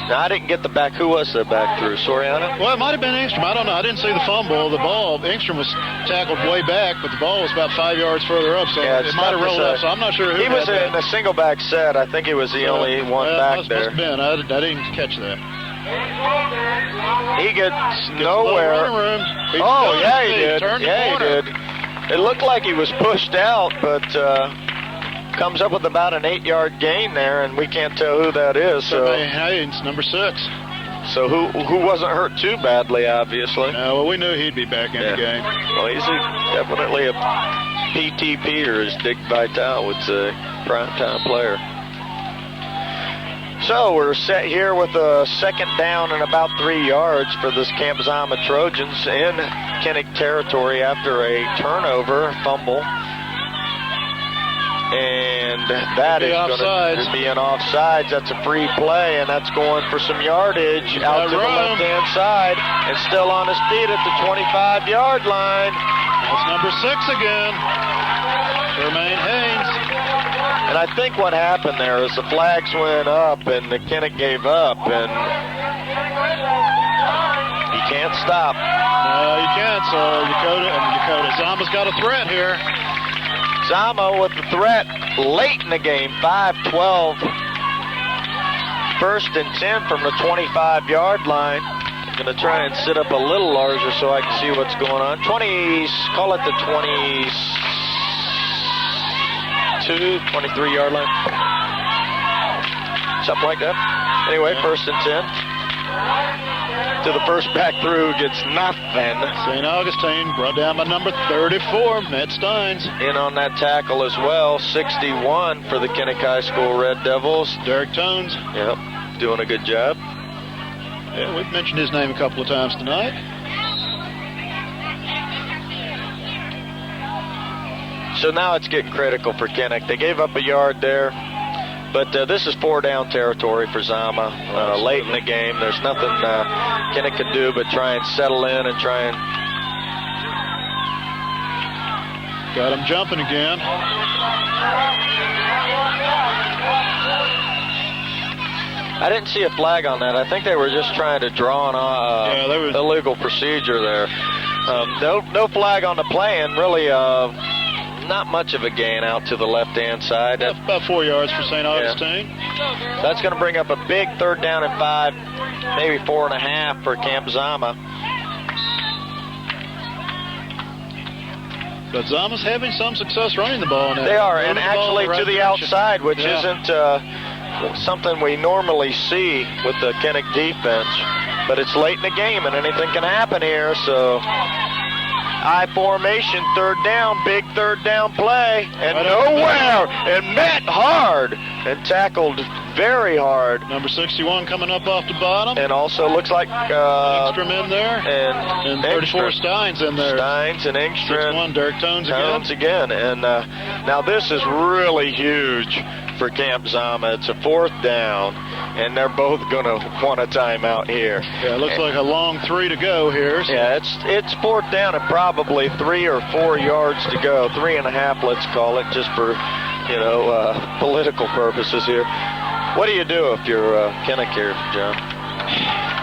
Speaker 1: Now, I didn't get the back. Who was the back through? Soriano?
Speaker 2: Well, it might have been Engstrom. I don't know. I didn't see the fumble. The ball, Engstrom was tackled way back, but the ball was about 5 yards further up, so it might have rolled up. So I'm not sure who
Speaker 1: he was in
Speaker 2: that.
Speaker 1: a single back set. I think he was the only one back there.
Speaker 2: Must have been. I didn't catch that.
Speaker 1: He gets nowhere. He did. He did. It looked like he was pushed out, but comes up with about an 8-yard gain there, and we can't tell who that is. So
Speaker 2: Haynes, number 6.
Speaker 1: So who wasn't hurt too badly, obviously.
Speaker 2: No, well, we knew he'd be back in the game.
Speaker 1: Well, he's definitely a PTP, or as Dick Vitale would say, primetime player. So we're set here with a second down and about 3 yards for this Camp Zama Trojans in Kinnick territory after a turnover, fumble. And that is going to be an offsides. That's a free play, and that's going for some yardage out to the left-hand side. And still on his feet at the 25-yard line.
Speaker 2: That's number 6 again. Jermaine Haynes.
Speaker 1: And I think what happened there is the flags went up, and the Kinnick gave up, and he can't stop.
Speaker 2: No, you can't. So Dakota Zama's got a threat here.
Speaker 1: Zama with the threat late in the game, 5-12. First and 10 from the 25-yard line. I'm going to try and sit up a little larger so I can see what's going on. Call it the 23-yard line. Something like that. Anyway, first and 10. To the first back through, gets nothing.
Speaker 2: St. Augustine brought down by number 34, Matt Steins.
Speaker 1: In on that tackle as well, 61 for the Kinnick High School Red Devils.
Speaker 2: Derek Tones.
Speaker 1: Yep, doing a good job.
Speaker 2: Yeah, we've mentioned his name a couple of times tonight.
Speaker 1: So now it's getting critical for Kinnick. They gave up a yard there. But this is 4-down territory for Zama. Late in the game, there's nothing Kinnick could do but try and settle in and try and...
Speaker 2: Got him jumping again.
Speaker 1: I didn't see a flag on that. I think they were just trying to draw an illegal procedure there. No flag on the play, and really... not much of a gain out to the left-hand side.
Speaker 2: That's about 4 yards for St. Augustine.
Speaker 1: Yeah. That's going to bring up a big 3rd down and 5, maybe 4.5 for Camp Zama.
Speaker 2: But Zama's having some success running the ball now.
Speaker 1: They are, and actually to the outside, which isn't something we normally see with the Kinnick defense. But it's late in the game, and anything can happen here, so... I formation, 3rd down, big 3rd down play, and nowhere, and met hard, and tackled very hard.
Speaker 2: Number 61 coming up off the bottom.
Speaker 1: And also looks like...
Speaker 2: Engstrom in there.
Speaker 1: And
Speaker 2: 34 Steins in there.
Speaker 1: Steins and Engstrom.
Speaker 2: 6-1, Derek Tones
Speaker 1: again. And now this is really huge for Camp Zama. It's a 4th down, and they're both going to want a timeout here.
Speaker 2: Yeah, it looks like a long 3 to go here. So.
Speaker 1: Yeah, it's 4th down and probably 3 or 4 yards to go. 3.5, let's call it, just for, political purposes here. What do you do if you're Kinnick here, John?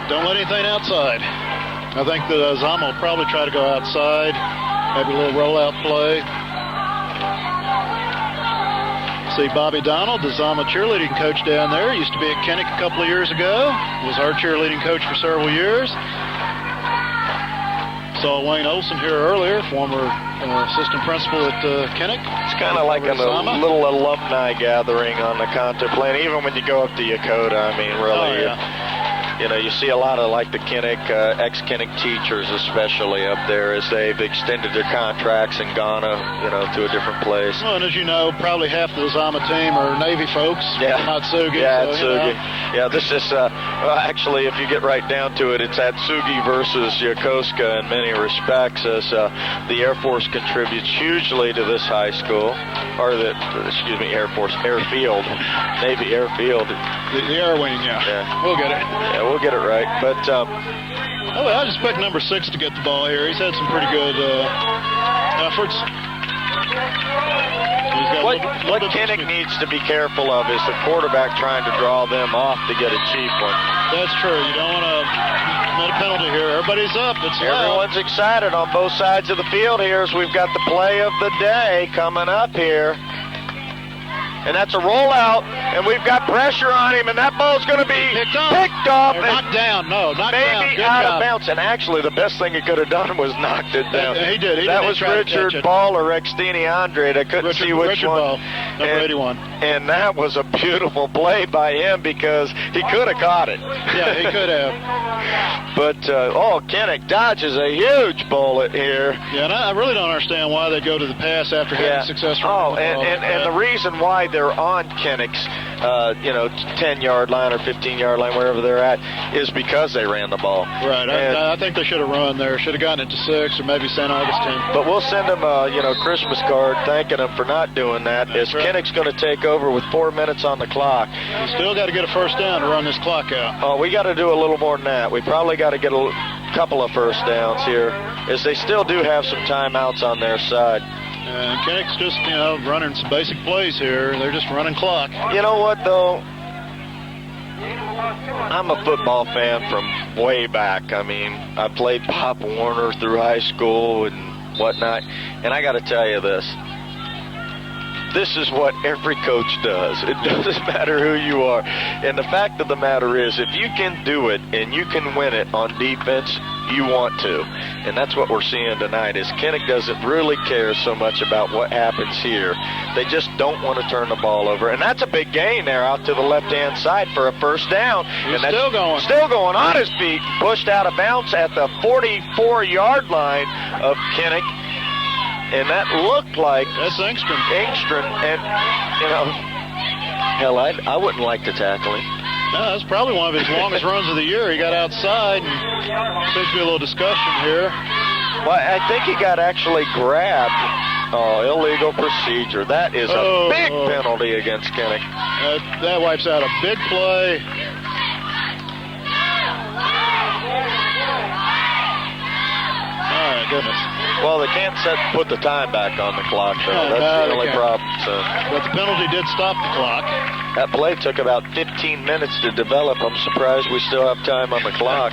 Speaker 2: Don't let anything outside. I think that Zama will probably try to go outside, maybe a little rollout play. See Bobby Donald, the Zama cheerleading coach down there. Used to be at Kinnick a couple of years ago. Was our cheerleading coach for several years. Saw Wayne Olson here earlier, former assistant principal at Kinnick.
Speaker 1: It's kind of like a little alumni gathering on the Contemplate. Even when you go up to Yokota, I mean, really.
Speaker 2: Oh, yeah.
Speaker 1: You see a lot of like the Kinnick, ex-Kinnick teachers especially up there as they've extended their contracts and gone, to a different place.
Speaker 2: Well, and as you know, probably half the Zama team are Navy folks, not Atsugi.
Speaker 1: Yeah, Atsugi. Yeah, this is, actually, if you get right down to it, it's Atsugi versus Yokosuka in many respects, as the Air Force contributes hugely to this high school, or airfield, Navy airfield.
Speaker 2: The Air Wing, yeah. We'll get it.
Speaker 1: Yeah, we'll get it right. But
Speaker 2: I just expect number 6 to get the ball here. He's had some pretty good efforts.
Speaker 1: What Kinnick needs to be careful of is the quarterback trying to draw them off to get a cheap one.
Speaker 2: That's true. You don't want to commit a penalty here. Everybody's up. It's loud.
Speaker 1: Everyone's excited on both sides of the field here as we've got the play of the day coming up here. And that's a rollout, and we've got pressure on him, and that ball's going to be picked off.
Speaker 2: Knocked down. No, knocked down.
Speaker 1: Maybe
Speaker 2: Good
Speaker 1: out
Speaker 2: job.
Speaker 1: of bounds. And actually, the best thing he could have done was knocked it down.
Speaker 2: He did.
Speaker 1: That was Richard Ball or Extini Andre. I couldn't see which
Speaker 2: Richard
Speaker 1: one.
Speaker 2: Ball, number 81.
Speaker 1: And that was a beautiful play by him because he could have caught it.
Speaker 2: Yeah, he could have.
Speaker 1: But, Kinnick dodges a huge bullet here.
Speaker 2: Yeah, and I really don't understand why they go to the pass after having success.
Speaker 1: And the reason why they're on Kinnick's, 10-yard line or 15-yard line, wherever they're at, is because they ran the ball.
Speaker 2: Right. I think they should have run there. Should have gotten it to 6 or maybe St. Augustine.
Speaker 1: But we'll send them a, Christmas card thanking them for not doing that.
Speaker 2: That's
Speaker 1: as
Speaker 2: right.
Speaker 1: Kinnick's going to take over with 4 minutes on the clock.
Speaker 2: We still got to get a first down to run this clock out.
Speaker 1: Oh, we got to do a little more than that. We probably got to get a couple of first downs here, as they still do have some timeouts on their side.
Speaker 2: And Kinnick's just, running some basic plays here. They're just running clock.
Speaker 1: You know what, though? I'm a football fan from way back. I mean, I played Pop Warner through high school and whatnot, and I got to tell you this. This is what every coach does. It doesn't matter who you are. And the fact of the matter is, if you can do it and you can win it on defense, you want to. And that's what we're seeing tonight, is Kinnick doesn't really care so much about what happens here. They just don't want to turn the ball over. And that's a big gain there out to the left-hand side for a first down.
Speaker 2: He's
Speaker 1: and that's
Speaker 2: still going.
Speaker 1: Still going on his feet. Pushed out of bounds at the 44-yard line of Kinnick. And that looked like
Speaker 2: that's Engstrom.
Speaker 1: And, hell, I wouldn't like to tackle him.
Speaker 2: No, that's probably one of his longest runs of the year. He got outside, and seems to be a little discussion here.
Speaker 1: Well, I think he got actually grabbed. Oh, illegal procedure. That is a big penalty against Kinnick.
Speaker 2: That wipes out a big play. Oh, my goodness.
Speaker 1: Well, they can't put the time back on the clock, though. That's the only problem. So.
Speaker 2: But the penalty did stop the clock.
Speaker 1: That play took about 15 minutes to develop. I'm surprised we still have time on the clock.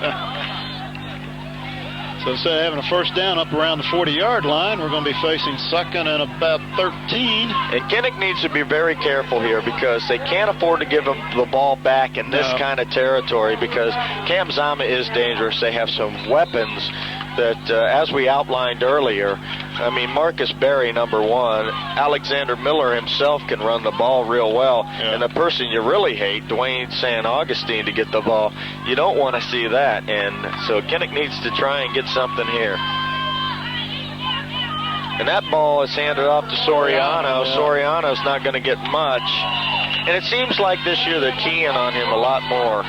Speaker 2: So instead of having a first down up around the 40-yard line, we're going to be facing second and about 13.
Speaker 1: And Kinnick needs to be very careful here because they can't afford to give him the ball back in this kind of territory because Cam Zama is dangerous. They have some weapons that, as we outlined earlier, I mean, Marcus Berry, number 1. Alexander Miller himself can run the ball real well. Yeah. And the person you really hate, Dwayne San Augustine, to get the ball, you don't want to see that. And so Kinnick needs to try and get something here. And that ball is handed off to Soriano. Yeah. Soriano's not going to get much. And it seems like this year they're keying on him a lot more.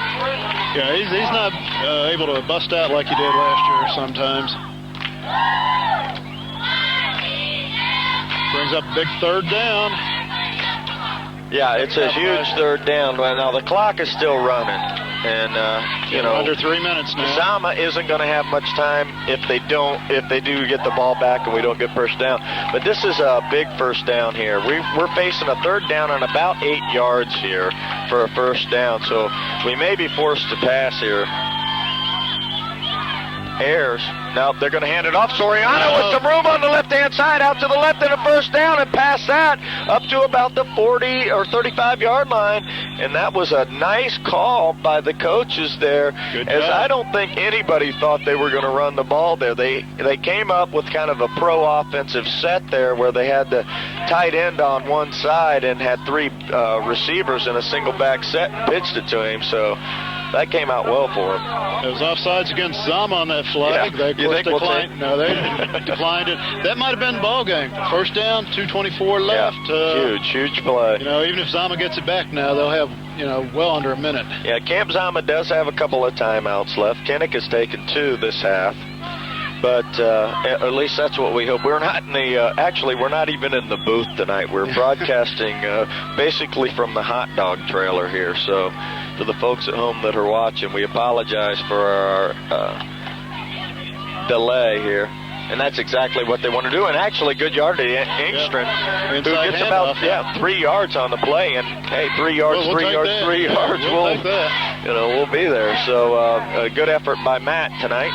Speaker 2: Yeah, he's not able to bust out like he did last year sometimes. Brings up a big third down.
Speaker 1: Yeah, it's a huge third down. Now, the clock is still running. And,
Speaker 2: under 3 minutes now.
Speaker 1: Zama isn't going to have much time if they do get the ball back and we don't get first down. But this is a big first down here. We're facing a third down on about 8 yards here for a first down. So we may be forced to pass here. Ayers. Now they're going to hand it off. Soriano with some room on the left-hand side, out to the left and a first down, and past that up to about the 40 or 35-yard line. And that was a nice call by the coaches there, as I don't think anybody thought they were going to run the ball there. They came up with kind of a pro-offensive set there where they had the tight end on one side and had 3 receivers in a single-back set and pitched it to him. So that came out well for him.
Speaker 2: It was offsides against Zama on that flag.
Speaker 1: Yeah.
Speaker 2: They declined. No, they declined it. That might have been the ball game. First down, 2:24 left.
Speaker 1: Yeah, huge play.
Speaker 2: Even if Zama gets it back now, they'll have well under a minute.
Speaker 1: Yeah, Camp Zama does have a couple of timeouts left. Kinnick has taken 2 this half. But at least that's what we hope. We're not in the, actually, we're not even in the booth tonight. We're broadcasting basically from the hot dog trailer here. So for the folks at home that are watching, we apologize for our delay here. And that's exactly what they want to do. And actually, good yard to Engstrom, who gets about 3 yards on the play. And, hey, 3 yards, 3 yards, 3 yards.
Speaker 2: We'll take that.
Speaker 1: we'll be there. So a good effort by Matt tonight.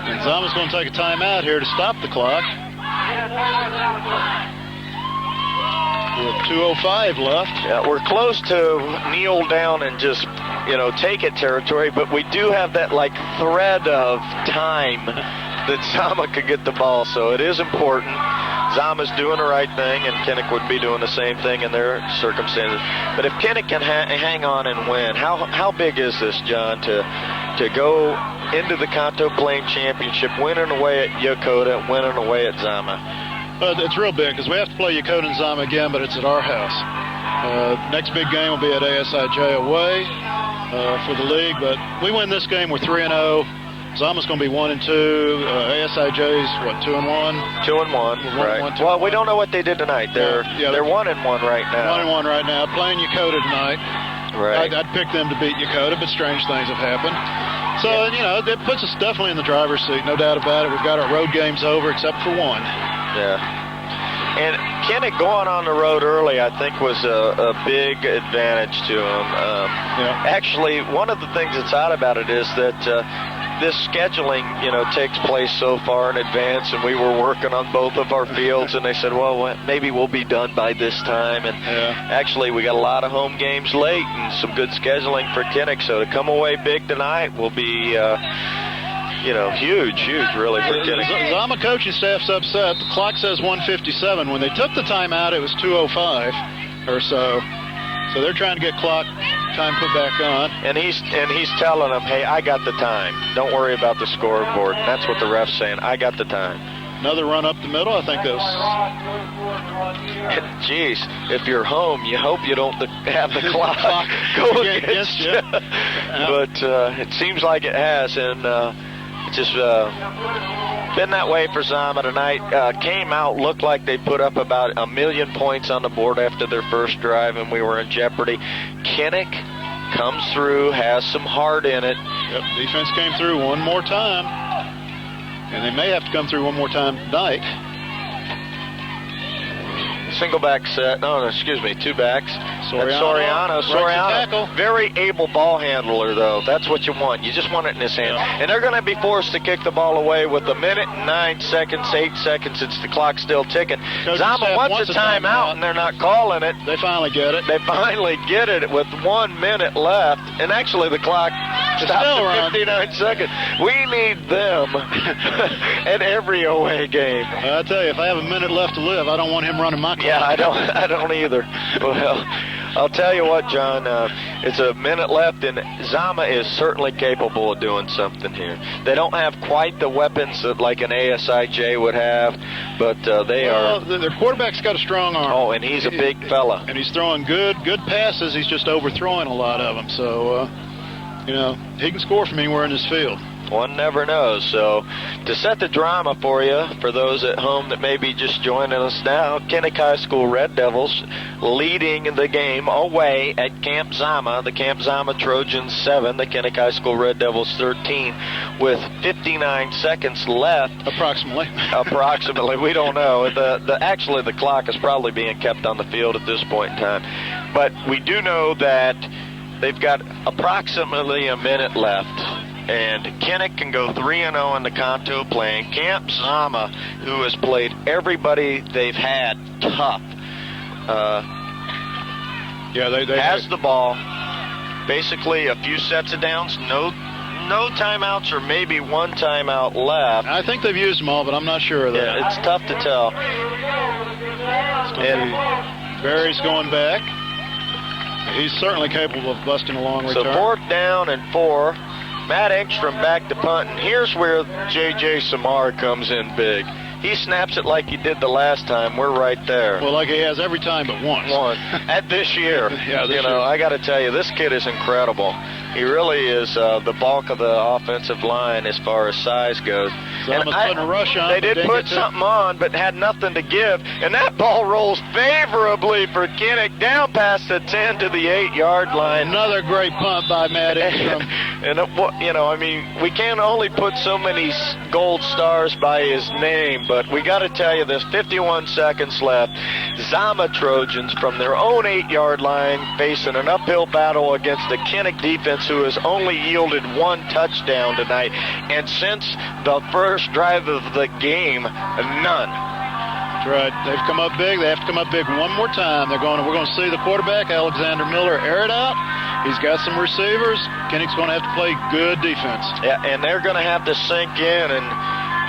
Speaker 2: And Zama's going to take a timeout here to stop the clock. With 2:05 left.
Speaker 1: Yeah, we're close to kneel down and just, take it territory, but we do have that, thread of time that Zama could get the ball, so it is important. Zama's doing the right thing, and Kinnick would be doing the same thing in their circumstances. But if Kinnick can hang on and win, how big is this, John, to go into the Kanto Plain Championship, winning away at Yokota, winning away at Zama?
Speaker 2: It's real big because we have to play Yokota and Zama again, but it's at our house. Next big game will be at ASIJ away for the league, but we win this game, we're 3-0. Zama's going to be 1-2. ASIJ's 2-1.
Speaker 1: 2-1. Right. Well, we don't know what they did tonight. They're 1-1 right now.
Speaker 2: 1-1 right now. Playing Yokota tonight.
Speaker 1: Right.
Speaker 2: I'd pick them to beat Yokota, but strange things have happened. So it puts us definitely in the driver's seat, no doubt about it. We've got our road games over except for one.
Speaker 1: Yeah. And Kinnick going on the road early, I think, was a big advantage to him. Actually, one of the things that's odd about it is that this scheduling, takes place so far in advance, and we were working on both of our fields, and they said, well, maybe we'll be done by this time. And actually, we got a lot of home games late and some good scheduling for Kinnick, so to come away big tonight will be huge, really, for Kinnick.
Speaker 2: Zama coaching staff's upset. The clock says 1:57. When they took the timeout, it was 2:05 or so. So they're trying to get clock time put back on.
Speaker 1: And he's telling them, hey, I got the time. Don't worry about the scoreboard. And that's what the ref's saying. I got the time.
Speaker 2: Another run up the middle. I think that's...
Speaker 1: Jeez, if you're home, you hope you don't have the clock go against you. But it seems like it has, and it's just been that way for Zama tonight. Came out, looked like they put up about 1 million points on the board after their first drive, and we were in jeopardy. Kinnick comes through, has some heart in it.
Speaker 2: Yep, defense came through one more time, and they may have to come through one more time tonight.
Speaker 1: Single back set. No, excuse me, two backs.
Speaker 2: Soriano.
Speaker 1: Soriano, very able ball handler, though. That's what you want. You just want it in his hand. Yeah. And they're going to be forced to kick the ball away with 1 minute and 9 seconds, 8 seconds. It's the clock still ticking. Zama wants a timeout, and they're not calling it.
Speaker 2: They finally get it.
Speaker 1: They finally get it with 1 minute left. And actually, the clock stopped at 59 seconds. We need them at every away game.
Speaker 2: I tell you, if I have a minute left to live, I don't want him running my clock.
Speaker 1: Yeah, I don't either. Well, I'll tell you what, John, it's a minute left, and Zama is certainly capable of doing something here. They don't have quite the weapons that like an ASIJ would have, but they are.
Speaker 2: Their quarterback's got a strong arm.
Speaker 1: Oh, and he's a big fella.
Speaker 2: And he's throwing good passes. He's just overthrowing a lot of them. So, he can score from anywhere in this field.
Speaker 1: One never knows. So to set the drama for you, for those at home that may be just joining us now, Kinnick High School Red Devils leading the game away at Camp Zama. The Camp Zama Trojans 7, the Kinnick High School Red Devils 13, with 59 seconds left. Approximately. We don't know. Actually, the clock is probably being kept on the field at this point in time. But we do know that they've got approximately a minute left. And Kinnick can go 3-0 in the Kanto Plain. Camp Zama, who has played everybody they've had tough,
Speaker 2: they
Speaker 1: has the ball. Basically, a few sets of downs, no timeouts, or maybe one timeout left.
Speaker 2: I think they've used them all, but I'm not sure of that.
Speaker 1: Yeah, it's tough to tell.
Speaker 2: Barry's going back. He's certainly capable of busting a long return.
Speaker 1: So 4th down and 4. Matt Engstrom back to punt, and here's where J.J. Samar comes in big. He snaps it like he did the last time. We're right there.
Speaker 2: Well, like he has every time but once.
Speaker 1: At this year.
Speaker 2: Yeah, this year.
Speaker 1: I got to tell you, this kid is incredible. He really is the bulk of the offensive line as far as size goes.
Speaker 2: Zama's putting a rush on.
Speaker 1: They did put something on, but had nothing to give. And that ball rolls favorably for Kinnick down past the 10 to the 8-yard line.
Speaker 2: Another great punt by Matt Ingram.
Speaker 1: And we can't only put so many gold stars by his name, but we got to tell you this, 51 seconds left. Zama Trojans from their own 8-yard line facing an uphill battle against the Kinnick defense, who has only yielded one touchdown tonight. And since the first drive of the game, none.
Speaker 2: That's right. They've come up big. They have to come up big one more time. We're going to see the quarterback, Alexander Miller, air it out. He's got some receivers. Kinnick's going to have to play good defense.
Speaker 1: Yeah, and they're going to have to sink in. And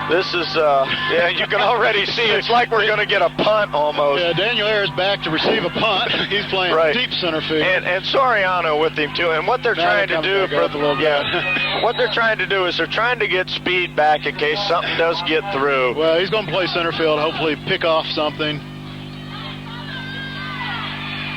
Speaker 1: this is, you can already see it's like we're going to get a punt almost.
Speaker 2: Yeah, Daniel Ayers back to receive a punt. He's playing deep center field.
Speaker 1: And Soriano with him too. And what they're trying to do what they're trying to do is they're trying to get speed back in case something does get through.
Speaker 2: Well, he's going to play center field, hopefully pick off something.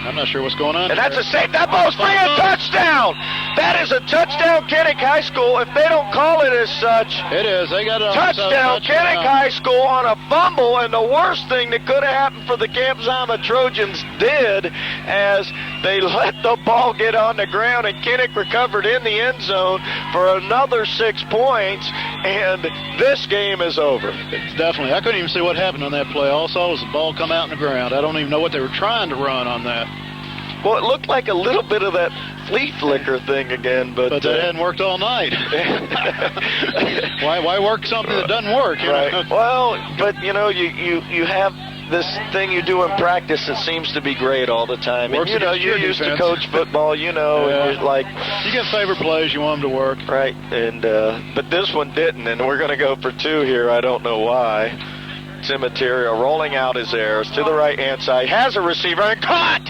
Speaker 2: I'm not sure what's going on.
Speaker 1: And that's a safe. That ball's free, a touchdown. That is a touchdown, Kinnick High School. If they don't call it as such,
Speaker 2: it is. They got it.
Speaker 1: Touchdown, Kinnick High School on a fumble. And the worst thing that could have happened for the Camp Zama Trojans did, as they let the ball get on the ground, and Kinnick recovered in the end zone for another 6 points. And this game is over.
Speaker 2: It's definitely. I couldn't even see what happened on that play. All I saw was the ball come out in the ground. I don't even know what they were trying to run on that.
Speaker 1: Well, it looked like a little bit of that flea flicker thing again, but
Speaker 2: that hadn't worked all night. Why work something that doesn't work?
Speaker 1: Right. Well, but you have this thing you do in practice that seems to be great all the time. And you're used to coach football, and you're like,
Speaker 2: you get favorite plays, you want them to work.
Speaker 1: Right. And but this one didn't, and we're going to go for two here. I don't know why. Cemeterio rolling out his airs to the right-hand side, has a receiver and caught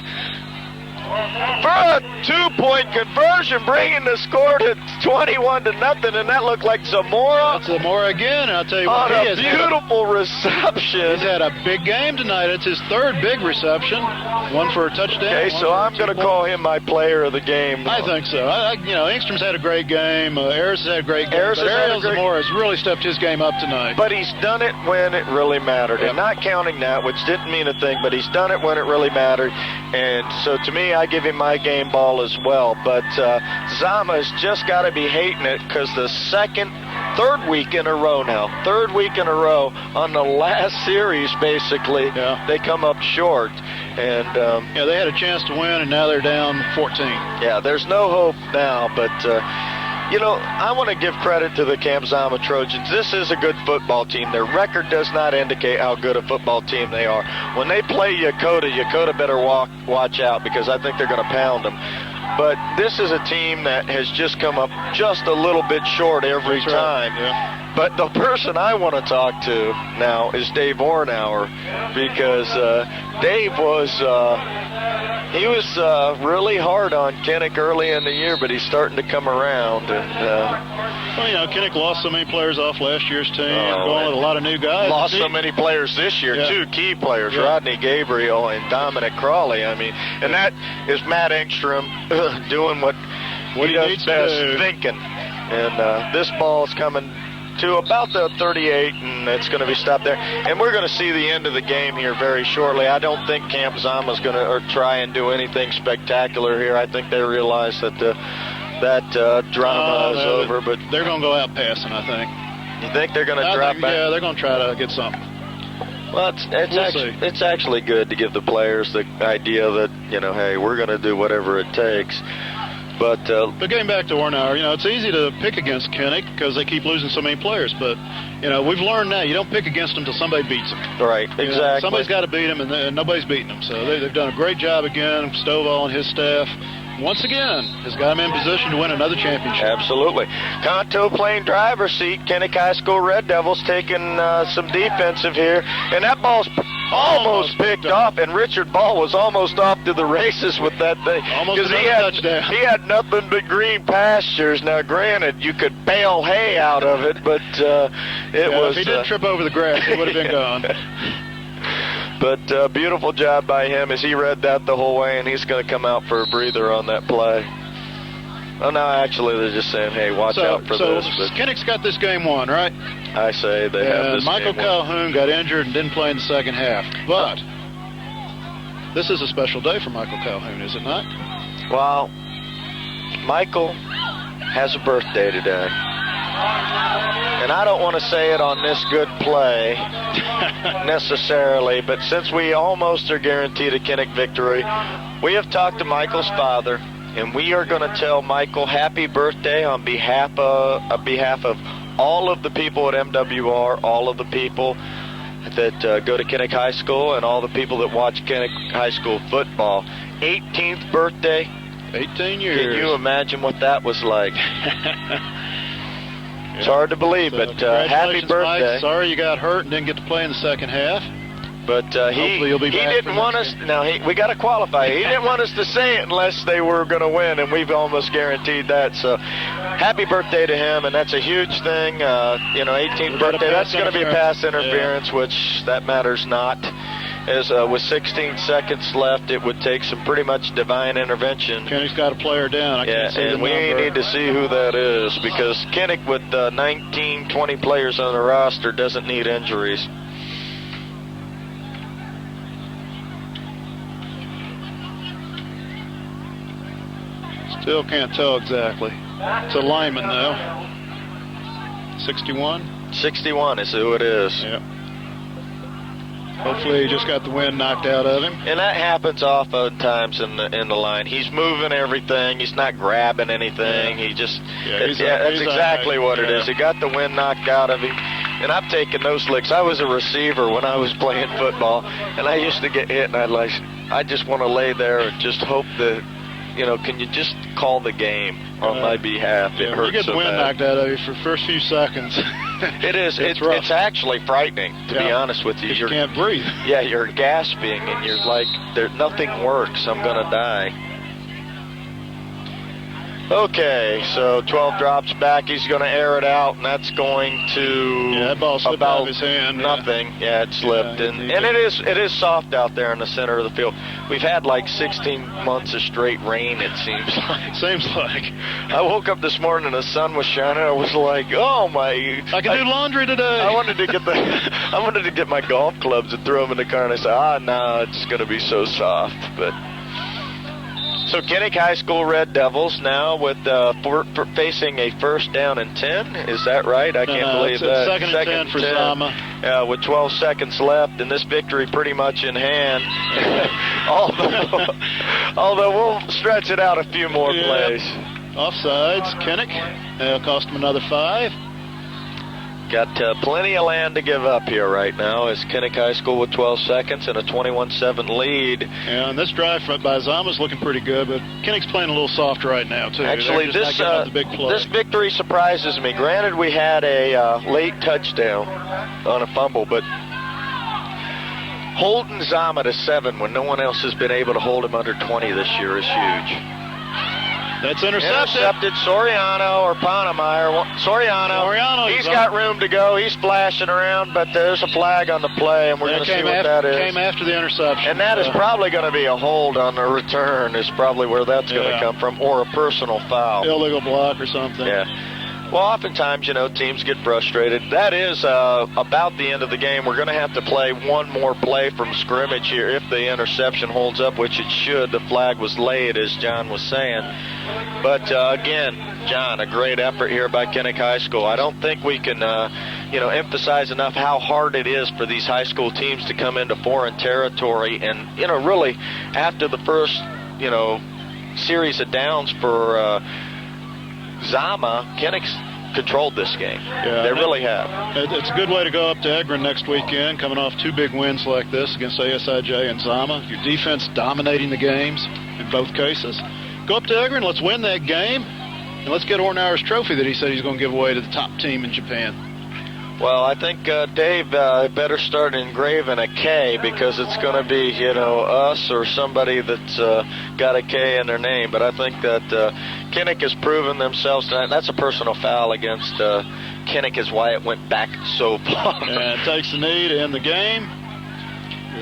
Speaker 1: for a 2-point conversion, bringing the score to 21-0, and that looked like Zamora.
Speaker 2: That's Zamora again, and I'll tell you what,
Speaker 1: on a beautiful reception.
Speaker 2: He's had a big game tonight. It's his third big reception, one for a touchdown.
Speaker 1: Okay, so I'm going to call him my player of the game.
Speaker 2: I think so. Engstrom's had a great game. Ayers has had a great game. Ariel Zamora has really stepped his game up tonight.
Speaker 1: But he's done it when it really mattered, and not counting that, which didn't mean a thing, but he's done it when it really mattered. And so to me, I give him my game ball as well. But Zama's just got to be hating it, because the third week in a row on the last series, basically, they come up short. And
Speaker 2: they had a chance to win, and now they're down 14.
Speaker 1: Yeah, there's no hope now, but I want to give credit to the Camp Zama Trojans. This is a good football team. Their record does not indicate how good a football team they are. When they play Yokota better watch out, because I think they're going to pound them. But this is a team that has just come up just a little bit short every time. Yeah. But the person I want to talk to now is Dave Ornauer, because Dave was really hard on Kinnick early in the year, but he's starting to come around. And
Speaker 2: Kinnick lost so many players off last year's team, going with a lot of new guys.
Speaker 1: Lost so many players this year, two key players, Rodney Gabriel and Dominic Crawley. And that is Matt Engstrom doing what he does best, thinking. And this ball is coming to about the 38, and it's going to be stopped there. And we're going to see the end of the game here very shortly. I don't think Camp Zama's going to try and do anything spectacular here. I think they realize that that drama is over. But
Speaker 2: they're going to go out passing, I think.
Speaker 1: You think they're going to drop back?
Speaker 2: Yeah, they're going to try to get something.
Speaker 1: Well, it's actually good to give the players the idea that, hey, we're going to do whatever it takes. But
Speaker 2: getting back to Ornauer, it's easy to pick against Kinnick because they keep losing so many players. But, we've learned now you don't pick against them until somebody beats them.
Speaker 1: Right, exactly.
Speaker 2: Somebody's got to beat them, and nobody's beating them. So they've done a great job again. Stovall and his staff, once again, has got them in position to win another championship.
Speaker 1: Absolutely. Conto playing driver's seat. Kinnick High School Red Devils taking some defensive here. And that ball's almost picked off, and Richard Ball was almost off to the races with that thing.
Speaker 2: Almost another touchdown.
Speaker 1: He had nothing but green pastures. Now, granted, you could bale hay out of it, but
Speaker 2: if he didn't trip over the grass, he would have been gone.
Speaker 1: But beautiful job by him as he read that the whole way, and he's going to come out for a breather on that play. Well, no, actually, they're just saying, hey, watch out for this.
Speaker 2: So Kinnick's got this game won, right?
Speaker 1: I say they have this
Speaker 2: Michael
Speaker 1: game won.
Speaker 2: Calhoun got injured and didn't play in the second half. But this is a special day for Michael Calhoun, is it not?
Speaker 1: Well, Michael has a birthday today. And I don't want to say it on this good play necessarily, but since we almost are guaranteed a Kinnick victory, we have talked to Michael's father, and we are going to tell Michael happy birthday on behalf of all of the people at MWR, all of the people that go to Kinnick High School, and all the people that watch Kinnick High School football. 18th birthday.
Speaker 2: 18 years.
Speaker 1: Can you imagine what that was like? It's hard to believe, but happy birthday.
Speaker 2: Mike. Sorry you got hurt and didn't get to play in the second half.
Speaker 1: But he didn't want us. Now we got to qualify. He didn't want us to say it unless they were going to win, and we've almost guaranteed that. So, happy birthday to him, and that's a huge thing. 18th birthday. That's going to be a pass interference, which that matters not. As with 16 seconds left, it would take some pretty much divine intervention.
Speaker 2: Kinnick's got a player down. I can't see the number.
Speaker 1: And we need to see who that is, because Kinnick with 19, 20 players on the roster doesn't need injuries.
Speaker 2: Still can't tell exactly. It's a lineman, though. 61?
Speaker 1: 61 is who it is.
Speaker 2: Yeah. Hopefully he just got the wind knocked out of him.
Speaker 1: And that happens oftentimes in the line. He's moving everything. He's not grabbing anything.
Speaker 2: Yeah.
Speaker 1: He just
Speaker 2: that's
Speaker 1: exactly what it is. He got the wind knocked out of him. And I've taken those licks. I was a receiver when I was playing football, and I used to get hit, and I just want to lay there and just hope that, can you just call the game on my behalf? It hurts
Speaker 2: you get the wind knocked out of you for the first few seconds.
Speaker 1: It is. It's actually frightening, to be honest with you.
Speaker 2: You can't breathe.
Speaker 1: Yeah, you're gasping, and you're like, nothing works. I'm going to die. Okay, so 12 drops back. He's going to air it out, and that's going to
Speaker 2: that ball slipped out of his hand.
Speaker 1: Nothing. Yeah, it slipped, and it is soft out there in the center of the field. We've had like 16 months of straight rain. It seems like.
Speaker 2: Seems like.
Speaker 1: I woke up this morning and the sun was shining. I was like, oh my!
Speaker 2: I can do laundry today.
Speaker 1: I wanted to get my golf clubs and throw them in the car, and I said, no, it's going to be so soft, but. So Kinnick High School Red Devils now with facing a first down and 10. Is that right? I can't believe that.
Speaker 2: Second and 10 for Zama.
Speaker 1: With 12 seconds left, and this victory pretty much in hand. although we'll stretch it out a few more plays.
Speaker 2: Offsides, Kinnick. That'll cost him another 5.
Speaker 1: Got plenty of land to give up here right now as Kinnick High School with 12 seconds and a 21-7 lead.
Speaker 2: And this drive by Zama's looking pretty good, but Kinnick's playing a little soft right now, too.
Speaker 1: Actually, this victory surprises me. Granted, we had a late touchdown on a fumble, but holding Zama to 7 when no one else has been able to hold him under 20 this year is huge.
Speaker 2: That's intercepted.
Speaker 1: Soriano or Ponemeyer. Soriano. He's got room to go. He's flashing around, but there's a flag on the play, and we're going to see what that is.
Speaker 2: Came after the interception.
Speaker 1: And that is probably going to be a hold on the return is probably where that's going to come from, or a personal foul.
Speaker 2: Illegal block or something.
Speaker 1: Yeah. Well, oftentimes, teams get frustrated. That is about the end of the game. We're going to have to play one more play from scrimmage here if the interception holds up, which it should. The flag was laid, as John was saying. But, again, John, a great effort here by Kinnick High School. I don't think we can, emphasize enough how hard it is for these high school teams to come into foreign territory. And, really, after the first, series of downs for Zama, Kinnick's controlled this game. Yeah, they really have.
Speaker 2: It's a good way to go up to Egron next weekend, coming off 2 big wins like this against ASIJ and Zama. Your defense dominating the games in both cases. Go up to Egron, let's win that game, and let's get Ornauer's trophy that he said he's going to give away to the top team in Japan.
Speaker 1: Well, I think Dave better start engraving a K, because it's going to be, us or somebody that's got a K in their name. But I think that Kinnick has proven themselves tonight. That's a personal foul against Kinnick is why it went back so far.
Speaker 2: And it takes the knee to end the game.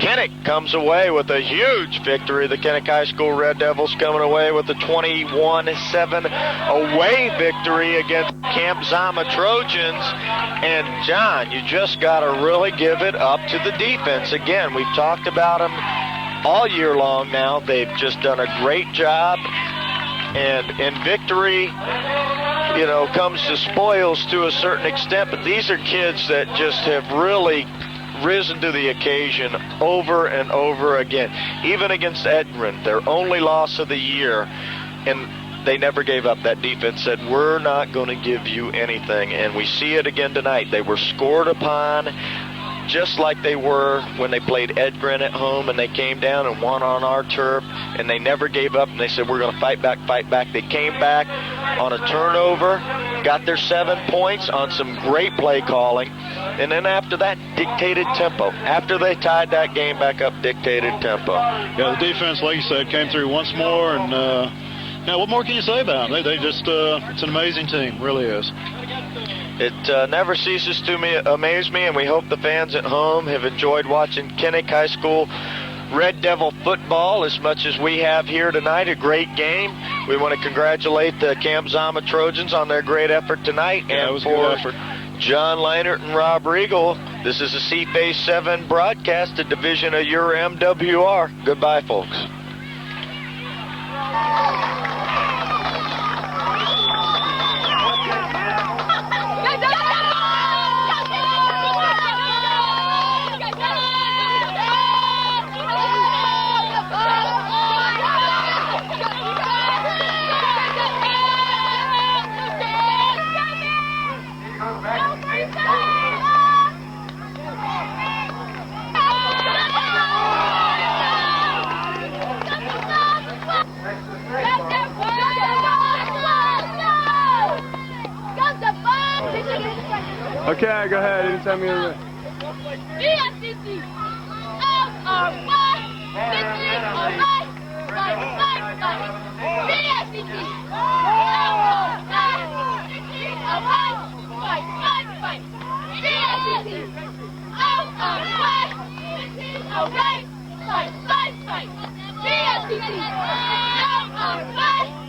Speaker 1: Kinnick comes away with a huge victory. The Kinnick High School Red Devils coming away with a 21-7 away victory against Camp Zama Trojans. And, John, you just got to really give it up to the defense. Again, we've talked about them all year long now. They've just done a great job. And in victory, you know, comes to spoils to a certain extent. But these are kids that just have really risen to the occasion over and over again. Even against Edgren, their only loss of the year, and they never gave up. That defense said, we're not going to give you anything. And we see it again tonight. They were scored upon just like they were when they played Edgren at home, and they came down and won on our turf, and they never gave up, and they said, we're going to fight back, fight back. They came back on a turnover, got their 7 points on some great play calling, and then after that, dictated tempo. After they tied that game back up, dictated tempo.
Speaker 2: Yeah, the defense, like you said, came through once more, and now what more can you say about them? They just, it's an amazing team, really is.
Speaker 1: It never ceases to amaze me, and we hope the fans at home have enjoyed watching Kinnick High School Red Devil football as much as we have here tonight. A great game. We want to congratulate the Camp Zama Trojans on their great effort tonight.
Speaker 2: Yeah,
Speaker 1: and
Speaker 2: it was
Speaker 1: for
Speaker 2: a good effort.
Speaker 1: John Leinert and Rob Riegel, this is a C-Phase 7 broadcast, a division of your MWR. Goodbye, folks.
Speaker 4: Okay, go ahead. Anytime you're ready.
Speaker 5: Fight!